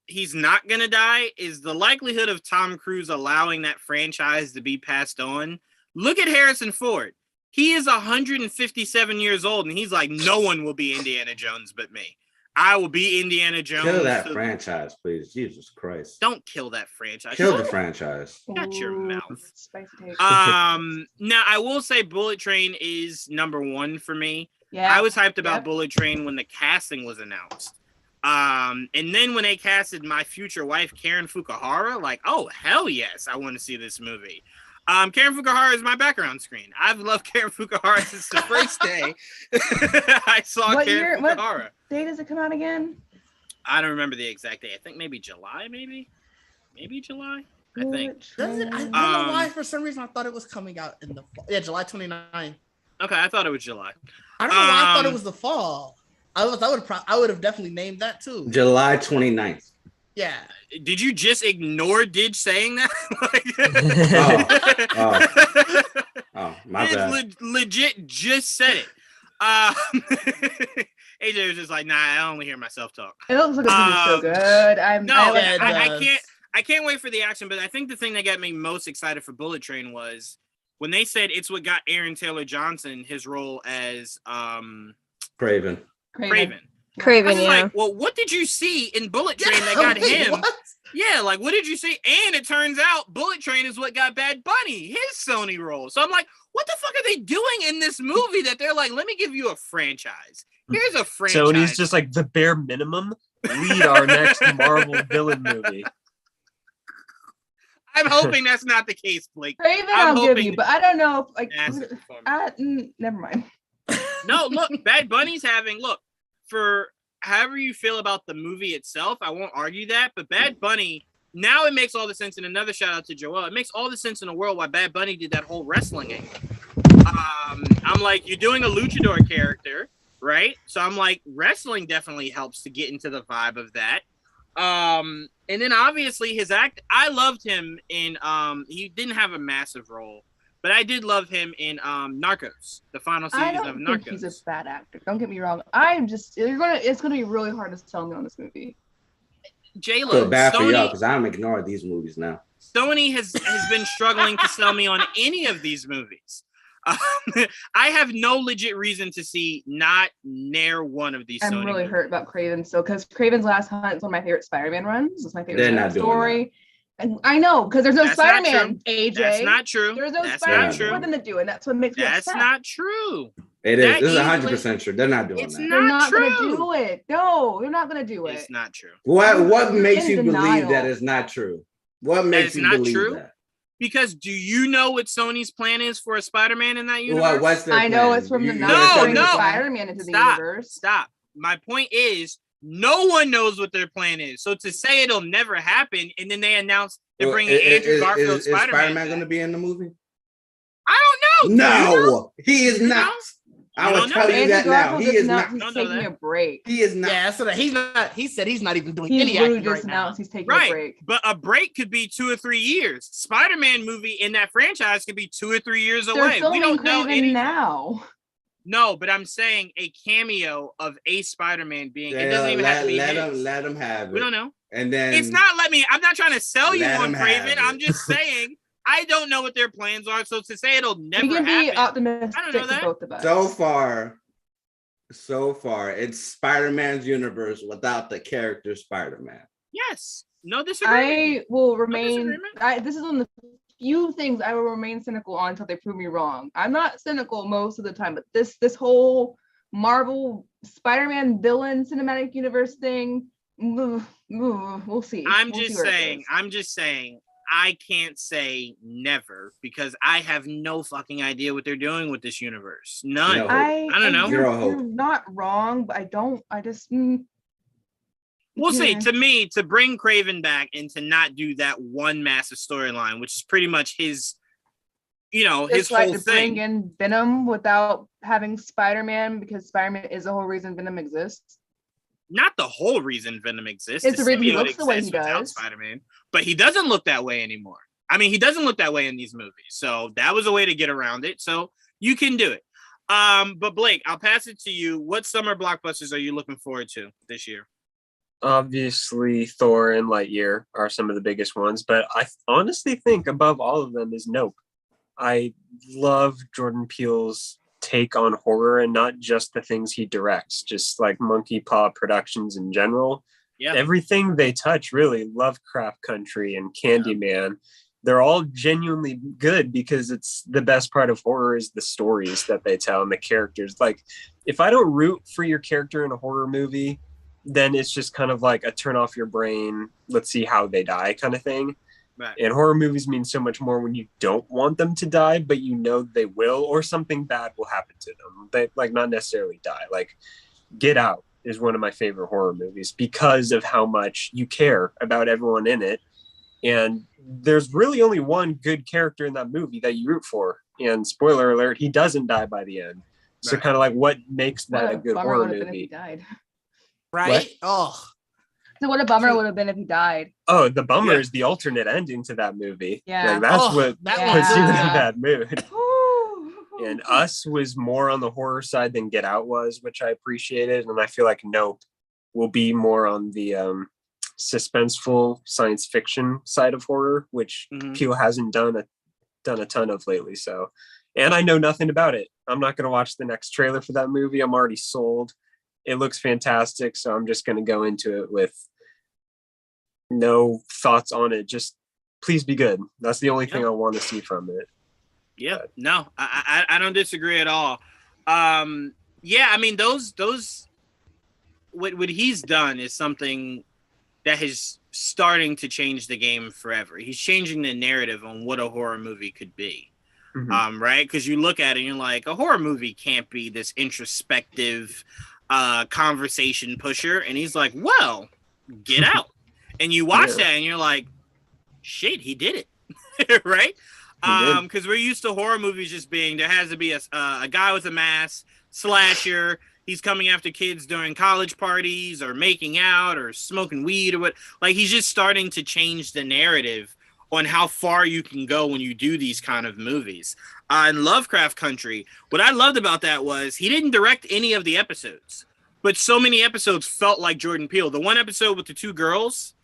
he's not gonna die is the likelihood of Tom Cruise allowing that franchise to be passed on. Look at Harrison Ford. He is 157 years old, and he's like, no one will be Indiana Jones but me. I will be Indiana Jones. Kill that franchise, please. Jesus Christ. Don't kill that franchise. Kill the franchise. Shut your mouth. Spicy take. Now, I will say Bullet Train is number one for me. Yeah. I was hyped about Bullet Train when the casting was announced. And then when they casted my future wife, Karen Fukuhara, like, oh, hell yes, I want to see this movie. Karen Fukuhara is my background screen. I've loved Karen Fukuhara since the first day I saw Karen Fukuhara. What day does it come out again? I don't remember the exact day. I think maybe July, maybe July. I think. Does it? I don't know why. For some reason, I thought it was coming out in the fall. Yeah, July 29th. Okay, I thought it was July. I don't know why I thought it was the fall. I would have definitely named that too. July 29th. Yeah. Did you just ignore Didge saying that? My bad. Legit just said it. AJ was just like, nah, I only hear myself talk. It looks like it's so good. I can't wait for the action, but I think the thing that got me most excited for Bullet Train was when they said it's what got Aaron Taylor Johnson his role as Craven. Craven, yeah. Like, well, what did you see in Bullet Train that got him? What? Yeah, like, what did you see? And it turns out Bullet Train is what got Bad Bunny his Sony role. So I'm like, what the fuck are they doing in this movie that they're like, let me give you a franchise. Here's a franchise. Sony's just like the bare minimum. Lead our next Marvel villain movie. I'm hoping that's not the case, Blake. Craven, I'll give you, but I don't know if, like, never mind. No, look, Bad Bunny's for however you feel about the movie itself, I won't argue that, but Bad Bunny, now it makes all the sense, and another shout out to Joel, it makes all the sense in the world why Bad Bunny did that whole wrestling angle. I'm like, you're doing a luchador character, right? So I'm like, wrestling definitely helps to get into the vibe of that. And then obviously his I loved him in, he didn't have a massive role, but I did love him in Narcos, the final season of Narcos. I don't think he's a bad actor. Don't get me wrong. It's gonna be really hard to sell me on this movie. Jayla, feel bad for y'all because I'm ignoring these movies now. Sony has been struggling to sell me on any of these movies. I have no legit reason to see not near one of these. I'm really hurt about Craven, because Craven's Last Hunt is one of my favorite Spider-Man runs. It's my favorite story. And I know, because there's no Spider-Man, AJ. That's not true. There's no Spider-Man for them to do, and that's what makes me upset. That's not true. It is. This is 100% true. They're not doing that. They're not going to do it. No, they're not going to do it. It's not true. What makes you believe that is not true? What makes you believe that? Because do you know what Sony's plan is for a Spider-Man in that universe? What's their plan? I know it's from the Spider-Man into the universe. Stop. My point is, no one knows what their plan is. So to say it'll never happen, and then they announce they're bringing Andrew Garfield Spider-Man. Is Spider-Man going to be in the movie? I don't know. No, he is not. I will tell you that now. He is not. He's taking a break. He is not. Yeah, so that he's not. He said he's not even doing any acting right now. He's taking a break. But a break could be 2 or 3 years. Spider-Man movie in that franchise could be 2 or 3 years away. We don't know anything now. No, but I'm saying a cameo of a Spider-Man being. It doesn't even have to be. Let him have it. We don't know. And then it's not. I'm not trying to sell you on Craven. I'm just saying. I don't know what their plans are. So to say it'll never happen. You can be optimistic. I don't know that. Both of us. So far, it's Spider-Man's universe without the character Spider-Man. Yes. No disagreement. I will remain. This is one of the few things I will remain cynical on until they prove me wrong. I'm not cynical most of the time, but this whole Marvel Spider-Man villain cinematic universe thing, we'll see. I'm just saying. I can't say never because I have no fucking idea what they're doing with this universe. None. No I don't know. You're not wrong, but we'll see. To me, to bring Craven back and to not do that one massive storyline, which is pretty much his, his whole thing. Bring in Venom without having Spider-Man because Spider-Man is the whole reason Venom exists. Not the whole reason Venom exists. It's the reason he looks the way he does. Spider-Man, but he doesn't look that way anymore. I mean, he doesn't look that way in these movies. So that was a way to get around it. So you can do it. But Blake, I'll pass it to you. What summer blockbusters are you looking forward to this year? Obviously, Thor and Lightyear are some of the biggest ones, but I honestly think above all of them is Nope. I love Jordan Peele's take on horror, and not just the things he directs, just like Monkey Paw Productions in general. Yeah. Everything they touch, really, Lovecraft Country and Candyman, they're all genuinely good because it's the best part of horror is the stories that they tell and the characters. Like, if I don't root for your character in a horror movie, then it's just kind of like a turn off your brain, let's see how they die kind of thing. Right. And horror movies mean so much more when you don't want them to die, but you know they will, or something bad will happen to them. They like not necessarily die. Like Get Out is one of my favorite horror movies because of how much you care about everyone in it. And there's really only one good character in that movie that you root for. And spoiler alert, he doesn't die by the end. So kind of like what makes that a good horror movie? He died. Right? What? Oh. So what a bummer it would have been if he died. Oh, the bummer is the alternate ending to that movie. Yeah. Like that's what puts you in that mood. Ooh. And Us was more on the horror side than Get Out was, which I appreciated. And I feel like Nope will be more on the suspenseful science fiction side of horror, which Peele hasn't done a ton of lately. So, and I know nothing about it. I'm not going to watch the next trailer for that movie. I'm already sold. It looks fantastic. So I'm just going to go into it with no thoughts on it. Just please be good. That's the only thing I want to see from it. Yeah, no, I don't disagree at all. Yeah, I mean those what he's done is something that is starting to change the game forever. He's changing the narrative on what a horror movie could be. Right? Because you look at it and you're like, a horror movie can't be this introspective conversation pusher. And he's like, well, Get Out. And you watch that and you're like, shit, he did it. Right? Because we're used to horror movies just being, there has to be a guy with a mask, slasher, he's coming after kids during college parties or making out or smoking weed or what. Like, he's just starting to change the narrative on how far you can go when you do these kind of movies. In Lovecraft Country, what I loved about that was he didn't direct any of the episodes, but so many episodes felt like Jordan Peele. The one episode with the two girls,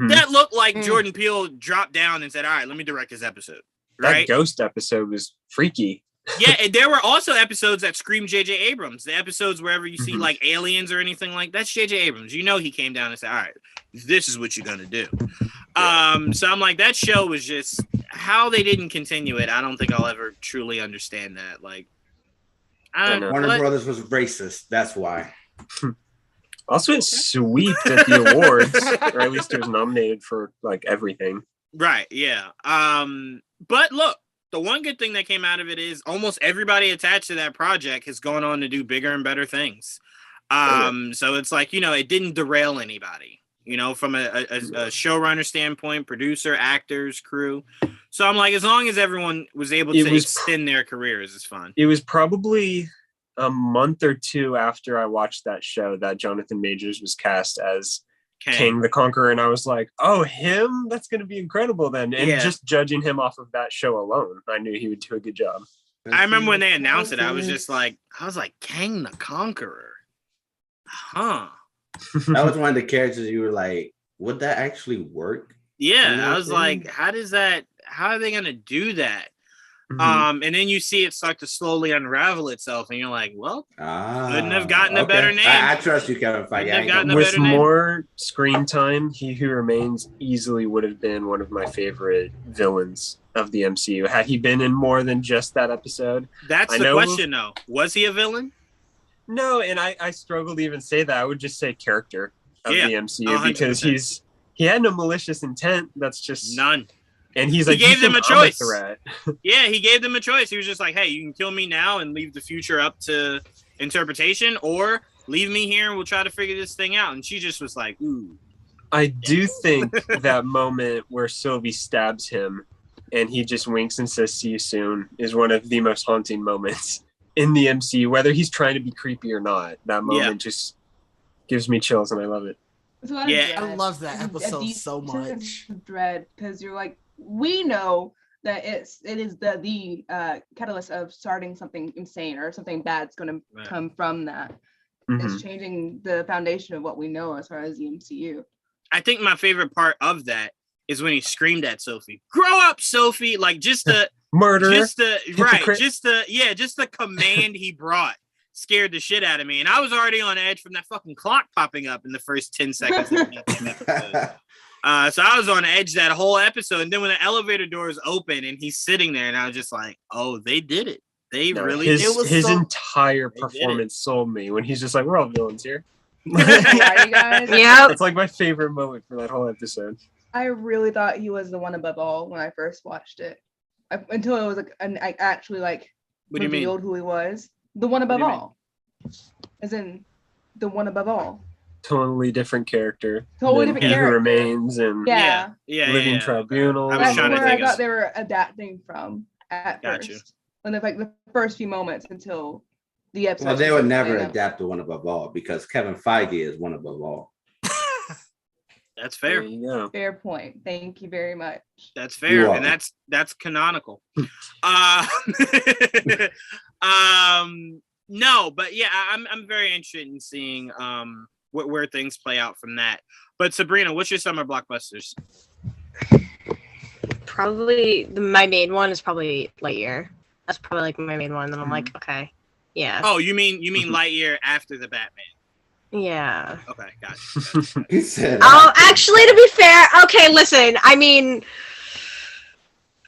that looked like Jordan Peele dropped down and said, all right, let me direct this episode. Right? That ghost episode was freaky. Yeah, and there were also episodes that screamed J.J. Abrams. The episodes wherever you see like aliens or anything like that's J.J. Abrams. You know he came down and said, all right, this is what you're going to do. So I'm like, that show was just how they didn't continue it. I don't think I'll ever truly understand that. Like, Warner Brothers was racist. That's why. Also, it sweeped at the awards, or at least it was nominated for like everything. Right, yeah. But look, the one good thing that came out of it is almost everybody attached to that project has gone on to do bigger and better things. So it's like, you know, it didn't derail anybody, you know, from a showrunner standpoint, producer, actors, crew. So I'm like, as long as everyone was able to extend their careers, it's fun. It was probably a month or two after I watched that show that Jonathan Majors was cast as King the Conqueror, and I was like, oh, him? That's going to be incredible then. And just judging him off of that show alone, I knew he would do a good job. I remember when they announced it, I was like, King the Conqueror. Huh. That was one of the characters you were like, would that actually work? Yeah, I was like, how are they going to do that? And then you see it start to slowly unravel itself, and you're like, well, couldn't have gotten a better name. I trust you, Kevin Feige. With more screen time, He Who Remains easily would have been one of my favorite villains of the MCU. Had he been in more than just that episode? That's the question, though. Was he a villain? No, and I struggle to even say that. I would just say character of the MCU 100%. Because he had no malicious intent. That's just none. And he gave them a choice. Yeah, he gave them a choice. He was just like, hey, you can kill me now and leave the future up to interpretation, or leave me here and we'll try to figure this thing out. And she just was like, ooh. I do think that moment where Sylvie stabs him and he just winks and says, see you soon, is one of the most haunting moments in the MCU, whether he's trying to be creepy or not. That moment just gives me chills and I love it. I love that episode so much. Dread, because you're like, we know that it is the catalyst of starting something insane or something bad's going to come from that. It's changing the foundation of what we know as far as the MCU. I think my favorite part of that is when he screamed at Sophie, "Grow up, Sophie!" Like just the Murder. Just the command he brought scared the shit out of me. And I was already on edge from that fucking clock popping up in the first 10 seconds of the episode. So I was on edge that whole episode. And then when the elevator doors open and he's sitting there, and I was just like, oh, they did it. His entire performance sold me when he's just like, we're all villains here. Right, you guys? Yeah. That's like my favorite moment for that whole episode. I really thought he was the one above all when I first watched it. Until it was like, I actually like revealed who he was. The one above all. As in, the one above all. Totally different character. Totally different character. Who Remains and Living Tribunal. That's where I thought they were adapting from at first. And like the first few moments until the episode. Well, they would never adapt to One Above All because Kevin Feige is one above all. That's fair. There you go. Fair point. Thank you very much. That's fair, and that's canonical. No, but yeah, I'm very interested in seeing where things play out from that. But Sabrina, what's your summer blockbusters? Probably my main one is probably Lightyear. That's probably like my main one. And I'm like, okay, yeah. Oh, you mean Lightyear after the Batman? Yeah. Okay, gotcha. He said. Oh, actually, to be fair, okay, listen. I mean,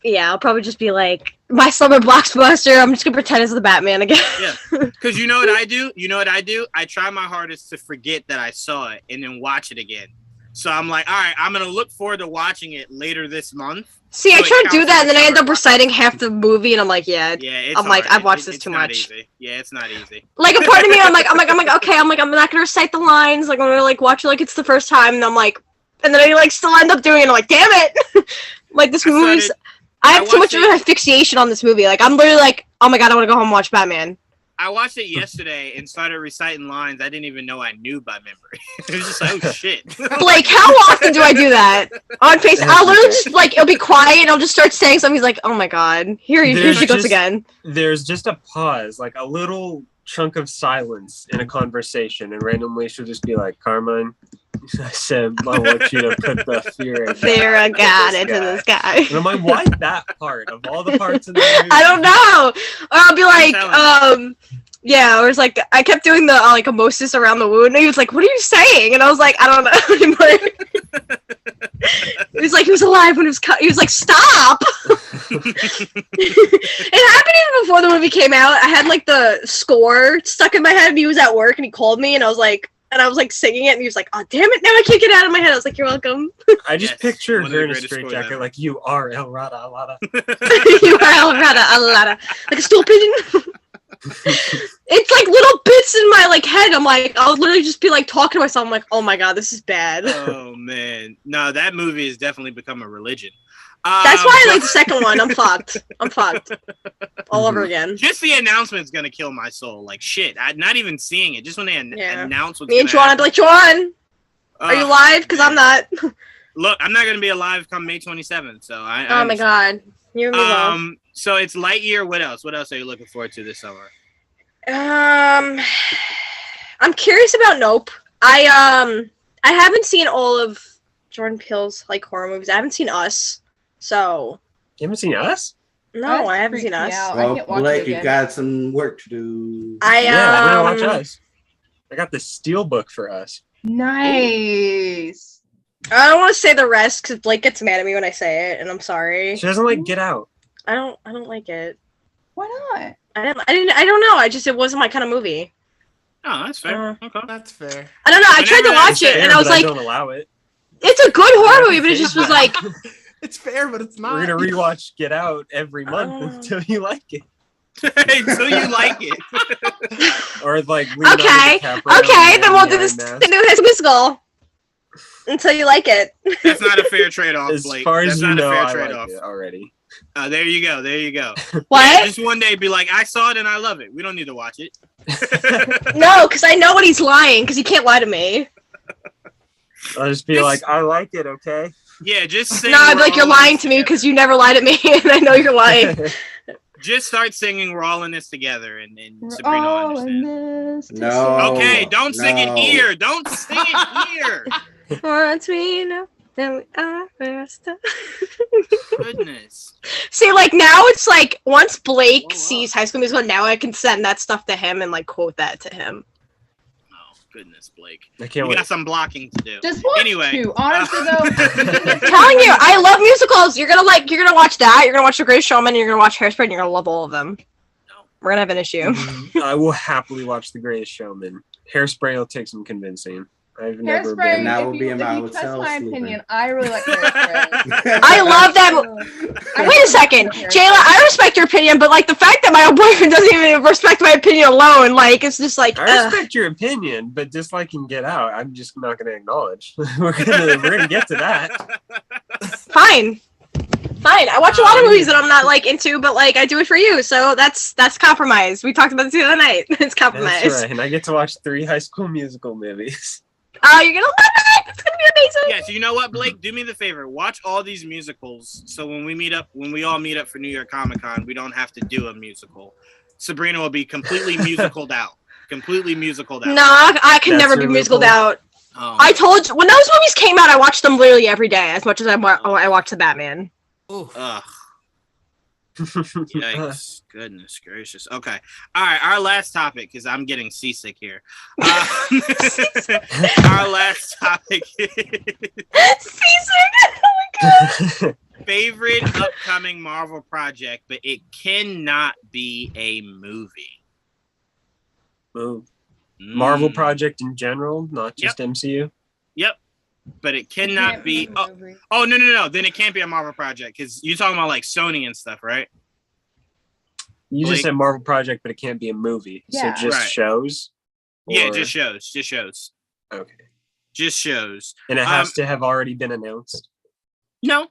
yeah, I'll probably just be like my summer blockbuster. I'm just gonna pretend it's the Batman again. Yeah, because you know what I do? I try my hardest to forget that I saw it and then watch it again. So I'm like, all right, I'm gonna look forward to watching it later this month. See, I try to do that, and then I end up reciting half the movie, and I'm like, I've watched this too much. Easy. Yeah, it's not easy. Like a part of me, I'm like, okay, I'm not gonna recite the lines. Like I'm gonna like watch it like it's the first time, and I'm like, and then I like still end up doing it. And I'm like, damn it! Like this movie's. I have too much of an asphyxiation on this movie. Like I'm literally like, oh my god, I want to go home and watch Batman. I watched it yesterday and started reciting lines I didn't even know I knew by memory. It was just like, oh shit. Like, how often do I do that? On face, I'll literally just like, it'll be quiet and I'll just start saying something. He's like, oh my god, here she goes again. There's just a pause, like a little chunk of silence in a conversation, and randomly she'll just be like, Carmine, I said I want you to put the fear of God into this guy. And I'm like, why that part of all the parts in the movie? I don't know. Or I'll be like, yeah, or it's like I kept doing the like emosis around the wound, and he was like, "What are you saying?" And I was like, "I don't know anymore." He was like, he was alive when it was cut. He was like, "Stop!" It happened even before the movie came out. I had like the score stuck in my head, and he was at work, and he called me, and I was like singing it, and he was like, "Oh damn it! Now I can't get it out of my head." I was like, "You're welcome." I just picture her in a straitjacket, like, "You are El Rada Alada." You are El Rada Alada, like a stool pigeon. It's like little bits in my like head. I'm like, I'll literally just be like talking to myself. I'm like, oh my god, this is bad. Oh man, no, that movie has definitely become a religion. That's why I like the second one. I'm fucked all over again. Just the announcement's gonna kill my soul. Like shit, not even seeing it. Just when they announce what's me and Juan, I'd be like, Juan, are you live? Because I'm not. Look, I'm not gonna be alive come May 27th. So oh my god, you and me both. So it's Lightyear. What else? What else are you looking forward to this summer? I'm curious about Nope. I haven't seen all of Jordan Peele's like horror movies. I haven't seen Us. So you haven't seen Us? No, I haven't seen Us. Well, Blake, you got some work to do. I'm gonna watch Us. I got the Steelbook for Us. Nice. I don't want to say the rest because Blake gets mad at me when I say it, and I'm sorry. She doesn't like Get Out. I don't like it. Why not? I don't know. It wasn't my kind of movie. Oh, that's fair. Okay. That's fair. I don't know. I tried to watch it, and I was like, I don't allow it. It's a good horror movie, but it just was like, it's fair, but it's not. We're gonna rewatch Get Out every month until you like it. Until you like it. Or like okay, then we'll do the new High School until you like it. That's not a fair trade-off, as Blake. far as that's not you know, a fair I trade-off. like it already. There you go. What? Just one day be like, I saw it and I love it. We don't need to watch it. No, because I know when he's lying, because he can't lie to me. I'll just be like, I like it, okay? Yeah, just sing. No, I'd be like, you're lying to me because you never lied to me, and I know you're lying. Just start singing "We're All in This Together," and Sabrina will understand. No. Okay, don't sing it here. Don't sing it here. Once we know, then we are first. Goodness. See, like now it's like once Blake sees High School Musical, now I can send that stuff to him and like quote that to him. Oh goodness, Blake! I can't we wait. got some blocking to do. Just watch Anyway, two. Honestly, though, I'm telling you, I love musicals. You're gonna watch that. You're gonna watch The Greatest Showman. You're gonna watch Hairspray. And you're gonna love all of them. We're gonna have an issue. I will happily watch The Greatest Showman. Hairspray will take some convincing. I've never Hairspray. been. That If will you, be in my if you trust hotel my sleeping. opinion, I really like Hairspray. I love that. Wait a second, Jayla. I respect your opinion, but like the fact that my boyfriend doesn't even respect my opinion alone, like it's just like. I respect your opinion, but disliking Get Out, I'm just not going to acknowledge. we're gonna get to that. Fine. I watch a lot of movies that I'm not like into, but like I do it for you, so that's compromise. We talked about this the other night. It's compromise. That's right, and I get to watch 3 High School Musical movies. Oh, you're gonna love it! It's gonna be amazing. yeah. So you know what, Blake? Do me the favor. Watch all these musicals. So when we all meet up for New York Comic Con, we don't have to do a musical. Sabrina will be completely musicaled out. No, I can That's never be her musicaled loophole. out. I told you when those movies came out, I watched them literally every day, as much as I watched the Batman. Ugh. Yikes. Goodness gracious. Okay. All right. Our last topic, because I'm getting seasick here. Our last topic is Seasick. Oh my god. favorite upcoming Marvel project, but it cannot be a movie. Marvel project in general, not just MCU. Yep. But it cannot be. Oh, no. Then it can't be a Marvel project because you're talking about like Sony and stuff, right? You Blake? just said Marvel project, but it can't be a movie. Yeah. So just Right. shows? Yeah, Or- just shows. Okay. Just shows. And it has to have already been announced. No,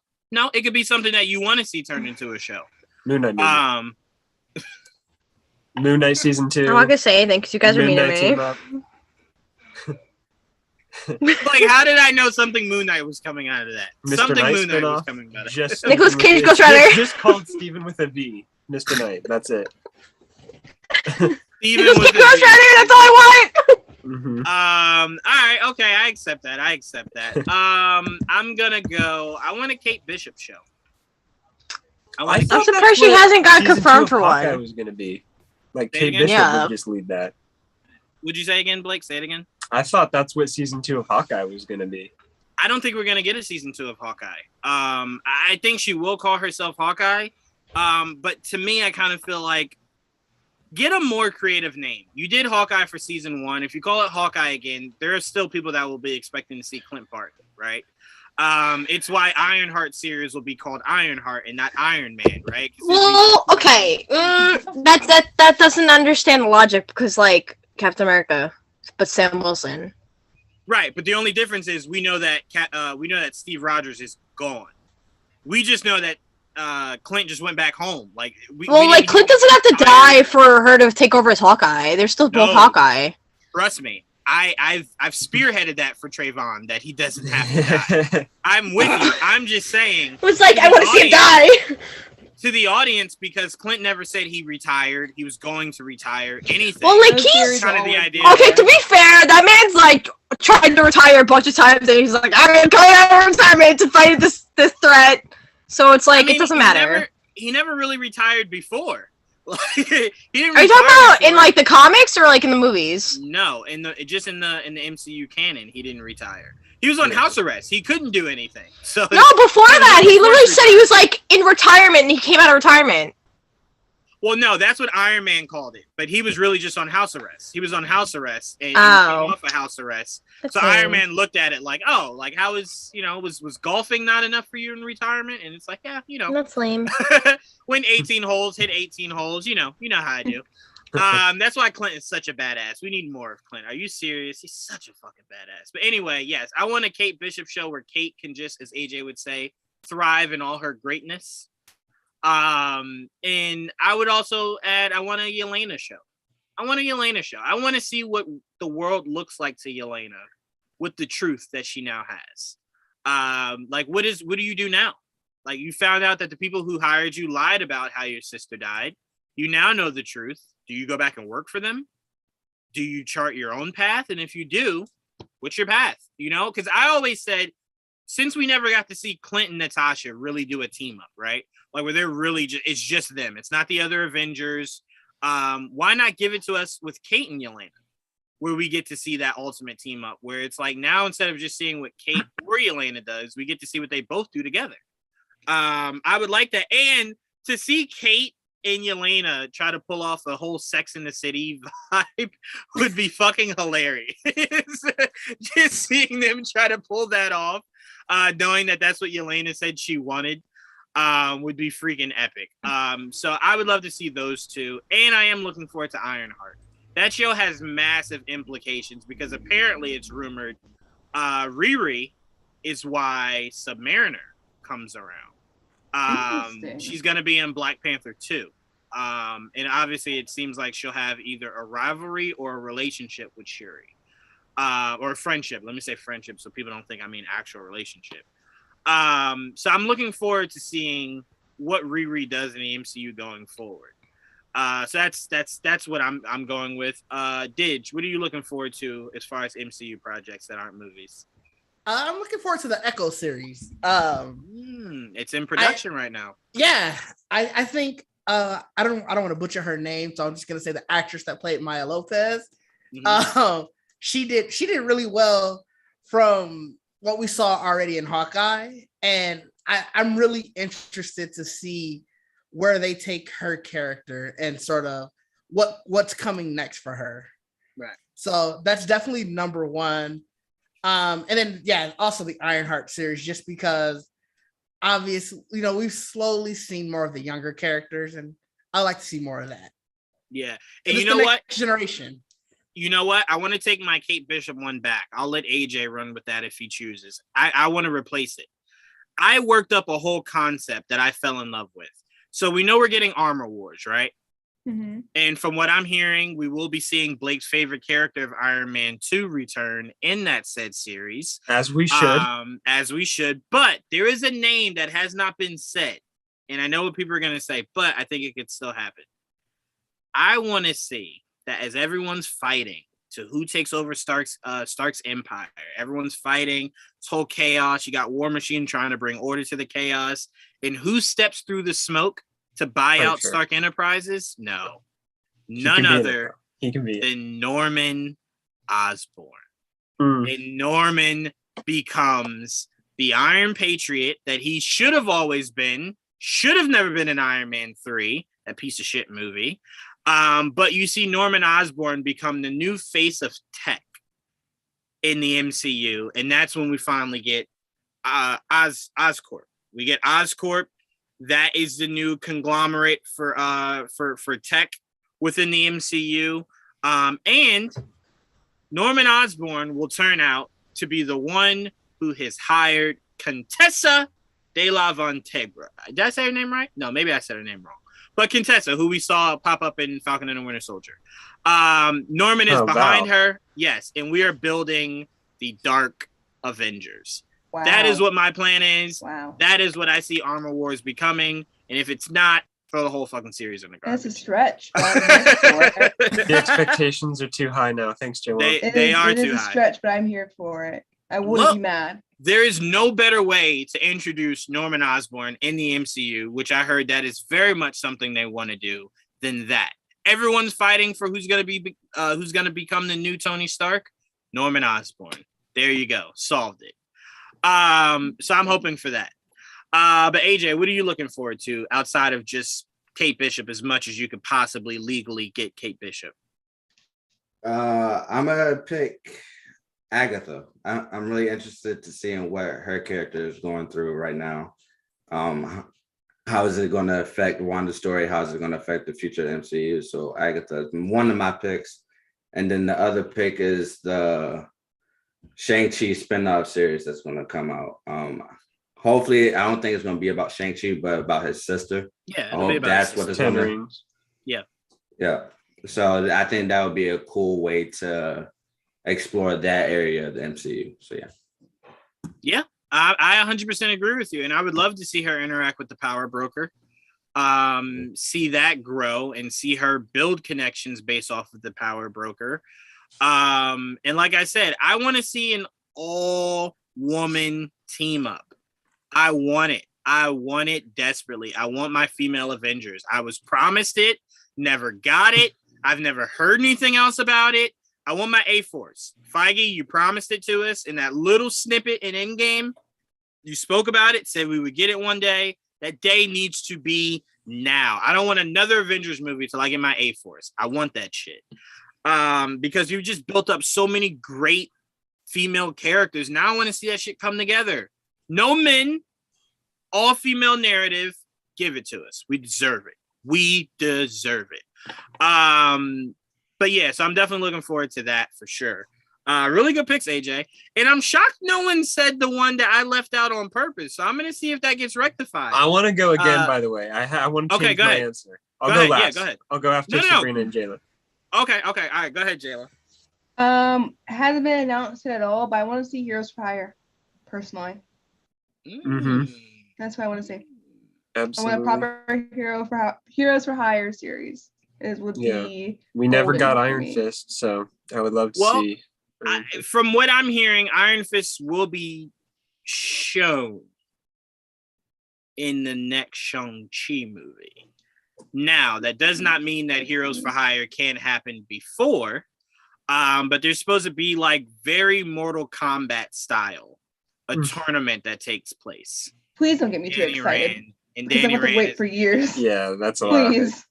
it could be something that you want to see turned into a show. Moon Knight. Moon Knight season 2. I'm not gonna say anything because you guys are mean to me. team up. Like, how did I know something Moon Knight was coming out of that? Mr. Something Knight Moon Knight was spinoff. coming out of Just that. Nicolas Steven Cage with Ghost Rider. Just called Steven with a V. Mr. Knight. That's it. Steven Nicolas was Cage Ghost Rider. That's all I want. Mm-hmm. all right, okay, I accept that. I'm gonna go. I want a Kate Bishop show. I I'm thought surprised that's she what hasn't got season confirmed 2 of for Hawkeye one. was gonna be. Like Say Kate again? Bishop Yeah. would just lead that. Would you say again, Blake? Say it again. I thought that's what season 2 of Hawkeye was gonna be. I don't think we're gonna get a season 2 of Hawkeye. I think she will call herself Hawkeye. But to me, I kind of feel like get a more creative name. You did Hawkeye for season 1. If you call it Hawkeye again, there are still people that will be expecting to see Clint Barton, right? It's why Ironheart series will be called Ironheart and not Iron Man, right? Well, okay. That doesn't understand the logic because like Captain America, but Sam Wilson. Right, but the only difference is we know that Steve Rogers is gone. We just know that Clint just went back home. Like, Clint doesn't have to die for her to take over as Hawkeye. They're still both Hawkeye. Trust me, I've spearheaded that for Trayvon that he doesn't have to die. I'm with you. I'm just saying. It was like I want to see him die. To the audience, because Clint never said he retired. He was going to retire. Anything. Well, like he's kind of the idea. Okay, to be fair, that man's like tried to retire a bunch of times, and he's like, I'm going out of retirement to fight this threat. So it's like it doesn't matter. He never really retired before. He didn't. Are you talking about in like the comics or like in the movies? No, in the MCU canon, he didn't retire. He was on house arrest. He couldn't do anything. So no, before that, he literally said he was like in retirement, and he came out of retirement. Well, no, that's what Iron Man called it. But he was really just on house arrest. He was on house arrest and he came off of house arrest. So Iron Man looked at it like, oh, like how is was golfing not enough for you in retirement? And it's like, yeah, That's lame. win 18 holes, hit 18 holes. You know how I do. That's why Clint is such a badass. We need more of Clint. Are you serious? He's such a fucking badass. But anyway, yes, I want a Kate Bishop show where Kate can just, as AJ would say, thrive in all her greatness. And I would also add, I want a Yelena show. I want to see what the world looks like to Yelena with the truth that she now has. Like what do you do now? Like you found out that the people who hired you lied about how your sister died. You now know the truth. Do you go back and work for them? Do you chart your own path? And if you do, what's your path? Because I always said since we never got to see Clint and Natasha really do a team up, right? Like where they're really it's just them. It's not the other Avengers. Why not give it to us with Kate and Yelena, where we get to see that ultimate team up, where it's like now instead of just seeing what Kate or Yelena does, we get to see what they both do together. I would like that. And to see Kate and Yelena try to pull off a whole Sex in the City vibe would be fucking hilarious. Just seeing them try to pull that off, knowing that that's what Yelena said she wanted, would be freaking epic. So I would love to see those two. And I am looking forward to Ironheart. That show has massive implications because apparently it's rumored Riri is why Submariner comes around. She's going to be in Black Panther 2. And obviously it seems like she'll have either a rivalry or a relationship with Shuri. Or a friendship. Let me say friendship so people don't think I mean actual relationship. So I'm looking forward to seeing what Riri does in the MCU going forward. So that's what I'm going with. Didge, what are you looking forward to as far as MCU projects that aren't movies? I'm looking forward to the Echo series. It's in production right now. Yeah, I think I don't want to butcher her name, so I'm just gonna say the actress that played Maya Lopez. Mm-hmm. She did really well from what we saw already in Hawkeye, and I'm really interested to see where they take her character and sort of what's coming next for her. Right. So that's definitely number one. And then, yeah, also the Ironheart series, just because obviously, we've slowly seen more of the younger characters, and I like to see more of that. Yeah. And you know what? Generation. You know what? I want to take my Kate Bishop one back. I'll let AJ run with that if he chooses. I want to replace it. I worked up a whole concept that I fell in love with. So we know we're getting Armor Wars, right? Mm-hmm. And from what I'm hearing, we will be seeing Blake's favorite character of Iron Man 2 return in that said series. As we should. As we should. But there is a name that has not been said. And I know what people are going to say, but I think it could still happen. I want to see that as everyone's fighting to who takes over Stark's empire. Everyone's fighting. This whole chaos. You got War Machine trying to bring order to the chaos. And who steps through the smoke to buy out Stark Enterprises? No. None other than Norman Osborn. And Norman becomes the Iron Patriot that he should have always been. Should have never been in Iron Man 3, that piece of shit movie. But you see Norman Osborn become the new face of tech in the MCU. And that's when we finally get Oscorp. We get Oscorp. That is the new conglomerate for tech within the MCU. And Norman Osborn will turn out to be the one who has hired Contessa de la Vontegra. Did I say her name right? No, maybe I said her name wrong. But Contessa, who we saw pop up in Falcon and the Winter Soldier. Norman is behind her. Yes, and we are building the Dark Avengers. Wow. That is what my plan is. Wow. That is what I see Armor Wars becoming. And if it's not, throw the whole fucking series in the garbage. That's a stretch. The expectations are too high now. Thanks, Jayla. They are too high. It is a stretch, but I'm here for it. I wouldn't be mad. There is no better way to introduce Norman Osborn in the MCU, which I heard that is very much something they want to do, than that. Everyone's fighting for who's going to become the new Tony Stark. Norman Osborn. There you go. Solved it. So I'm hoping for that. But AJ, what are you looking forward to outside of just Kate Bishop as much as you could possibly legally get Kate Bishop? I'm gonna pick Agatha. I'm really interested to seeing what her character is going through right now. How is it going to affect Wanda's story? How is it going to affect the future of the MCU? So Agatha is one of my picks. And then the other pick is the Shang-Chi spin-off series that's going to come out. Hopefully, I don't think it's going to be about Shang-Chi, but about his sister. Yeah, I hope that's what it's going to be. Yeah. So I think that would be a cool way to explore that area of the MCU. So yeah, I 100% agree with you, and I would love to see her interact with the Power Broker, see that grow, and see her build connections based off of the Power Broker. And like I said, I want to see an all-woman team up. I want it. I want it desperately. I want my female Avengers. I was promised it, never got it. I've never heard anything else about it. I want my A-Force. Feige, you promised it to us in that little snippet in Endgame. You spoke about it, said we would get it one day. That day needs to be now. I don't want another Avengers movie till I get my A-Force. I want that shit. Because you just built up so many great female characters. Now I want to see that shit come together. No men, all female narrative. Give it to us. We deserve it. We deserve it. But yeah, so I'm definitely looking forward to that for sure. Really good picks, AJ. And I'm shocked no one said the one that I left out on purpose. So I'm going to see if that gets rectified. I want to go again, by the way. I want to change my answer. I'll go last. Yeah, go ahead. I'll go after Sabrina and Jayla. Okay. All right, go ahead, Jayla. Hasn't been announced at all, but I want to see Heroes for Hire, personally. That's what I want to see. Absolutely. I want a proper Heroes for Hire series. We never got Iron Fist, so I would love to see. From what I'm hearing, Iron Fist will be shown in the next Shang-Chi movie. Now, that does not mean that Heroes for Hire can't happen before, but there's supposed to be like very Mortal Kombat style, a tournament that takes place. Please don't get me too excited. And Danny Rand to wait for years. Yeah, that's a lot. Please.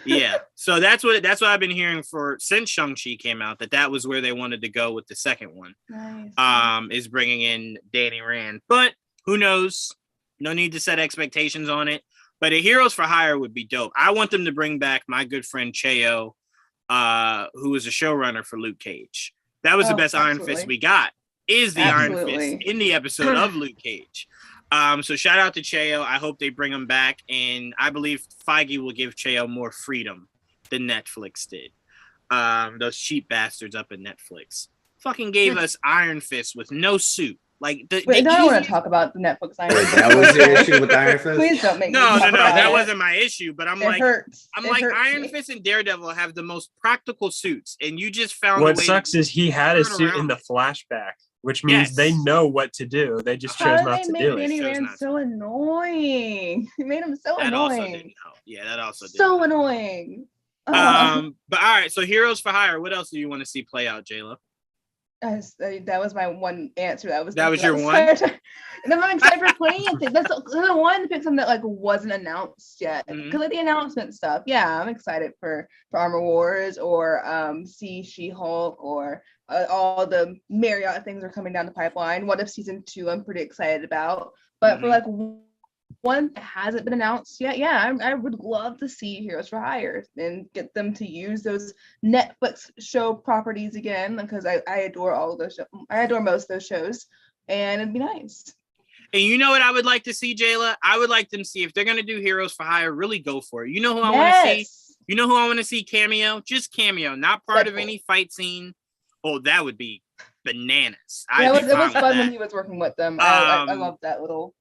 Yeah, so that's what I've been hearing for since Shang-Chi came out, that was where they wanted to go with the second one. Nice. Is bringing in Danny Rand, but who knows? No need to set expectations on it. But a Heroes for Hire would be dope. I want them to bring back my good friend Cheo, who was a showrunner for Luke Cage. That was the best Iron Fist we got. Is the Iron Fist in the episode of Luke Cage? So shout out to Cheo. I hope they bring him back, and I believe Feige will give Cheo more freedom than Netflix did. Those cheap bastards up at Netflix fucking gave us Iron Fist with no suit. Like, I don't want to talk about the Netflix Iron Fist. That was your issue with Iron Fist? Please don't make no. me That wasn't my issue. But it hurts. Iron Fist and Daredevil have the most practical suits, and you just found. What sucks is he had a suit in the flashback, which means they know what to do. They just chose not to do it. Danny Rand so annoying. He made him so annoying. Also didn't help. Yeah, that also didn't so help. Annoying. But all right, so Heroes for Hire. What else do you want to see play out, Jayla? That was my one answer. That was your one. And I'm excited for plenty of things. That's the one to pick something that like wasn't announced yet. Because like the announcement stuff, yeah, I'm excited for Armor Wars or see She-Hulk or all the Marriott things are coming down the pipeline. What If season 2? I'm pretty excited about. But for like one that hasn't been announced yet, I would love to see Heroes for Hire and get them to use those Netflix show properties again, because I adore all of those shows. I adore most of those shows, and it'd be nice. And you know what I would like to see, Jayla? I would like them to see, if they're going to do Heroes for Hire, really go for it. You know who I want to see? You know who I want to see cameo? Just cameo, not part of any fight scene. Oh, that would be bananas. It was fun when he was working with them. I love that little...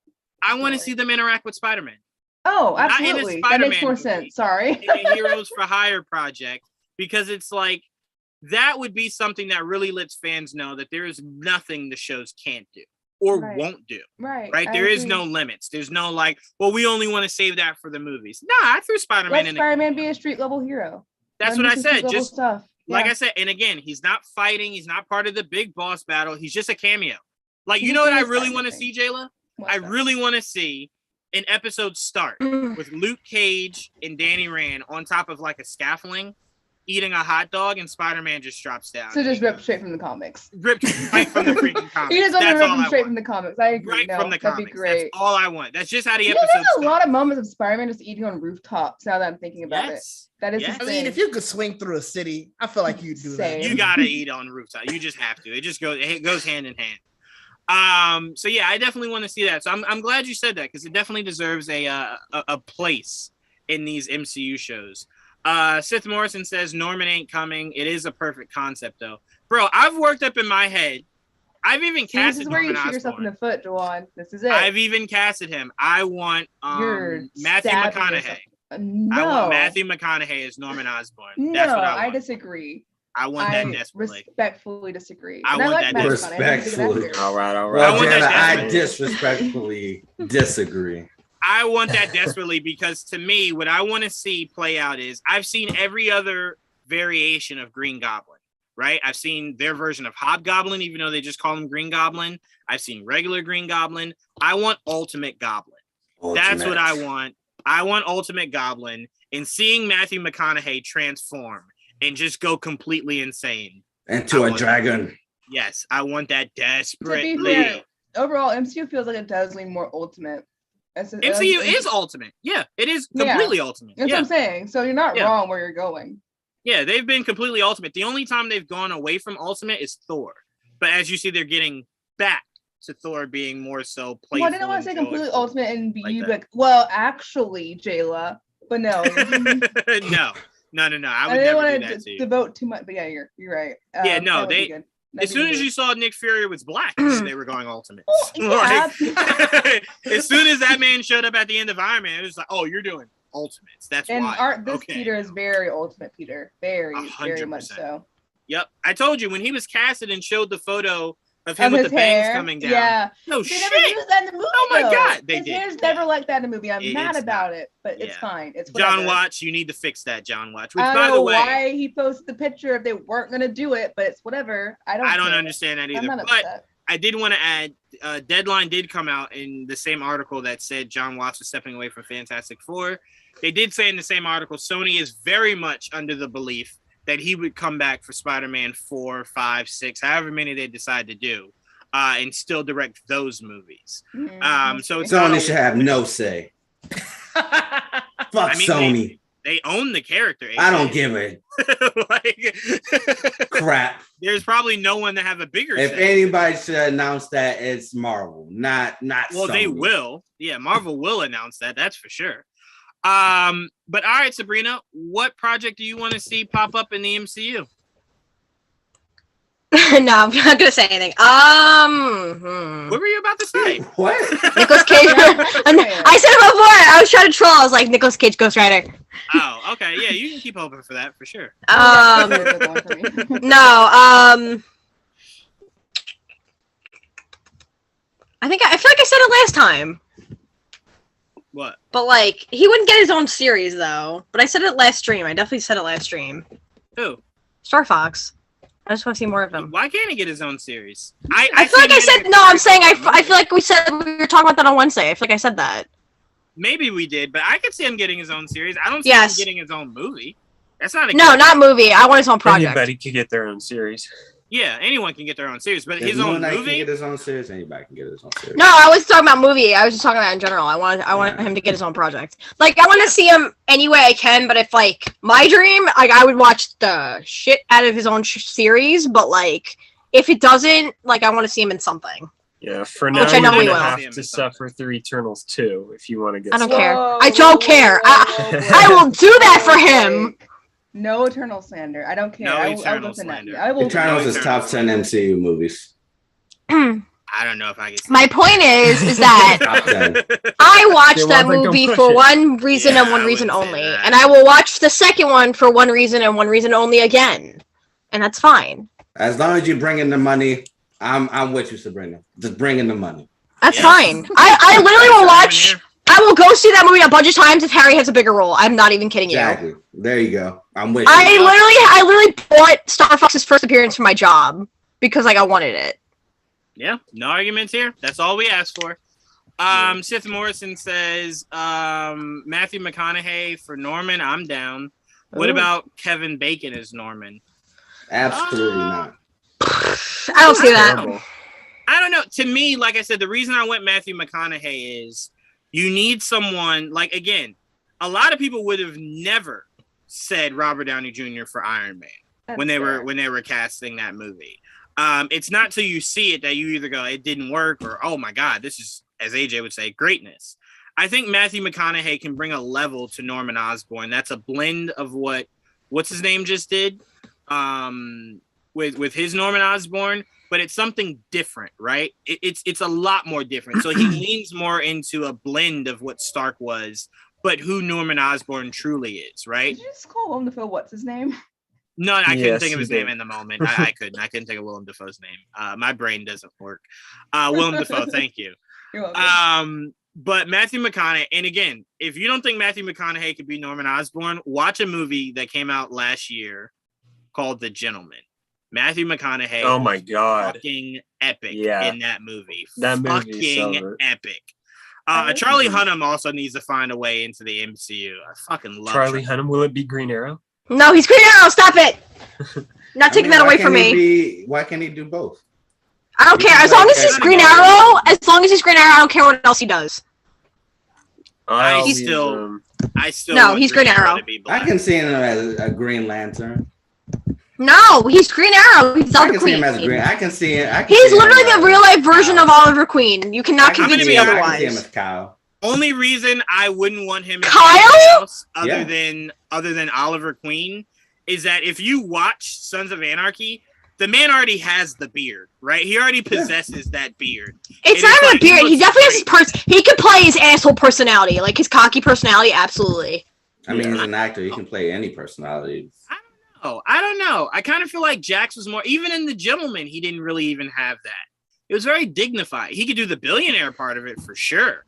I want to see them interact with Spider-Man. Oh, absolutely. That makes more sense. Sorry. In a Heroes for Hire project, because it's like, that would be something that really lets fans know that there is nothing the shows can't do or won't do. Right. There is no limits. There's no like, well, we only want to save that for the movies. Nah, I threw Spider-Man in. Let Spider-Man be a street level hero. That's what I said. Just stuff. Like I said, and again, he's not fighting. He's not part of the big boss battle. He's just a cameo. Like, you know what I really want to see, Jayla? I really want to see an episode start with Luke Cage and Danny Rand on top of like a scaffolding, eating a hot dog, and Spider-Man just drops down. So just ripped straight from the comics. Ripped right from the freaking comics. He just want to rip them straight from the comics. I agree. Right from the comics. That'd be great. That's all I want. That's just how the episode starts. There's a lot of moments of Spider-Man just eating on rooftops. Now that I'm thinking about it, that is. I mean, if you could swing through a city, I feel like you'd do that. You gotta eat on rooftop. You just have to. It goes hand in hand. So yeah, I definitely want to see that. So I'm glad you said that, because it definitely deserves a place in these MCU shows. Sith Morrison says Norman ain't coming. It is a perfect concept though. Bro, I've worked up in my head. I've even casted. This is where Norman you shoot Osborn. yourself in the foot, Jawan. This is it. I've even casted him. I want Matthew McConaughey. No. I want Matthew McConaughey as Norman Osborn. No, That's what I want. I disagree. I want that desperately. Respectfully disagree. I want that respectfully. All right. I disrespectfully disagree. I want that desperately because to me, what I want to see play out is I've seen every other variation of Green Goblin, right? I've seen their version of Hobgoblin, even though they just call him Green Goblin. I've seen regular Green Goblin. I want Ultimate Goblin. That's what I want. I want Ultimate Goblin, and seeing Matthew McConaughey transform and just go completely insane. Into a dragon. Yes, I want that desperately. To be fair, overall, MCU feels like it does lean more ultimate. MCU is ultimate. Yeah, it is completely ultimate. That's what I'm saying. So you're not wrong where you're going. Yeah, they've been completely ultimate. The only time they've gone away from ultimate is Thor. But as you see, they're getting back to Thor being more so playful. Well, I didn't want to say completely ultimate and be like, well, actually, Jayla, but no. No. I would never do that to you. Devote too much, but yeah, you're right. Yeah, no, as soon as you saw Nick Fury was black, they were going ultimate. Yeah. As soon as that man showed up at the end of Iron Man, it was like, oh, you're doing ultimates. That's why. And Peter is very ultimate Peter. Very, 100%. Very much so. Yep. I told you, when he was casted and showed the photo of him with the bangs coming down. Yeah. No shit. They never used that in the movie. Oh my God. His hair's never like that in the movie. I'm mad about it, but it's fine. It's whatever. John Watch, you need to fix that, John Watch. Which, I by don't the know way, why he posted the picture if they weren't going to do it, but it's whatever. I don't understand that either. But I did want to add, Deadline did come out in the same article that said John Watts was stepping away from Fantastic Four. They did say in the same article, Sony is very much under the belief that he would come back for Spider-Man 4, 5, 6, however many they decide to do. And still direct those movies. So it's Sony should have no say. Fuck Sony. They own the character. I don't give a crap. There's probably no one that have a bigger If say. Anybody should announce that, it's Marvel, not Well, Sony. They will. Yeah, Marvel will announce that. That's for sure. But all right, Sabrina, what project do you want to see pop up in the MCU? No, I'm not gonna say anything. What were you about to say? What? Nicolas Cage. I said it before. I was trying to troll. I was like, Nicolas Cage, Ghost Rider. Oh, okay. Yeah, you can keep hoping for that for sure. No. I feel like I said it last time. What? But like, he wouldn't get his own series though. But I said it last stream. I definitely said it last stream. Who? Star Fox. I just want to see more of him. Why can't he get his own series? I feel like I said no. I'm saying I feel like we were talking about that on Wednesday. I feel like I said that. Maybe we did, but I could see him getting his own series. I don't see him getting his own movie. That's not not movie. I want his own project. Anybody could get their own series. Yeah, anyone can get their own series, but his own movie. Can get his own series. Anybody can get his own series. No, I was talking about movie. I was just talking about in general. I want him to get his own project. Like, I want to see him any way I can. But if like my dream, like I would watch the shit out of his own series. But like, if it doesn't, like, I want to see him in something. Yeah, for now, you're going to have to suffer through Eternals 2 if you want to get. I don't care. I don't care. I will do that for him. No Eternal slander. I don't care. No Eternal slander. Eternals is top 10 MCU movies. I don't know if I can. My point is that I watched that movie for one reason and one reason only, and I will watch the second one for one reason and one reason only again, and that's fine. As long as you bring in the money, I'm with you, Sabrina. Just bring in the money. That's fine. I literally will watch. I will go see that movie a bunch of times if Harry has a bigger role. I'm not even kidding you. Exactly. There you go. I'm with you. I literally bought Star Fox's first appearance for my job because like I wanted it. Yeah, no arguments here. That's all we asked for. Sith Morrison says Matthew McConaughey for Norman. I'm down. What about Kevin Bacon as Norman? Absolutely not. I don't see that. I don't know. To me, like I said, the reason I went Matthew McConaughey is you need someone like, again, a lot of people would have never said Robert Downey Jr. for Iron Man when they were casting that movie. It's not till you see it that you either go, it didn't work, or oh my God, this is, as AJ would say, greatness. I think Matthew McConaughey can bring a level to Norman Osborn. That's a blend of what's his name just did with his Norman Osborn, but it's something different, right? It's a lot more different. So he leans more into a blend of what Stark was, but who Norman Osborn truly is, right? Did you just call him to Phil? What's his name? No, I couldn't think of his name in the moment. I couldn't think of Willem Dafoe's name. My brain doesn't work. Willem Dafoe, thank you. You're welcome. But Matthew McConaughey, and again, if you don't think Matthew McConaughey could be Norman Osborn, watch a movie that came out last year called The Gentleman. Matthew McConaughey. Oh my God. Fucking epic in that movie. That movie fucking so epic. Charlie Hunnam also needs to find a way into the MCU. I fucking love Charlie Hunnam. Will it be Green Arrow? No, he's Green Arrow. Stop it. Not taking that away from me. Why can't he do both? I don't care. As long as he's Green Arrow, I don't care what else he does. I still no, he's Green Arrow. I can see him as a Green Lantern. No, he's Green Arrow. He's Oliver Queen. I can see him. He's literally the real life version of Oliver Queen. You cannot convince me otherwise. I can see him as Kyle. Only reason I wouldn't want him Kyle other than Oliver Queen is that if you watch Sons of Anarchy, the man already has the beard, right? He already possesses that beard. It's not even a beard. He definitely has his he can play his asshole personality, like his cocky personality. Absolutely. I mean, he's an actor. He can play any personality. I don't know. I kind of feel like Jax was more, even in The Gentleman, he didn't really even have that. It was very dignified. He could do the billionaire part of it for sure.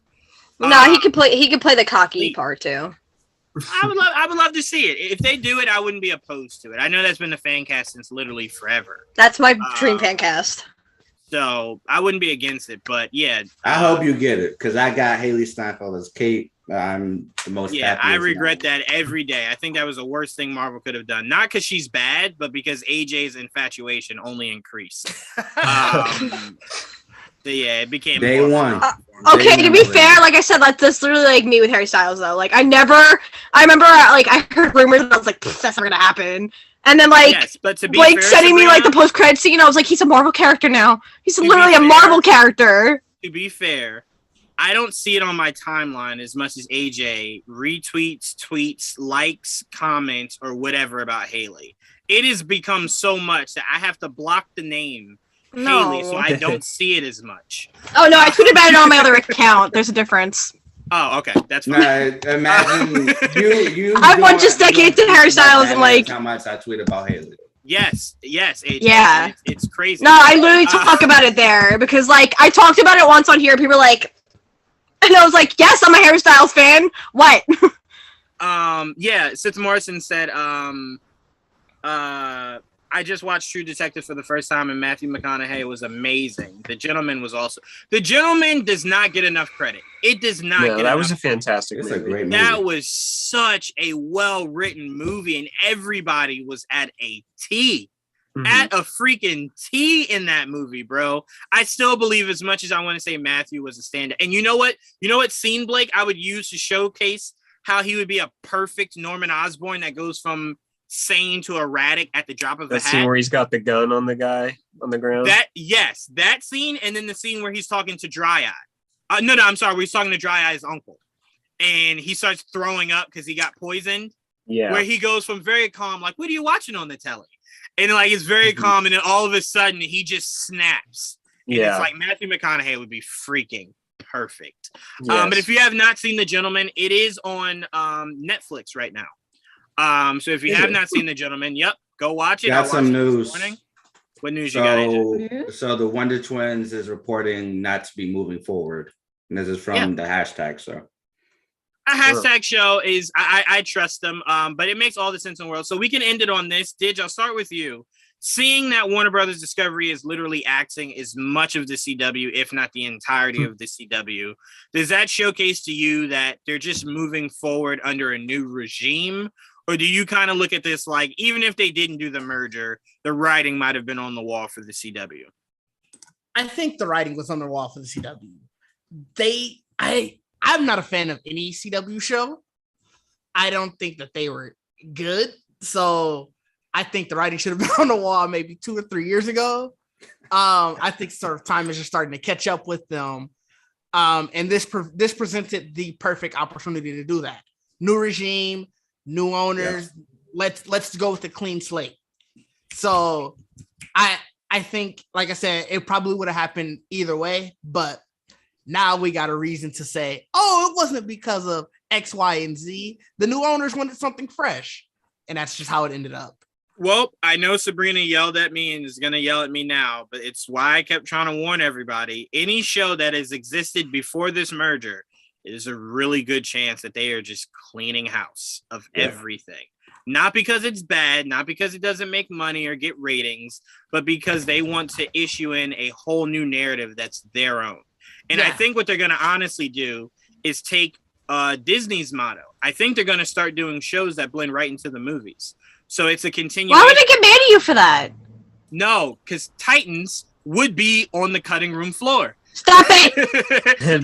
No, he could play the cocky part too. I would love to see it. If they do it, I wouldn't be opposed to it. I know that's been the fan cast since literally forever. That's my dream fan cast. So I wouldn't be against it, but yeah. I hope you get it because I got Haley Steinfeld as Kate. I'm the most happy. I regret that every day. I think that was the worst thing Marvel could have done. Not because she's bad, but because AJ's infatuation only increased. It became day one. Okay, to be fair, like I said, that's literally like me with Harry Styles though. Like I remember I heard rumors and I was like, that's not gonna happen. And then but to be Blake fair, sending me Sabrina, the post-credit scene, I was like, he's a Marvel character now. He's literally a Marvel character. To be fair, I don't see it on my timeline as much as AJ retweets, tweets, likes, comments, or whatever about Haley. It has become so much that I have to block the name Haley, so I don't see it as much. Oh no, I tweeted about it on my other account. There's a difference. Oh, okay, that's fine. Imagine you. I want just decades to Harry Styles and like how much I tweet about Haley. Yes, AJ. Yeah, it's crazy. No, I literally talk about it there because like I talked about it once on here. People were like, and I was like, yes, I'm a Harry Styles fan. What? Sith Morrison said, I just watched True Detective for the first time, and Matthew McConaughey was amazing. The Gentleman was also. The Gentleman does not get enough credit. It does not. No, that was a fantastic movie. A great movie. That was such a well-written movie, and everybody was at a T. Mm-hmm. At a freaking T in that movie, bro. I still believe, as much as I want to say Matthew was a stand-up. And you know what? You know what scene, Blake, I would use to showcase how he would be a perfect Norman Osborn that goes from sane to erratic at the drop of a hat. That scene where he's got the gun on the guy on the ground. That scene, and then the scene where he's talking to Dry Eye. I'm sorry, where he's talking to Dry Eye's uncle, and he starts throwing up because he got poisoned. Yeah, where he goes from very calm, like, "What are you watching on the telly?" And like it's very calm, and then all of a sudden he just snaps. And it's like Matthew McConaughey would be freaking perfect. Yes. But if you have not seen The Gentleman, it is on Netflix right now. So if you have not seen The Gentleman, go watch it. Got some news. What news you got, AJ? So the Wonder Twins is reporting not to be moving forward. And this is from the hashtag show. A hashtag show is I trust them, but it makes all the sense in the world. So we can end it on this. Didge, I'll start with you. Seeing that Warner Brothers Discovery is literally acting as much of the CW, if not the entirety of the CW, does that showcase to you that they're just moving forward under a new regime? Or do you kind of look at this like, even if they didn't do the merger, the writing might have been on the wall for the CW? I think the writing was on the wall for the CW. I'm not a fan of any CW show. I don't think that they were good. So I think the writing should have been on the wall maybe 2 or 3 years ago. I think sort of time is just starting to catch up with them. And this presented the perfect opportunity to do that. New regime, new owners. Yeah. Let's go with a clean slate. So I think, like I said, it probably would have happened either way, but now we got a reason to say, oh, it wasn't because of X, Y, and Z. The new owners wanted something fresh. And that's just how it ended up. Well, I know Sabrina yelled at me and is going to yell at me now, but it's why I kept trying to warn everybody. Any show that has existed before this merger, it is a really good chance that they are just cleaning house of everything. Not because it's bad, not because it doesn't make money or get ratings, but because they want to issue in a whole new narrative that's their own. And I think what they're going to honestly do is take Disney's motto. I think they're going to start doing shows that blend right into the movies. So it's a continuation. Why would they get mad at you for that? No, because Titans would be on the cutting room floor. Stop it!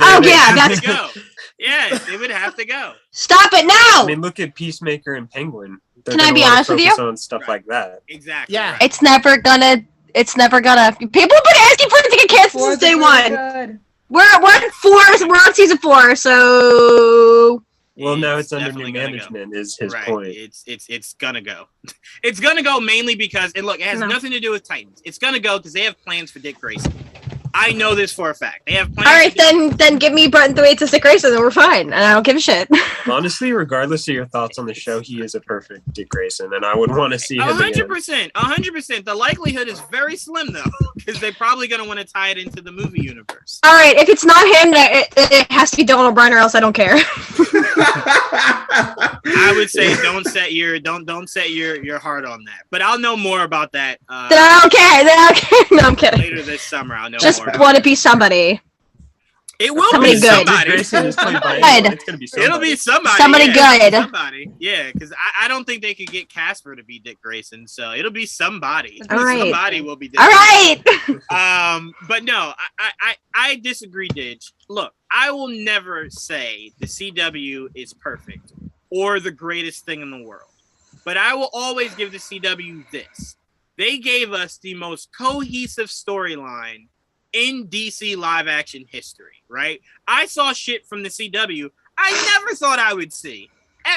Oh yeah, that's go. Yeah, they would have to go. Stop it now! I mean, look at Peacemaker and Penguin. Can I be honest with you? On stuff like that. Exactly. Yeah. Right. It's never gonna. People have been asking for it to get canceled since day one. We're on season 4, so. Well, now it's under new management. Is his point? It's gonna go. It's gonna go mainly because, and look, it has nothing to do with Titans. It's gonna go because they have plans for Dick Grayson. I know this for a fact. They have plans. All right, then give me Brenton Thwaites to Dick Grayson, and we're fine. And I don't give a shit. Honestly, regardless of your thoughts on the show, he is a perfect Dick Grayson, and I would want to see him 100%. 100%. The likelihood is very slim though, because they're probably gonna want to tie it into the movie universe. All right, if it's not him, it has to be Dylan O'Brien, or else I don't care. I would say don't set your heart on that. But I'll know more about that. Then I don't care. No, I'm kidding. Later this summer, I'll know Just more. want to be somebody. It will somebody be good. somebody. It's gonna be somebody. It'll be somebody. Somebody good. Somebody. Yeah, because I don't think they could get Casper to be Dick Grayson, so it'll be somebody. All right. Somebody will be Dick All right. But no, I disagree, Didge. Look, I will never say the CW is perfect or the greatest thing in the world, but I will always give the CW this. They gave us the most cohesive storyline in DC live action history, right? I saw shit from the CW I never thought I would see.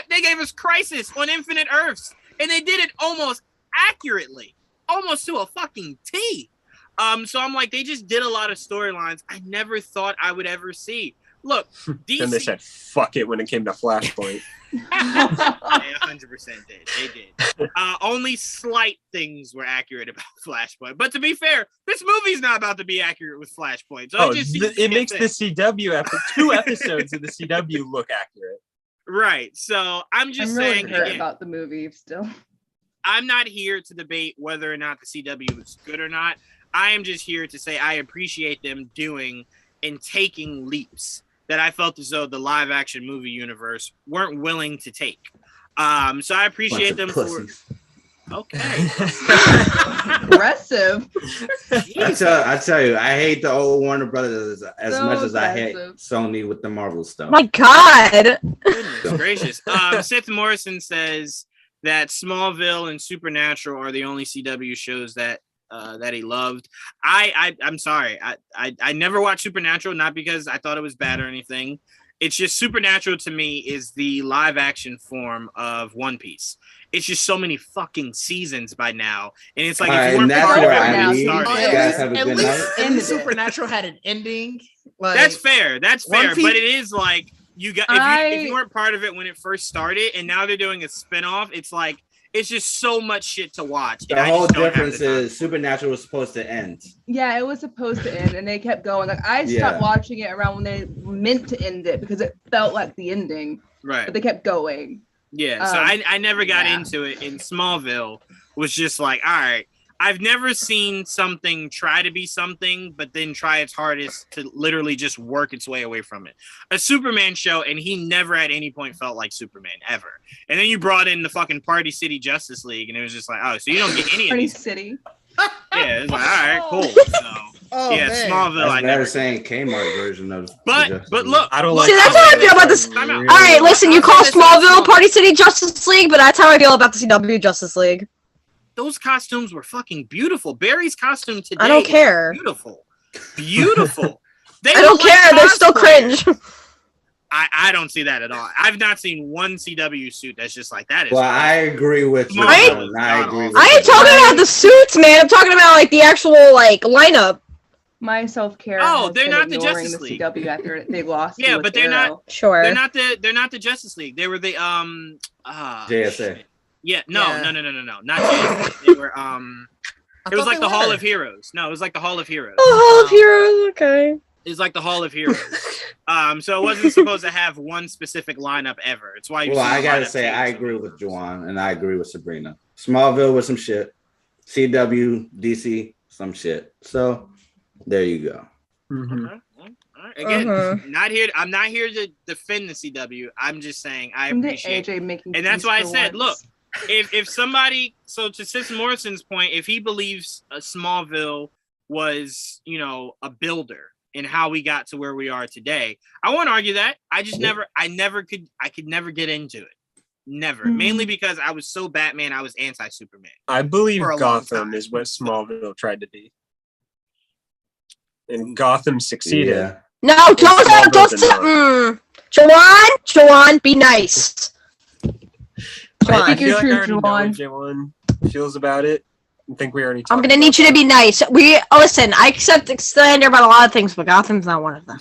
They gave us Crisis on Infinite Earths, and they did it almost accurately, almost to a fucking T. So I'm like, they just did a lot of storylines I never thought I would ever see. Look, DC. Then they said fuck it when it came to Flashpoint. They 100% did. They did. Only slight things were accurate about Flashpoint. But to be fair, this movie's not about to be accurate with Flashpoint. So it makes the CW two episodes of the CW look accurate. Right. So I'm just really saying hurt about the movie still. I'm not here to debate whether or not the CW is good or not. I am just here to say I appreciate them doing and taking leaps that I felt as though the live action movie universe weren't willing to take. So I appreciate them for. Okay. Aggressive. I tell you, I hate the old Warner Brothers as much as I hate Sony with the Marvel stuff. My God. Goodness gracious. Seth Morrison says that Smallville and Supernatural are the only CW shows that he loved. I'm sorry. I never watched Supernatural, not because I thought it was bad or anything. It's just Supernatural to me is the live action form of One Piece. It's just so many fucking seasons by now, and it's like if you weren't part of it, at least Supernatural had an ending. Like, that's fair. That's fair. But it is like if you weren't part of it when it first started, and now they're doing a spinoff. It's like it's just so much shit to watch. The whole difference is Supernatural was supposed to end. Yeah, it was supposed to end, and they kept going. Like I stopped watching it around when they meant to end it because it felt like the ending. Right. But they kept going. Yeah. So I never got into it. In Smallville was just like, all right, I've never seen something try to be something, but then try its hardest to literally just work its way away from it. A Superman show, and he never at any point felt like Superman, ever. And then you brought in the fucking Party City Justice League, and it was just like, oh, so you don't get any of these. Party City. Yeah, it's like, all right, cool. So, yeah, man. Smallville. That's better saying Kmart version of. But look, I don't like. See, that's how I feel about this. All right, listen, you call Smallville Party City Justice League, but that's how I feel about the CW Justice League. Those costumes were fucking beautiful. Barry's costume today. I don't care. Beautiful. I don't care. They're still cringe. I don't see that at all. I've not seen one CW suit that's just like that. Well, I agree with you. I ain't talking about the suits, man. I'm talking about like the actual like lineup. My self-care. Oh, they're not the Justice League. CW after they lost. Yeah, but they're not. Sure. They're not the Justice League. They were the JSA. Yeah, no, not Jedi. They were it was like the Hall of Heroes. No, it was like the Hall of Heroes. Oh, Hall of Heroes, okay. It's like the Hall of Heroes. So it wasn't supposed to have one specific lineup ever. It's why. Well, I gotta say, I agree with Juwan and I agree with Sabrina. Smallville was some shit. CW, DC, some shit. So there you go. Mm-hmm. Okay. All right. Again, I'm not here to defend the CW. I'm just saying I appreciate AJ making, and that's why I said, look, if somebody, so to Sis Morrison's point, if he believes Smallville was, a builder in how we got to where we are today, I won't argue that. I just I could never get into it. Never. Mm-hmm. Mainly because I was so Batman, I was anti-Superman. I believe Gotham is what Smallville tried to be. And Gotham succeeded. Yeah. No, don't. Jawan, be nice. I feel like I already know what Jawan feels about it. I think we already talked. I'm going to need you to be nice. Listen, I accept slander about a lot of things, but Gotham's not one of them.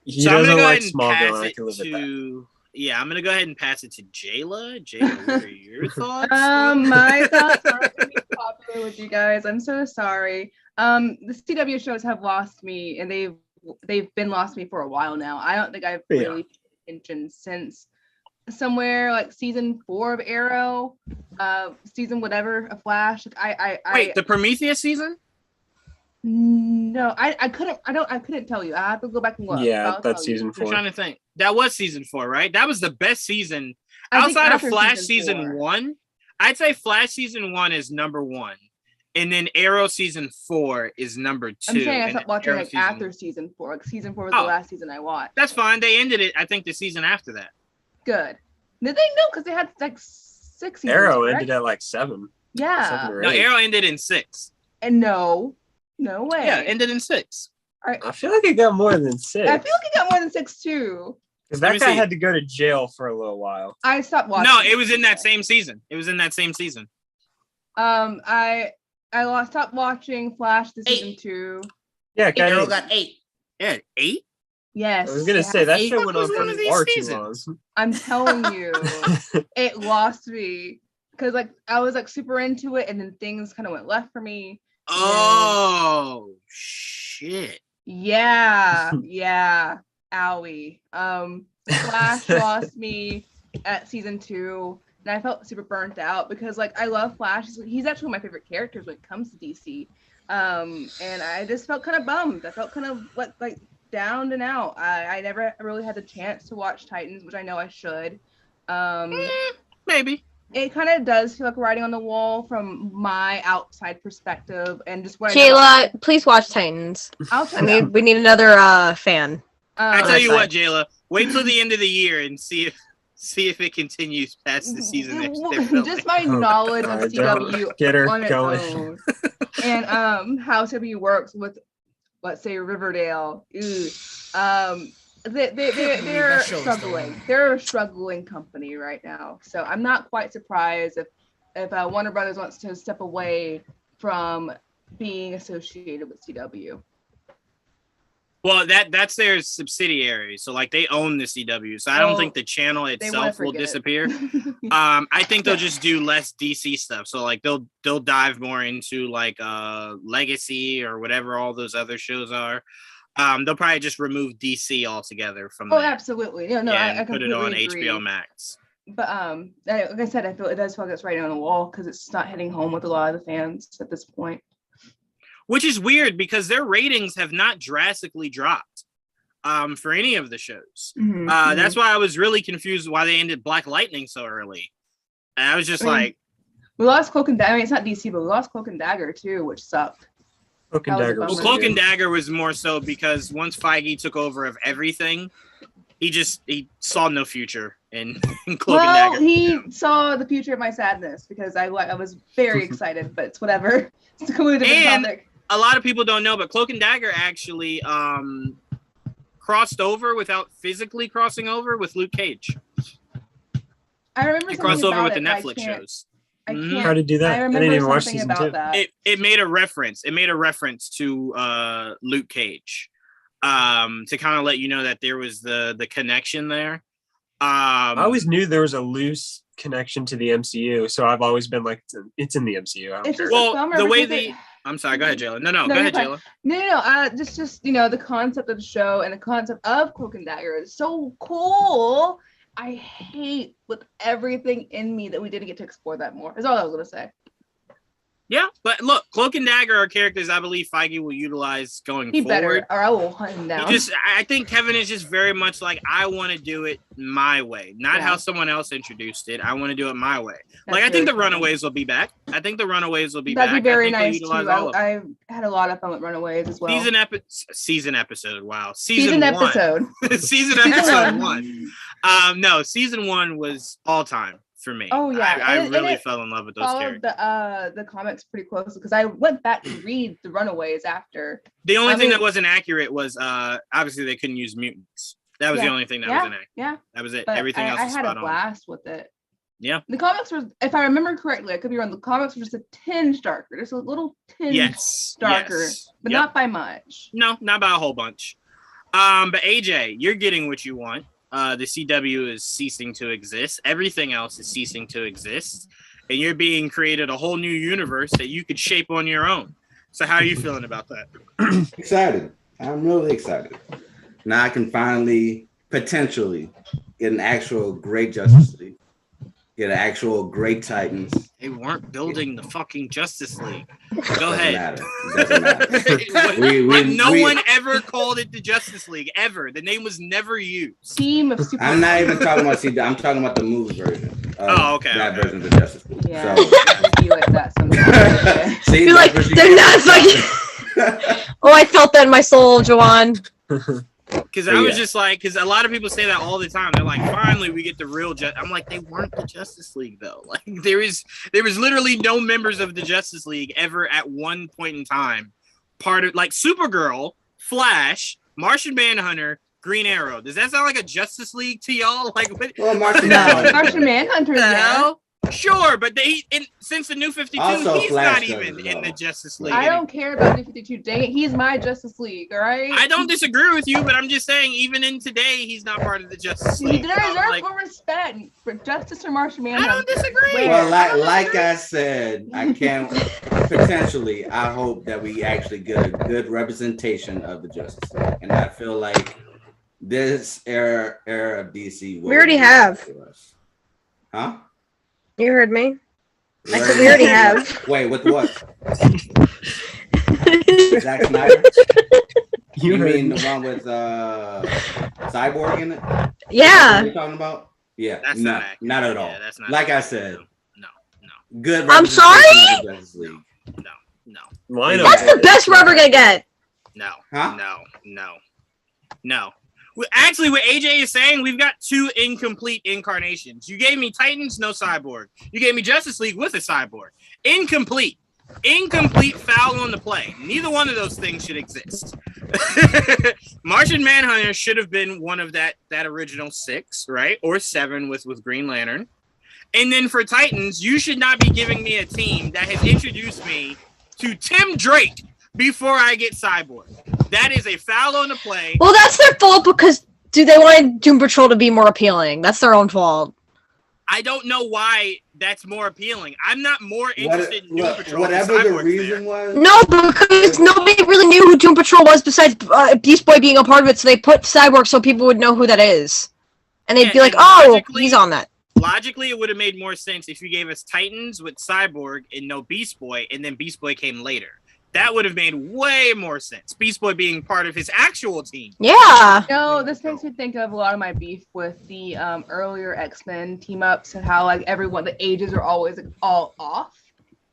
He doesn't like Smallville, and I can live with that. Yeah, I'm gonna go ahead and pass it to Jayla. Jayla, what are your thoughts? My thoughts aren't gonna be popular with you guys. I'm so sorry. The CW shows have lost me, and they've been lost me for a while now. I don't think I've really paid attention since somewhere like season 4 of Arrow, season whatever of Flash. Wait, the Prometheus season? No, I couldn't tell you. I have to go back and look. Yeah, that's season 4. I'm trying to think. That was season 4, right? That was the best season outside of Flash season 1. I'd say Flash season 1 is number 1, and then Arrow season 4 is number 2. I'm saying I stopped watching after season 4. Like season 4 was the last season I watched. That's fine. They ended it, I think, the season after that. Good. Did they? No, because they had like 6 seasons. Arrow ended at like 7. Yeah. No, Arrow ended in 6. And no way. Yeah, ended in 6. Right. I feel like it got more than 6. I feel like it got more than 6 too. Because that guy had to go to jail for a little while. I stopped watching. No, it was in that same season. I stopped watching Flash to season 2. Yeah, Arrow got 8. Yeah, 8. Yes. I was gonna say that shit went on for far too long. I'm telling you, it lost me because like I was like super into it, and then things kind of went left for me. Oh shit. Yeah. Owie. Flash lost me at season 2, and I felt super burnt out because like I love Flash. He's actually one of my favorite characters when it comes to DC. And I just felt kind of bummed. I felt kind of like down and out. I never really had the chance to watch Titans, which I know I should. Maybe. It kind of does feel like writing on the wall from my outside perspective, and just what Jayla, please watch Titans. We need another fan. I tell you what, Jayla, wait till the end of the year and see if it continues past the season. Just my knowledge of CW get her on its going. own, and how CW works with, let's say, Riverdale. They're struggling. They're a struggling company right now. So I'm not quite surprised if Warner Brothers wants to step away from being associated with CW. Well, that's their subsidiary. So like they own the CW. So I don't think the channel itself will disappear. I think they'll just do less DC stuff. So like they'll dive more into like Legacy or whatever all those other shows are. They'll probably just remove DC altogether from there. Absolutely. No, I put it on agree. HBO Max. But like I said, I feel it does feel like it's writing on the wall because it's not hitting home with a lot of the fans at this point. Which is weird because their ratings have not drastically dropped for any of the shows. Mm-hmm. That's why I was really confused why they ended Black Lightning so early. And I was just like, we lost Cloak and Dagger. I mean, it's not DC, but we lost Cloak and Dagger too, which sucked. Cloak and Dagger. Well, Cloak and Dagger was more so because once Feige took over of everything, he saw no future in Cloak and Dagger. Well, he saw the future of my sadness because I was very excited, but it's whatever. It's a completely different topic. A lot of people don't know, but Cloak and Dagger actually crossed over without physically crossing over with Luke Cage. I remember it crossed over with the Netflix shows. I can't. How to do that? I didn't even watch season 2. It made a reference. It made a reference to Luke Cage, to kind of let you know that there was the connection there. I always knew there was a loose connection to the MCU, so I've always been like, it's in the MCU. It's just well, the way I'm sorry, go ahead, Jayla. No, go ahead, Jayla. No. Just the concept of the show and the concept of Cloak and Dagger is so cool. I hate with everything in me that we didn't get to explore that more. Is all I was gonna say. Yeah, but look, Cloak and Dagger are characters I believe Feige will utilize going forward. Better, or I will hunt him down. I think Kevin is just very much like, I want to do it my way, not how someone else introduced it. I want to do it my way. That's I think the Runaways will be back. That'd be very nice too. I had a lot of fun with Runaways as well. Season episode. Wow. Season episode. Season episode 1. No, season 1 was all time. For me. Oh yeah, I really fell in love with those characters. The comics pretty closely because I went back to read the Runaways after. The only thing that wasn't accurate was obviously they couldn't use mutants. That was the only thing that wasn't accurate. Yeah, that was it. But everything else was spot on. I had a blast with it. Yeah, the comics were, if I remember correctly, I could be wrong. The comics were just a tinge darker, just a little tinge darker, but not by much. No, not by a whole bunch. But AJ, you're getting what you want. The CW is ceasing to exist. Everything else is ceasing to exist. And you're being created a whole new universe that you could shape on your own. So how are you feeling about that? Excited. I'm really excited. Now I can finally, potentially, get an actual great Justice League. Get an actual great Titans. They weren't building the fucking Justice League. Go ahead. Doesn't matter. No one ever called it the Justice League, ever. The name was never used. Team of super. I'm not even talking about CW. I'm talking about the movie version. Okay. That version of the Justice League. Yeah. So. You like that sometimes. See, you're like, they're not fucking. Oh, I felt that in my soul, Joanne. Because I was just like, because a lot of people say that all the time. They're like, finally, we get the real Justice. I'm like, they weren't the Justice League, though. Like, there was literally no members of the Justice League ever at one point in time. Part of, like, Supergirl, Flash, Martian Manhunter, Green Arrow. Does that sound like a Justice League to y'all? Like, what? Well, Martian Manhunter. The hell? Sure, but since the New 52, also, he's Flash not even in the Justice League. I don't care about New 52. Dang it, he's my Justice League, all right? I don't disagree with you, but I'm just saying, even in today, he's not part of the Justice League. There is more respect for Justice or Martian Manhunter. I don't disagree. Well, like I said, I can't potentially. I hope that we actually get a good representation of the Justice League, and I feel like this era of DC. We already have. Huh? You heard me. I said we already have. Wait, with what? Zack Snyder? You mean the one with Cyborg in it? Yeah. What are you talking about? Yeah. That's not at all. Yeah, that's not like I said. No. Good. I'm sorry? No. That's the best we're ever gonna get. No. Huh? No. Actually, what AJ is saying, we've got 2 incomplete incarnations. You gave me Titans, no Cyborg. You gave me Justice League with a Cyborg. Incomplete. Foul on the play. Neither one of those things should exist. Martian Manhunter should have been one of that original 6, right? Or 7 with Green Lantern. And then for Titans, you should not be giving me a team that has introduced me to Tim Drake before I get Cyborg. That is a foul on the play. Well, that's their fault because they wanted Doom Patrol to be more appealing. That's their own fault. I don't know why that's more appealing. I'm not more interested in Doom Patrol. Whatever the reason was. No, because nobody really knew who Doom Patrol was besides Beast Boy being a part of it, so they put Cyborg so people would know who that is. And they'd be like, oh, he's on that. Logically, it would have made more sense if you gave us Titans with Cyborg and no Beast Boy, and then Beast Boy came later. That would have made way more sense. Beast Boy being part of his actual team. Yeah. No, this makes me think of a lot of my beef with the earlier X-Men team-ups and how like everyone, the ages are always like, all off.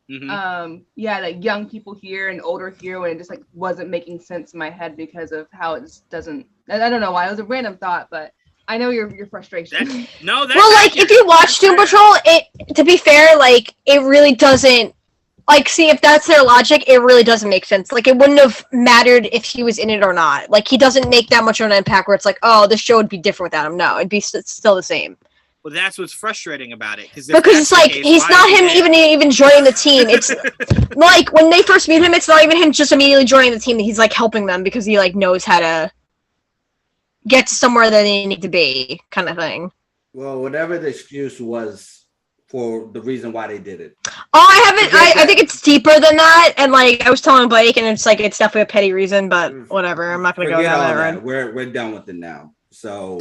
Mm-hmm. Like young people here and older here, when it just like wasn't making sense in my head because of how it just doesn't. I don't know why. It was a random thought, but I know your frustration. That's like if you watch Doom Patrol, to be fair, like it really doesn't. Like, see, if that's their logic, it really doesn't make sense. Like, it wouldn't have mattered if he was in it or not. Like, he doesn't make that much of an impact where it's like, oh, this show would be different without him. No, it'd be still the same. Well, that's what's frustrating about it. Because it's like, he's not him even joining the team. It's like, when they first meet him, it's not even him just immediately joining the team. He's, like, helping them because he, like, knows how to get to somewhere that they need to be, kind of thing. Well, whatever the excuse was for the reason why they did it. Oh, I haven't. I think it's deeper than that. And like I was telling Blake, and it's like it's definitely a petty reason, but whatever. I'm not gonna go down that road. We're done with it now. So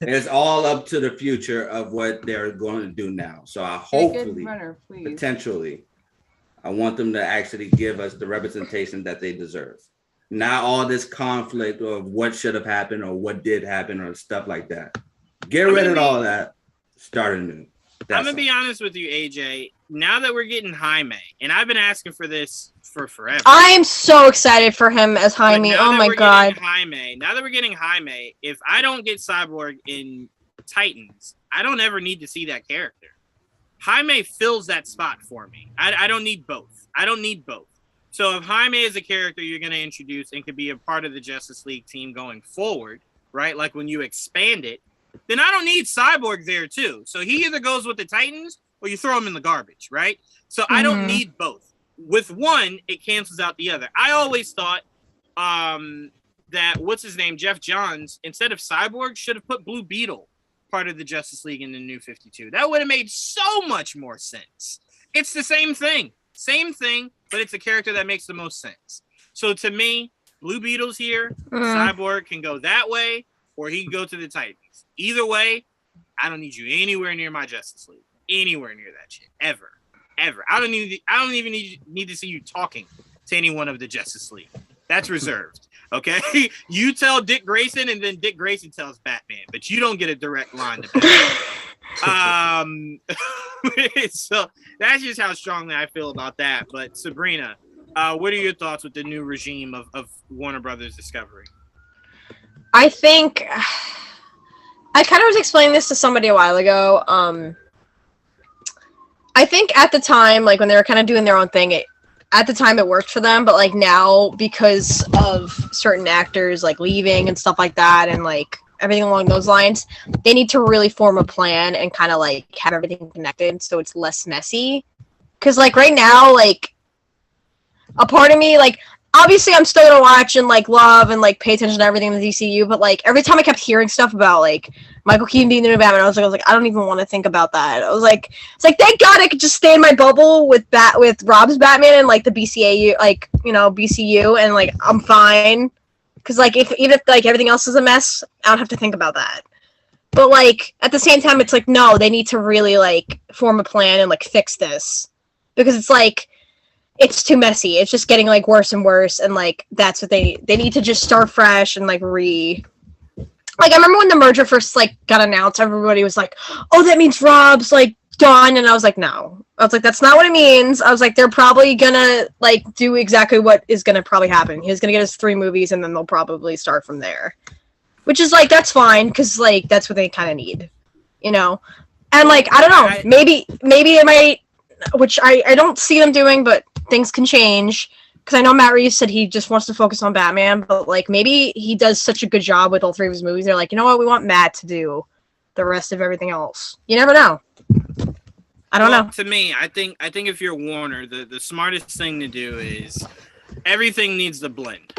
it's all up to the future of what they're going to do now. So I hopefully, potentially, I want them to actually give us the representation that they deserve. Not all this conflict of what should have happened or what did happen or stuff like that. Get rid of all that. Start anew. I'm going to be honest with you, AJ. Now that we're getting Jaime, and I've been asking for this for forever. I'm so excited for him as Jaime. Oh my God. Now that we're getting Jaime, if I don't get Cyborg in Titans, I don't ever need to see that character. Jaime fills that spot for me. I don't need both. So if Jaime is a character you're going to introduce and could be a part of the Justice League team going forward, right? Like when you expand it, then I don't need Cyborg there too. So he either goes with the Titans or you throw him in the garbage, right? So I don't need both. With one, it cancels out the other. I always thought that, what's his name, Jeff Johns, instead of Cyborg, should have put Blue Beetle part of the Justice League in the New 52. That would have made so much more sense. It's the same thing, but it's a character that makes the most sense. So to me, Blue Beetle's here, Cyborg can go that way, or he can go to the Titans. Either way, I don't need you anywhere near my Justice League. Anywhere near that shit. Ever. I don't even need to see you talking to anyone of the Justice League. That's reserved. Okay? You tell Dick Grayson, and then Dick Grayson tells Batman, but you don't get a direct line to Batman. So that's just how strongly I feel about that. But Sabrina, what are your thoughts with the new regime of Warner Brothers Discovery? I think I kind of was explaining this to somebody a while ago. I think at the time, like when they were kind of doing their own thing, at the time it worked for them, but like now because of certain actors like leaving and stuff like that, and like everything along those lines, they need to really form a plan and kind of like have everything connected so it's less messy. Because like right now, like a part of me, like obviously I'm still gonna watch and like love and like pay attention to everything in the DCU, but like every time I kept hearing stuff about like Michael Keaton being the new Batman, I was like I don't even want to think about that. I was like, it's like thank God I could just stay in my bubble with Rob's Batman and like the BCAU, like you know BCU, and like I'm fine. Because like even if like everything else is a mess, I don't have to think about that. But like at the same time, it's like no, they need to really like form a plan and like fix this, because it's like it's too messy. It's just getting like worse and worse, and like that's what they need to just start fresh and like Like I remember when the merger first like got announced, everybody was like, "Oh, that means Rob's like done," and I was like, "No." I was like, "That's not what it means." I was like, "They're probably gonna like do exactly what is gonna probably happen. He's gonna get us 3 movies, and then they'll probably start from there," which is like that's fine because like that's what they kind of need, you know. And like I don't know, maybe it might, which I don't see them doing, but things can change. Because I know Matt Reeves said he just wants to focus on Batman, but like maybe he does such a good job with all 3 of his movies. They're like, you know what, we want Matt to do the rest of everything else. You never know. I don't know. To me, I think if you're Warner, the smartest thing to do is everything needs to blend.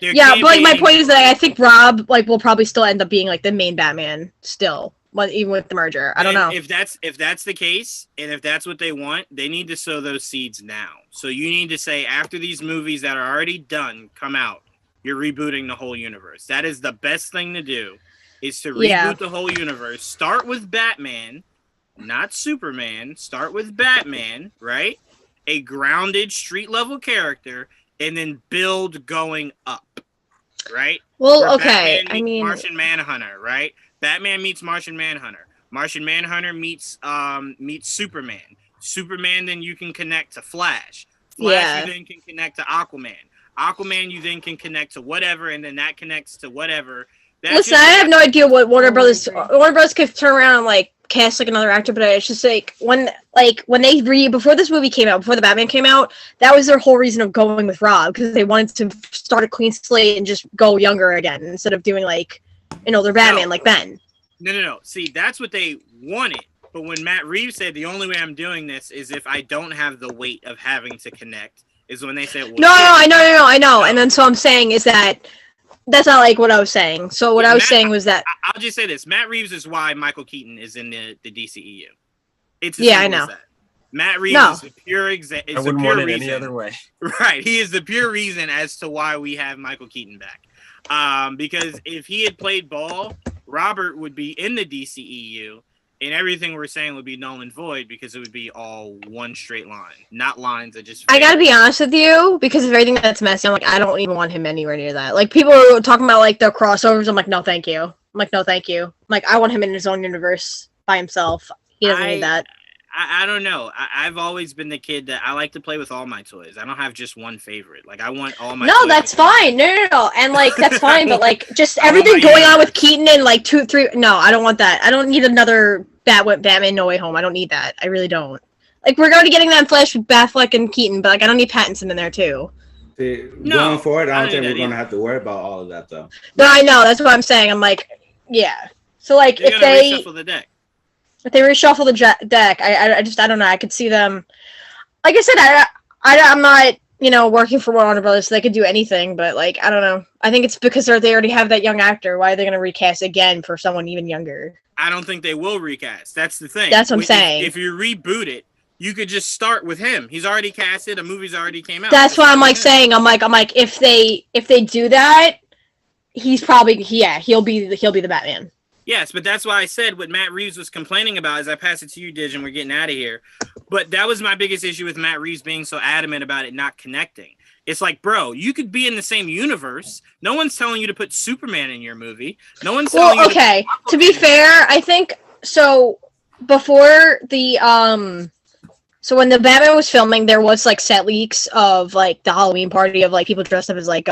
Yeah, but like my point is that I think Rob like will probably still end up being like the main Batman still. Even with the merger, I don't know. If that's the case, and if that's what they want, they need to sow those seeds now. So you need to say after these movies that are already done come out, you're rebooting the whole universe. That is the best thing to do, is to reboot the whole universe. Start with Batman, not Superman. Start with Batman, right? A grounded street level character, and then build going up, right? Well, okay. I mean, Martian Manhunter, right? Batman meets Martian Manhunter. Martian Manhunter meets Superman. Superman, then you can connect to Flash. Flash, you then can connect to Aquaman. Aquaman, you then can connect to whatever, and then that connects to whatever. Listen, I have no idea what Warner Brothers could turn around and like cast like another actor, but it's just like when they before this movie came out, before the Batman came out, that was their whole reason of going with Rob, because they wanted to start a clean slate and just go younger again instead of doing like an older Batman like Ben. No. See, that's what they wanted. But when Matt Reeves said the only way I'm doing this is if I don't have the weight of having to connect, is when they said, well, I know. And then so I'm saying is that that's not like what I was saying. So what I was saying was that I'll just say this: Matt Reeves is why Michael Keaton is in the DCEU. It's I know. Matt Reeves is the pure example. I wouldn't want it any other way. Right, he is the pure reason as to why we have Michael Keaton back. Because if he had played ball, Robert would be in the DCEU, and everything we're saying would be null and void because it would be all one straight line, not lines that just. I gotta be honest with you, because of everything that's messy, I'm like, I don't even want him anywhere near that. Like, people are talking about like the crossovers. I'm like, no, thank you. I'm like, no, thank you. I'm like, I want him in his own universe by himself. He doesn't need that. I don't know. I've always been the kid that I like to play with all my toys. I don't have just one favorite. Like, I want all my. No, that's fine. No. And like, that's fine. But like, just everything going on with Keaton and like 2, 3. No, I don't want that. I don't need another Batman No Way Home. I don't need that. I really don't. Like, we're already getting that in Flash with Batfleck and Keaton, but like, I don't need Pattinson in there too. See, going forward, I don't think we're going to have to worry about all of that though. No, I know. That's what I'm saying. I'm like, yeah. So like, if they reshuffle the deck. If they reshuffle the deck, I don't know. I could see them. Like I said, I'm not, working for Warner Brothers, so they could do anything. But like, I don't know. I think it's because they already have that young actor. Why are they going to recast again for someone even younger? I don't think they will recast. That's the thing. That's what I'm saying. If you reboot it, you could just start with him. He's already casted. A movie's already came out. That's what I'm like saying. I'm like, if they do that, he's probably he'll be the Batman. Yes, but that's why I said what Matt Reeves was complaining about is I pass it to you, Didge, and we're getting out of here. But that was my biggest issue with Matt Reeves being so adamant about it not connecting. It's like, bro, you could be in the same universe. No one's telling you to put Superman in your movie. No one's telling you to be fair, I think so before the so when the Batman was filming, there was like set leaks of like the Halloween party of like people dressed up as like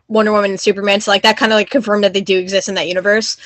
Wonder Woman and Superman, so like that kind of like confirmed that they do exist in that universe.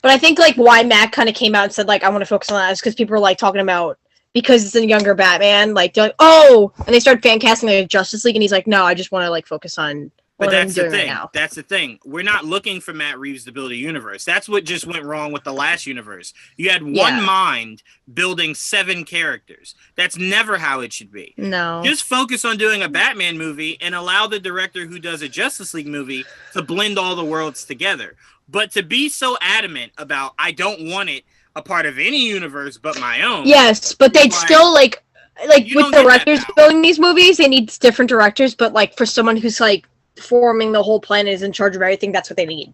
But I think like why Matt kind of came out and said like I want to focus on that is because people were like talking about because it's a younger Batman, like they're like, oh, and they started fan casting like Justice League, and he's like, no, I just want to like focus on what I'm doing right now. That's the thing. We're not looking for Matt Reeves to build a universe. That's what just went wrong with the last universe. You had one mind building 7 characters. That's never how it should be. No. Just focus on doing a Batman movie and allow the director who does a Justice League movie to blend all the worlds together. But to be so adamant about, I don't want it a part of any universe but my own. Yes, but they'd still like with directors building these movies, they need different directors, but like for someone who's like forming the whole planet, is in charge of everything, that's what they need.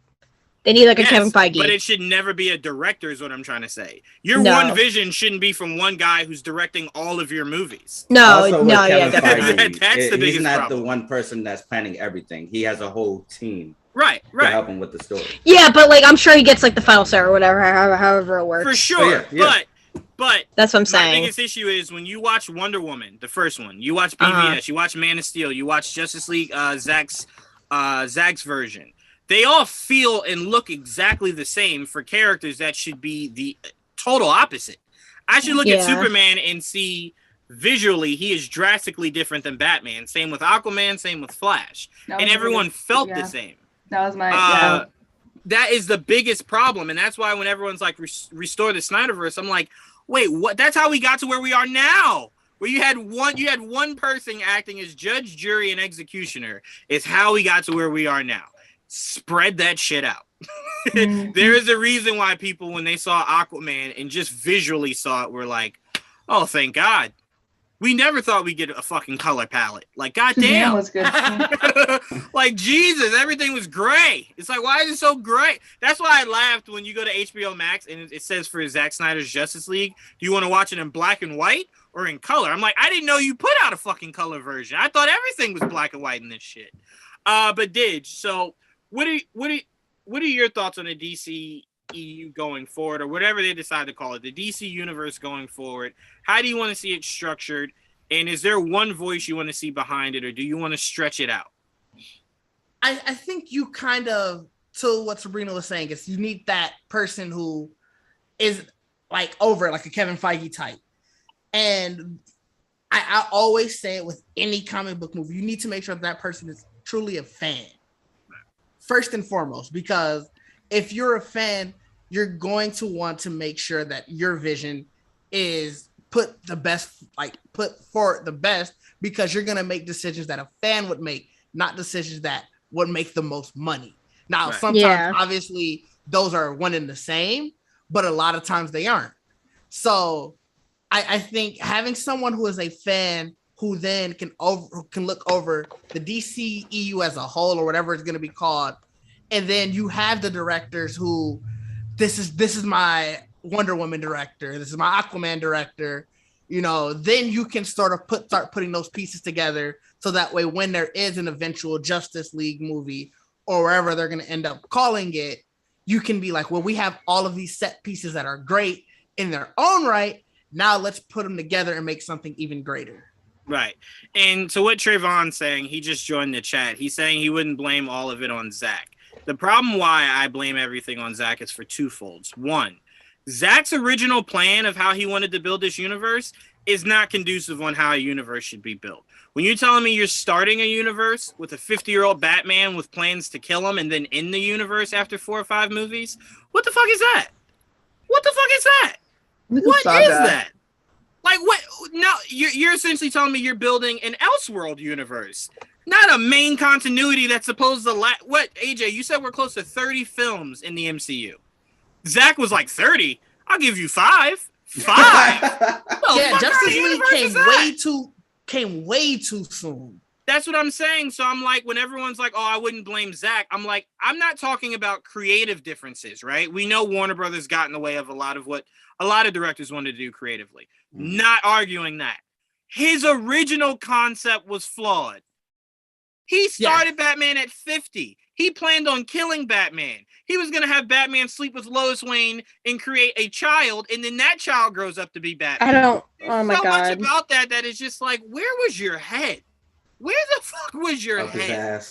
They need like a Kevin Feige. But it should never be a director is what I'm trying to say. Your one vision shouldn't be from one guy who's directing all of your movies. That's the biggest problem. He's not the one person that's planning everything. He has a whole team. Right. To help him with the story. Yeah, but like I'm sure he gets like the final say or whatever, however it works. For sure. But that's what I'm saying. My biggest issue is when you watch Wonder Woman, the first one, you watch BVS, you watch Man of Steel, you watch Justice League, Zack's version. They all feel and look exactly the same for characters that should be the total opposite. I should look at Superman and see visually he is drastically different than Batman. Same with Aquaman, same with Flash. And everyone felt the same. That was my that is the biggest problem. And that's why when everyone's like restore the Snyderverse, I'm like, wait, what? That's how we got to where we are now. Where you had one person acting as judge, jury, and executioner is how we got to where we are now. Spread that shit out. There is a reason why people, when they saw Aquaman and just visually saw it, were like, oh, thank God. We never thought we'd get a fucking color palette. Like, goddamn. Was good. Like, Jesus, everything was gray. It's like, why is it so gray? That's why I laughed when you go to HBO Max and it says for Zack Snyder's Justice League, do you want to watch it in black and white or in color? I'm like, I didn't know you put out a fucking color version. I thought everything was black and white in this shit. But Didge, so what are your thoughts on the DC EU going forward, or whatever they decide to call it, the DC universe going forward? How do you want to see it structured? And is there one voice you want to see behind it, or do you want to stretch it out? I think you kind of, to what Sabrina was saying, is you need that person who is like over, like a Kevin Feige type. And I always say it with any comic book movie, you need to make sure that person is truly a fan. First and foremost, because if you're a fan, you're going to want to make sure that your vision is put for the best, because you're going to make decisions that a fan would make, not decisions that would make the most money. Now, sometimes obviously those are one and the same, but a lot of times they aren't. So I think having someone who is a fan who then can look over the DCEU as a whole or whatever it's going to be called, and then you have the directors who this is my Wonder Woman director, this is my Aquaman director, you know, then you can sort of start putting those pieces together so that way when there is an eventual Justice League movie or wherever they're going to end up calling it, you can be like, well, we have all of these set pieces that are great in their own right. Now let's put them together and make something even greater. Right. And so what Trayvon's saying, he just joined the chat. He's saying he wouldn't blame all of it on Zach. The problem why I blame everything on Zach is for twofolds. One, Zach's original plan of how he wanted to build this universe is not conducive on how a universe should be built. When you're telling me you're starting a universe with a 50-year-old Batman with plans to kill him and then end the universe after 4 or 5 movies, what the fuck is that? What the fuck is that? What is that? Like, what? No, you're essentially telling me you're building an Elseworld universe, not a main continuity that's supposed to what, AJ, you said we're close to 30 films in the MCU. Zach was like 30. I'll give you 5. 5? Yeah, Justice League came way too soon. That's what I'm saying. So I'm like, when everyone's like, oh, I wouldn't blame Zach, I'm like, I'm not talking about creative differences, right? We know Warner Brothers got in the way of a lot of what a lot of directors wanted to do creatively. Not arguing that. His original concept was flawed. He started Batman at 50. He planned on killing Batman. He was going to have Batman sleep with Lois Lane and create a child, and then that child grows up to be Batman. Oh my God. So much about that is just like, where was your head? Where the fuck was your head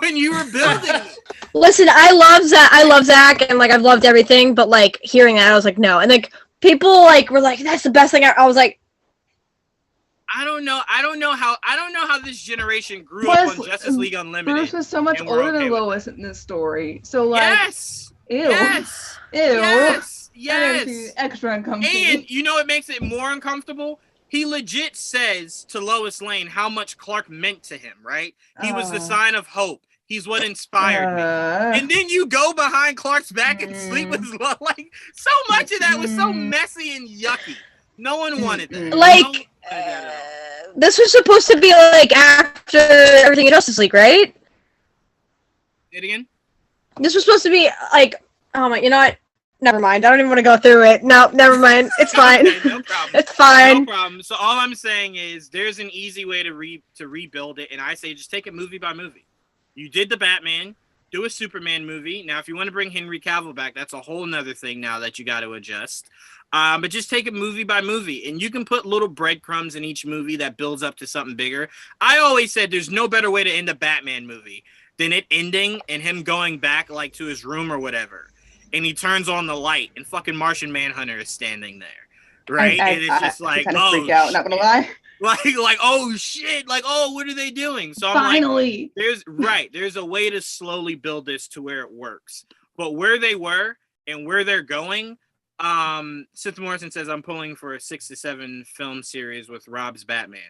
when you were building it? Listen, I love Zach, and like I've loved everything, but like hearing that, I was like, no. And like people like were like, that's the best thing. I was like, I don't know how this generation grew up on Justice League Unlimited. Bruce was so much older than Lois in this story. So like, yes. Extra uncomfortable. And you know what makes it more uncomfortable? He legit says to Lois Lane how much Clark meant to him, right? He was the sign of hope. He's what inspired me. And then you go behind Clark's back and sleep with like so much of that was so messy and yucky. No one wanted that. Like this was supposed to be like after everything in Justice League, right? Say it again. This was supposed to be like, oh my, you know what? Never mind. I don't even want to go through it. No, never mind. It's fine. Okay, no problem. It's fine. No problem. So all I'm saying is there's an easy way to rebuild it, and I say just take it movie by movie. You did the Batman, do a Superman movie. Now, if you want to bring Henry Cavill back, that's a whole nother thing now that you got to adjust. But just take it movie by movie, and you can put little breadcrumbs in each movie that builds up to something bigger. I always said there's no better way to end a Batman movie than it ending and him going back like to his room or whatever. And he turns on the light, and fucking Martian Manhunter is standing there, right? And it's just like, oh, freak out, not gonna lie. Like, oh shit, like, oh, what are they doing? So I'm finally, like, there's a way to slowly build this to where it works. But where they were and where they're going, Sith Morrison says I'm pulling for a 6 to 7 film series with Rob's Batman.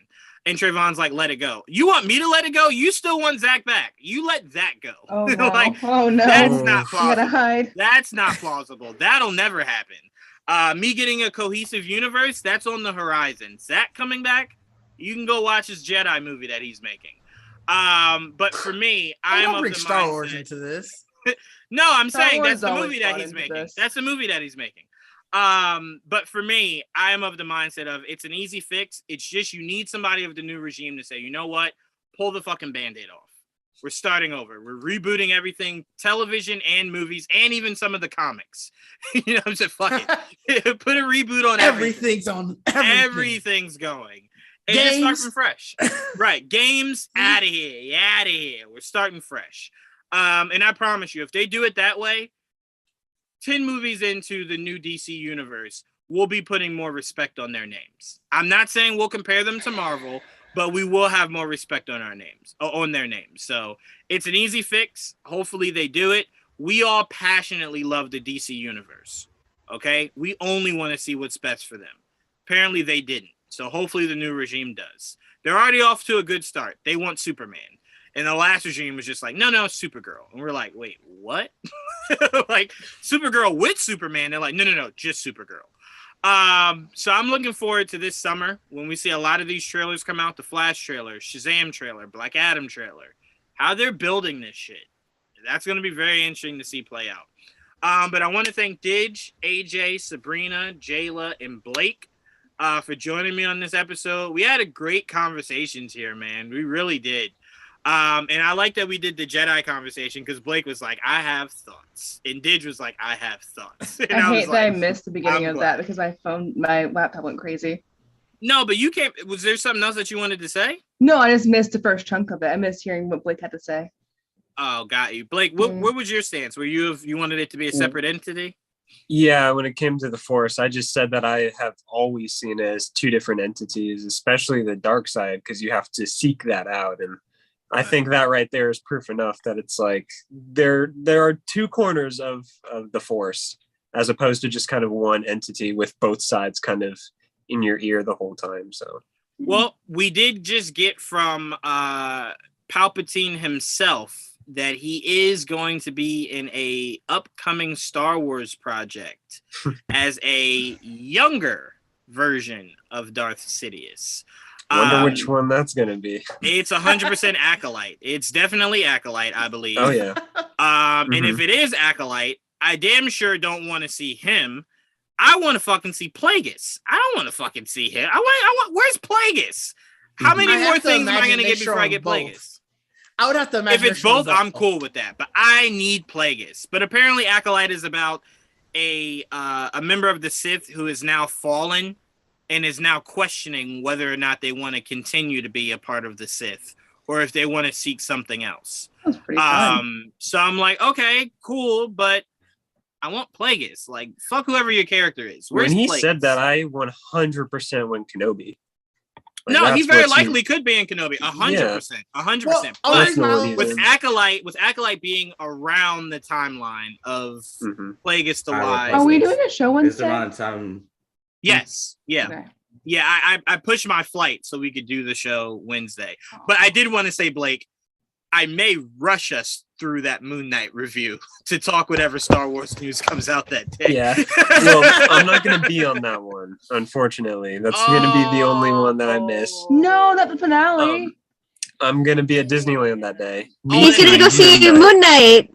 And Trayvon's like, let it go. You want me to let it go? You still want Zach back. You let that go. Oh, no. Like, oh no. That's not plausible. You gotta hide. That's not plausible. That'll never happen. Me getting a cohesive universe, that's on the horizon. Zach coming back, you can go watch his Jedi movie that he's making. But for me, I'm of the Star Wars mindset, into this. No, I'm Star saying Wars that's the always movie that brought he's into making. this. That's the movie that he's making. But for me, I am of the mindset of it's an easy fix. It's just you need somebody of the new regime to say, you know what? Pull the fucking Band-Aid off. We're starting over. We're rebooting everything, television and movies, and even some of the comics. You know, I'm just fuck it. Put a reboot on everything. Everything's going. And just start from fresh. Right. Games, out of here. Out of here. We're starting fresh. And I promise you, if they do it that way, 10 movies into the new DC universe, we'll be putting more respect on their names. I'm not saying we'll compare them to Marvel, but we will have more respect on our names, on their names. So it's an easy fix. Hopefully they do it. We all passionately love the DC universe. Okay? We only want to see what's best for them. Apparently they didn't. So hopefully the new regime does. They're already off to a good start. They want Superman. And the last regime was just like, no, Supergirl. And we're like, wait, what? Like Supergirl with Superman. They're like, no, just Supergirl. So I'm looking forward to this summer when we see a lot of these trailers come out, the Flash trailer, Shazam trailer, Black Adam trailer, how they're building this shit. That's going to be very interesting to see play out. But I want to thank Didge, AJ, Sabrina, Jayla, and Blake for joining me on this episode. We had a great conversations here, man. We really did. And I like that we did the Jedi conversation because Blake was like, I have thoughts. And Didge was like, I have thoughts. And I hate that I missed the beginning of that because my laptop went crazy. No, but you can't. Was there something else that you wanted to say? No, I just missed the first chunk of it. I missed hearing what Blake had to say. Oh, got you. Blake, what was your stance? Were you wanted it to be a separate entity? Yeah, when it came to the Force, I just said that I have always seen it as two different entities, especially the dark side, because you have to seek that out. And I think that right there is proof enough that it's like there are two corners of the Force as opposed to just kind of one entity with both sides kind of in your ear the whole time. So, well, we did just get from Palpatine himself that he is going to be in a upcoming Star Wars project as a younger version of Darth Sidious. Wonder which one that's going to be. It's 100% Acolyte. It's definitely Acolyte, I believe. Oh, yeah. And if it is Acolyte, I damn sure don't want to see him. I want to fucking see Plagueis. I don't want to fucking see him. I want. Where's Plagueis? How many more things am I going to get before I get Plagueis? I would have to imagine if it's both, I'm cool with that. But I need Plagueis. But apparently, Acolyte is about a member of the Sith who is now fallen and is now questioning whether or not they want to continue to be a part of the Sith or if they want to seek something else. That's pretty fun. So I'm like, okay, cool, but I want Plagueis. Like, fuck whoever your character is. Where's when he Plagueis? said that, I 100% went Kenobi. Like, no, he very likely could be in Kenobi. 100%. 100%. But with Acolyte being around the timeline of Plagueis the Wise. Are we doing a show Wednesday? Is it on time? Yes. Yeah. Okay. Yeah, I pushed my flight so we could do the show Wednesday. But I did want to say, Blake, I may rush us through that Moon Knight review to talk whatever Star Wars news comes out that day. Yeah. Well, I'm not going to be on that one, unfortunately. That's going to be the only one that I miss. No, not the finale. I'm going to be at Disneyland that day. He's going to go see Moon Knight.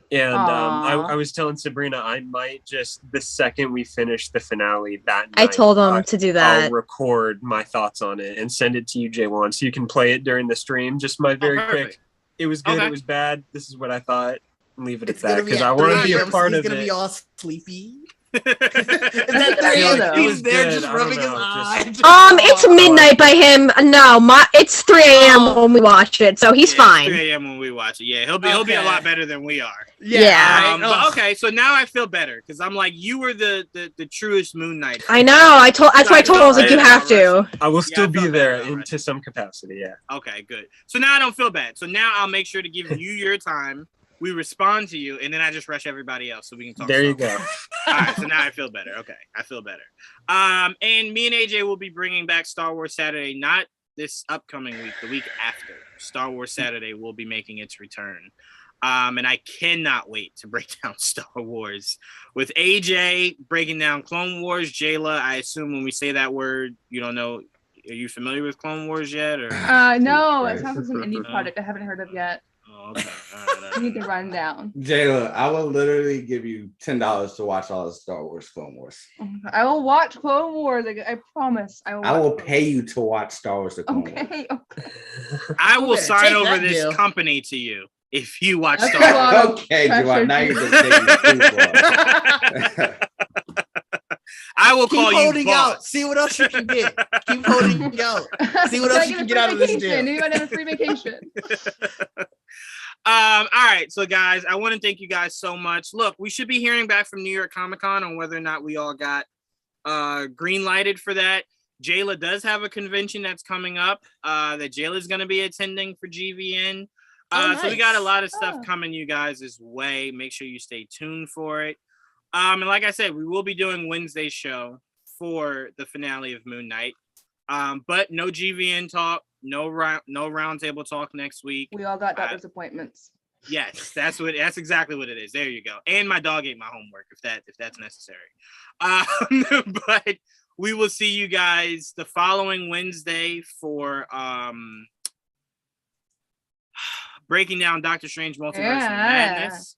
And I was telling Sabrina, I might just, the second we finish the finale that night, I told him to do that. I'll record my thoughts on it and send it to you, J1, so you can play it during the stream. Just my very quick. It was good. Okay. It was bad. This is what I thought. Leave it at that because I want to be a part of it. He's gonna be all sleepy. Is that he's there just rubbing his eyes. It's midnight by him. No, it's 3 a.m. when we watch it, so he's fine. 3 a.m. when we watch it. Yeah, he'll be a lot better than we are. Yeah. But okay, so now I feel better because I'm like, you were the truest Moon Knight. I know. That's why I told him I was like, you have to. I will still be there into some capacity. Yeah. Okay, good. So now I don't feel bad. So now I'll make sure to give you your time. We respond to you, and then I just rush everybody else so we can talk. There you go. All right, so now I feel better. Okay, I feel better. And me and AJ will be bringing back Star Wars Saturday, not this upcoming week, the week after. Star Wars Saturday will be making its return. And I cannot wait to break down Star Wars with AJ breaking down Clone Wars. Jayla, I assume when we say that word, you don't know. Are you familiar with Clone Wars yet? Or no, it sounds like some indie product I haven't heard of yet. Okay. You need to run down. Jayla, I will literally give you $10 to watch all the Star Wars Clone Wars. I will watch Clone Wars. I promise. I will pay you to watch Star Wars. Okay. I will sign over this company to you if you watch Star Wars. Okay, Joanne, now you're just taking too far. I will call you holding out. See what else you can get. Keep holding out. See what else you can get out of this deal. You might have a free vacation. All right, so guys, I want to thank you guys so much. Look, we should be hearing back from New York Comic Con on whether or not we all got green lighted for that. Jayla does have a convention that's coming up that Jayla's going to be attending for GVN. Nice. So we got a lot of stuff coming you guys' way. Make sure you stay tuned for it. And like I said, we will be doing Wednesday's show for the finale of Moon Knight. But no GVN talk No roundtable talk next week. We all got doctor's appointments. Yes, that's exactly what it is. There you go. And my dog ate my homework if that's necessary. But we will see you guys the following Wednesday for breaking down Doctor Strange Multiverse of Madness.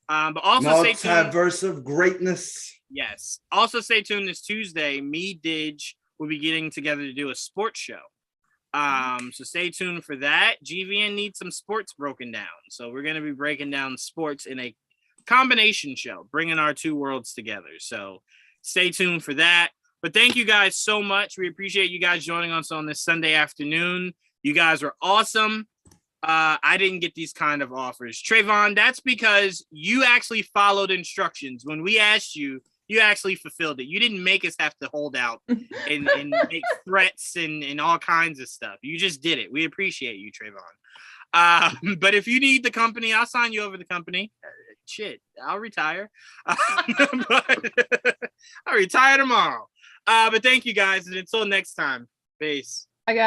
But also Multiverse of Greatness. Yes. Also stay tuned this Tuesday. Me, Didge will be getting together to do a sports show. So stay tuned for that. GVN needs some sports broken down. So we're going to be breaking down sports in a combination show, bringing our two worlds together. So stay tuned for that. But thank you guys so much. We appreciate you guys joining us on this Sunday afternoon. You guys were awesome. I didn't get these kind of offers. Trayvon, that's because you actually followed instructions. When we asked you, you actually fulfilled it. You didn't make us have to hold out and make threats and all kinds of stuff. You just did it. We appreciate you, Trayvon. But if you need the company, I'll sign you over the company. Shit, I'll retire. But I'll retire tomorrow. But thank you guys. And until next time, peace.